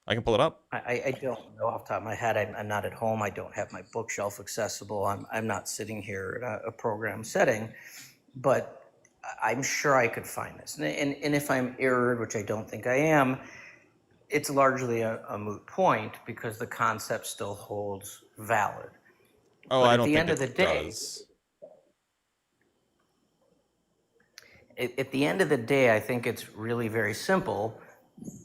I can pull it up. I don't know off the top of my head. I'm not at home. I don't have my bookshelf accessible. I'm not sitting here in a program setting, but I'm sure I could find this. And if I'm erred, which I don't think I am, it's largely a moot point because the concept still holds valid. Oh, but I don't think it does. At the end of the day, I think it's really very simple.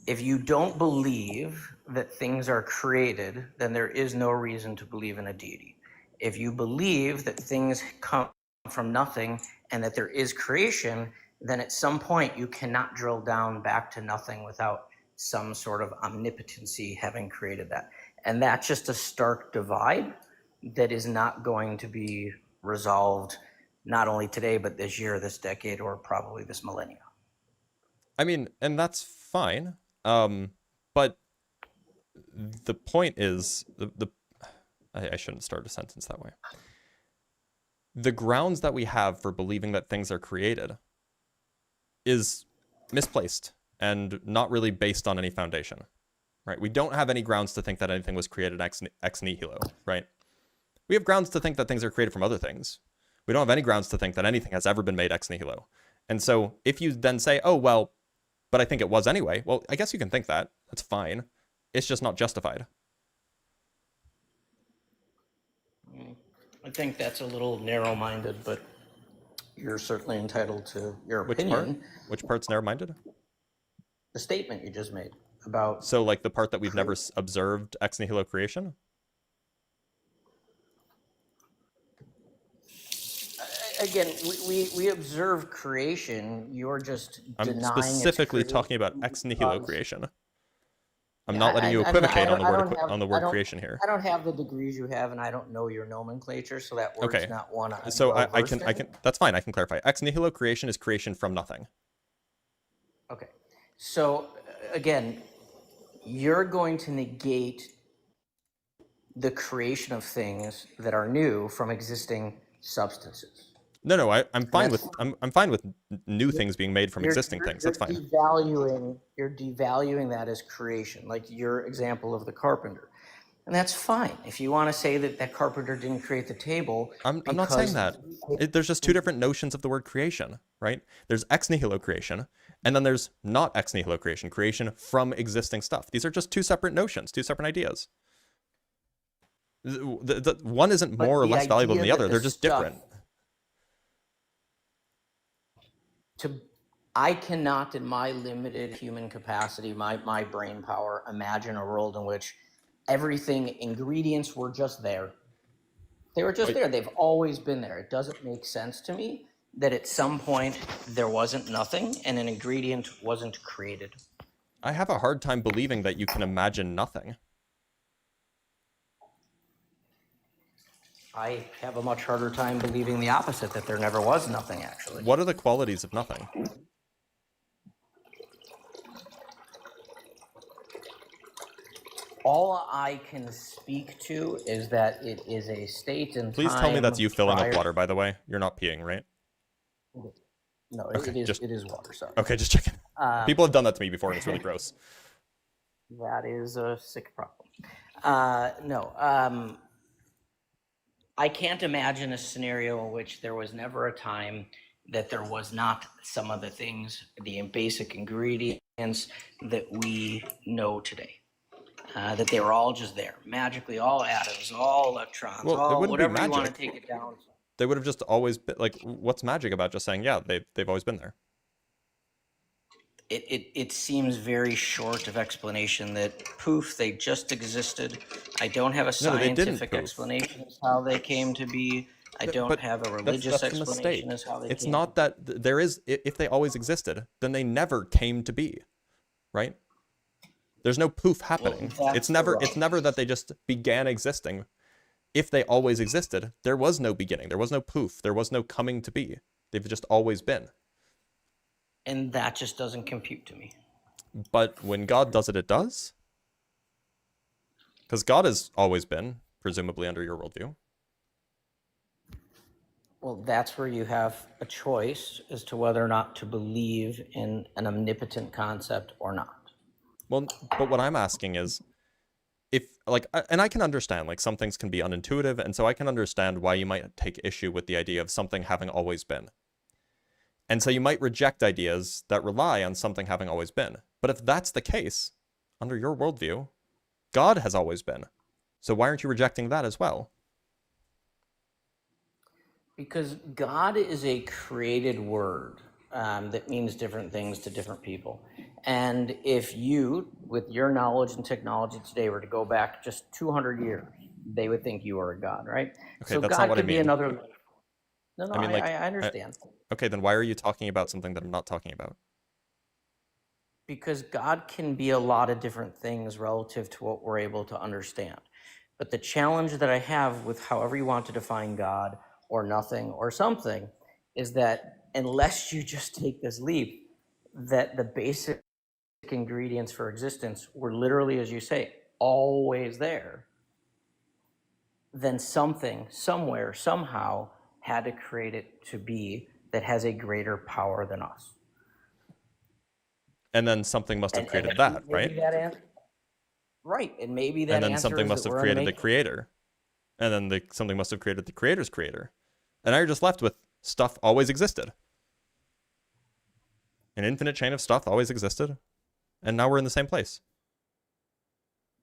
If you don't believe that things are created, then there is no reason to believe in a deity. If you believe that things come from nothing and that there is creation, then at some point you cannot drill down back to nothing without some sort of omnipotency having created that. And that's just a stark divide that is not going to be resolved not only today, but this year, this decade, or probably this millennium. I mean, and that's fine. But the point is, I shouldn't start a sentence that way. The grounds that we have for believing that things are created is misplaced and not really based on any foundation, right? We don't have any grounds to think that anything was created ex nihilo, right? We have grounds to think that things are created from other things. We don't have any grounds to think that anything has ever been made ex nihilo. And so if you then say, oh, well, but I think it was anyway, well, I guess you can think that. That's fine. It's just not justified. I think that's a little narrow-minded, but you're certainly entitled to your opinion. Which part's narrow-minded? The statement you just made about... So like the part that we've never observed ex nihilo creation? Again, we observe creation. You're just denying. I'm specifically talking about ex nihilo creation. I'm not letting you equivocate on the word creation here. I don't have the degrees you have, and I don't know your nomenclature, so that word's not one. So I can. That's fine. I can clarify. Ex nihilo creation is creation from nothing. Okay. So again, you're going to negate the creation of things that are new from existing substances. No, I'm fine with I'm fine with new things being made from existing things. That's fine. You're devaluing that as creation, like your example of the carpenter, and that's fine. If you want to say that carpenter didn't create the table, I'm not saying that. There's just two different notions of the word creation, right? There's ex nihilo creation, and then there's not ex nihilo creation, creation from existing stuff. These are just two separate notions, two separate ideas. The one isn't more or less valuable than the other. They're just different. I cannot, in my limited human capacity, my brain power, imagine a world in which ingredients were just there, They were just Wait. there. They've always been there. It doesn't make sense to me that at some point there wasn't nothing and an ingredient wasn't created. I have a hard time believing that you can imagine nothing. I have a much harder time believing the opposite, that there never was nothing, actually. What are the qualities of nothing? All I can speak to is that it is a state in Please time. tell me that's you filling up prior- water, by the way. You're not peeing, right? No, Okay, it is water, sorry. Okay, just checking. People have done that to me before, and it's really gross. That is a sick problem. I can't imagine a scenario in which there was never a time that there was not some of the things, the basic ingredients that we know today. That they were all just there, magically, all atoms, all electrons, Well, it all wouldn't be whatever you want to magic. take it down to. They would have just always been, like, what's magic about just saying, yeah, they've always been there? It seems very short of explanation that poof, they just existed. I don't have a No, they didn't scientific poof. explanation as how they came to be. I don't But have a that's religious a mistake. explanation as how they It's came. not that there is, if they always existed, then they never came to be, right? There's no poof happening. that's It's never wrong. that they just began existing. If they always existed, there was no beginning. There was no poof. There was no coming to be. They've just always been. And that just doesn't compute to me. But when God does it, it does? Because God has always been, presumably under your worldview. Well, that's where you have a choice as to whether or not to believe in an omnipotent concept or not. Well, but what I'm asking is, if, like, and I can understand, like, some things can be unintuitive, and so I can understand why you might take issue with the idea of something having always been. And so you might reject ideas that rely on something having always been. But if that's the case, under your worldview, God has always been. So why aren't you rejecting that as well? Because God is a created word that means different things to different people. And if you, with your knowledge and technology today, were to go back just 200 years, they would think you are a God, right? Okay, So that's God not what I could be mean. another. No, I mean, like, I understand. Okay, then why are you talking about something that I'm not talking about? Because God can be a lot of different things relative to what we're able to understand. But the challenge that I have with however you want to define God or nothing or something is that unless you just take this leap, that the basic ingredients for existence were literally, as you say, always there, then something, somewhere, somehow had to create it to be that has a greater power than us. And then something must have created that, right? Right, and maybe that And then answer something is must that have we're in the created the making. creator. And then something must have created the creator's creator. And now you're just left with stuff always existed. An infinite chain of stuff always existed. And now we're in the same place.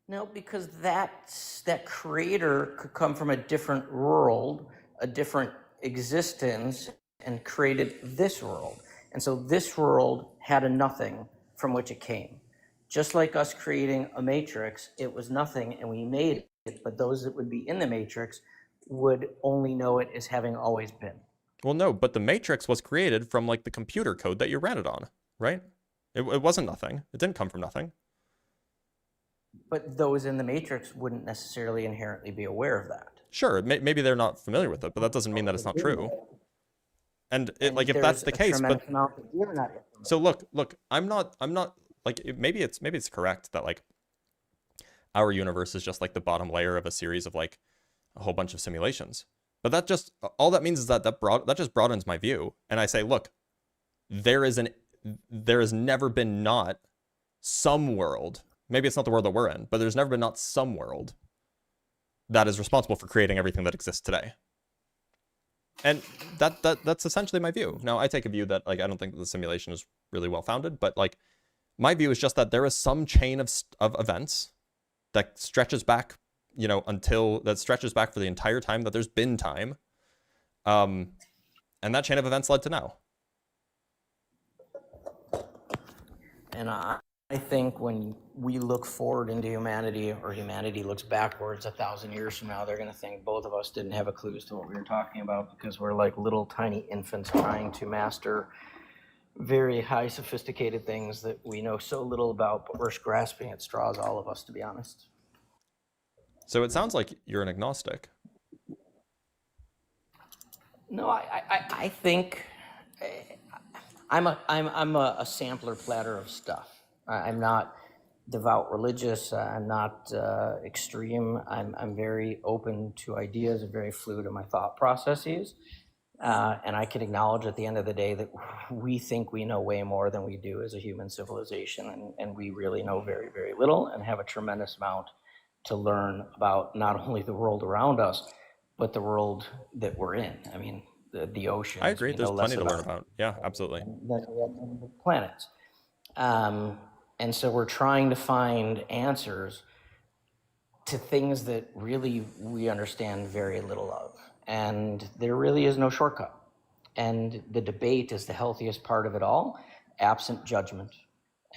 No, because that creator could come from a different world, a different existence, and created this world. And so this world had a nothing from which it came. Just like us creating a matrix, it was nothing and we made it, but those that would be in the matrix would only know it as having always been. Well, no, but the matrix was created from, like, the computer code that you ran it on, right? It wasn't nothing. It didn't come from nothing. But those in the matrix wouldn't necessarily inherently be aware of that. Sure, maybe they're not familiar with it, but that doesn't mean that it's not true. And like, if that's the case, but so look, I'm not like, maybe it's correct that, like, our universe is just like the bottom layer of a series of, like, a whole bunch of simulations. But that just, all that means is that just broadens my view, and I say, look, there has never been not some world. Maybe it's not the world that we're in, but there's never been not some world that is responsible for creating everything that exists today. And that's essentially my view. Now, I take a view that, like, I don't think that the simulation is really well founded, but, like, my view is just that there is some chain of events that stretches back, that stretches back for the entire time that there's been time. And that chain of events led to now. And I think when we look forward into humanity, or humanity looks backwards 1,000 years from now, they're going to think both of us didn't have a clue as to what we were talking about, because we're like little tiny infants trying to master very high sophisticated things that we know so little about, but we're grasping at straws, all of us, to be honest. So it sounds like you're an agnostic. No, I think I'm a sampler platter of stuff. I'm not devout religious. I'm not extreme. I'm very open to ideas and very fluid in my thought processes. And I can acknowledge at the end of the day that we think we know way more than we do as a human civilization, and we really know very, very little, and have a tremendous amount to learn about not only the world around us, but the world that we're in. I mean, the oceans. I agree. There's plenty to learn about. Yeah, absolutely. The planets. And so we're trying to find answers to things that really we understand very little of. And there really is no shortcut. And the debate is the healthiest part of it all, absent judgment.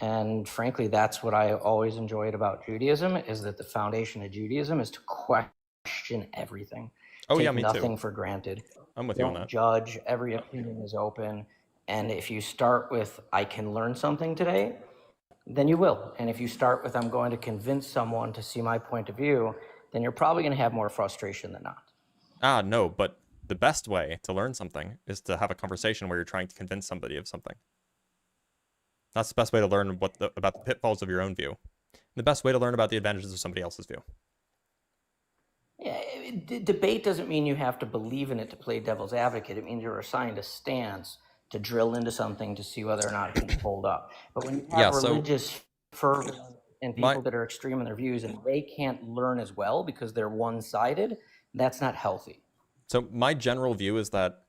And frankly, that's what I always enjoyed about Judaism, is that the foundation of Judaism is to question everything. Oh, Take yeah, me nothing too. for granted. I'm with you on Don't that. judge. Every opinion is open. And if you start with, I can learn something today, then you will. And if you start with, I'm going to convince someone to see my point of view, then you're probably going to have more frustration than not. Ah, no, but the best way to learn something is to have a conversation where you're trying to convince somebody of something. That's the best way to learn about the pitfalls of your own view. The best way to learn about the advantages of somebody else's view. Yeah, debate doesn't mean you have to believe in it to play devil's advocate. It means you're assigned a stance to drill into something to see whether or not it can hold up. But when you have religious fervor and people that are extreme in their views and they can't learn as well because they're one-sided, that's not healthy. So my general view is that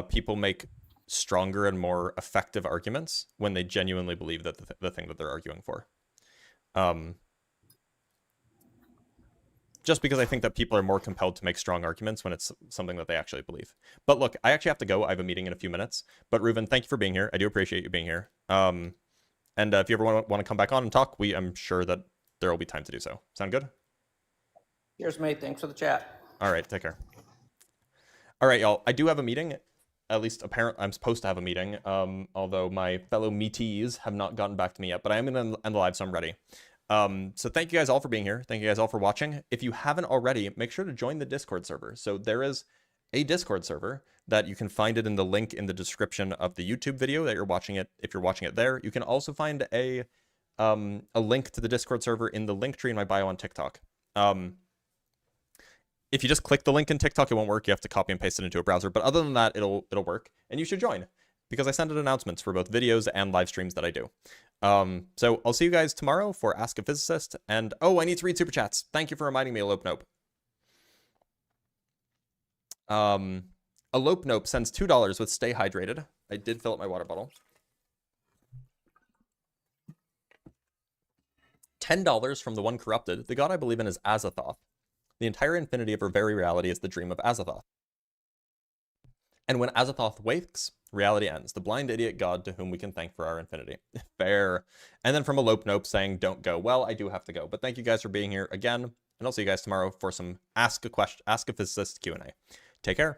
people make stronger and more effective arguments when they genuinely believe that the thing that they're arguing for. Just because I think that people are more compelled to make strong arguments when it's something that they actually believe. But look, I actually have to go. I have a meeting in a few minutes. But Reuven, thank you for being here. I do appreciate you being here. And if you ever want to come back on and talk, I'm sure that there will be time to do so. Sound good? Cheers, mate. Thanks for the chat. All right, take care. All right, y'all. I do have a meeting. At least apparently I'm supposed to have a meeting, although my fellow meatees have not gotten back to me yet. But I am going to end the live, so I'm ready. So thank you guys all for being here. Thank you guys all for watching. If you haven't already, make sure to join the Discord server. So there is a Discord server that you can find it in the link in the description of the YouTube video that you're watching it. If you're watching it there, you can also find a link to the Discord server in the link tree in my bio on TikTok. If you just click the link in TikTok, it won't work. You have to copy and paste it into a browser. But other than that, it'll work. And you should join because I send out announcements for both videos and live streams that I do. So I'll see you guys tomorrow for Ask a Physicist. And oh, I need to read super chats. Thank you for reminding me, Elope Nope. Elope Nope sends $2 with Stay Hydrated. I did fill up my water bottle. $10 from the one corrupted. The god I believe in is Azathoth. The entire infinity of her very reality is the dream of Azathoth. And when Azathoth wakes, reality ends. The blind idiot god to whom we can thank for our infinity. Fair. And then from Elope Nope saying, don't go. Well, I do have to go. But thank you guys for being here again. And I'll see you guys tomorrow for some Ask a Physicist Q&A. Take care.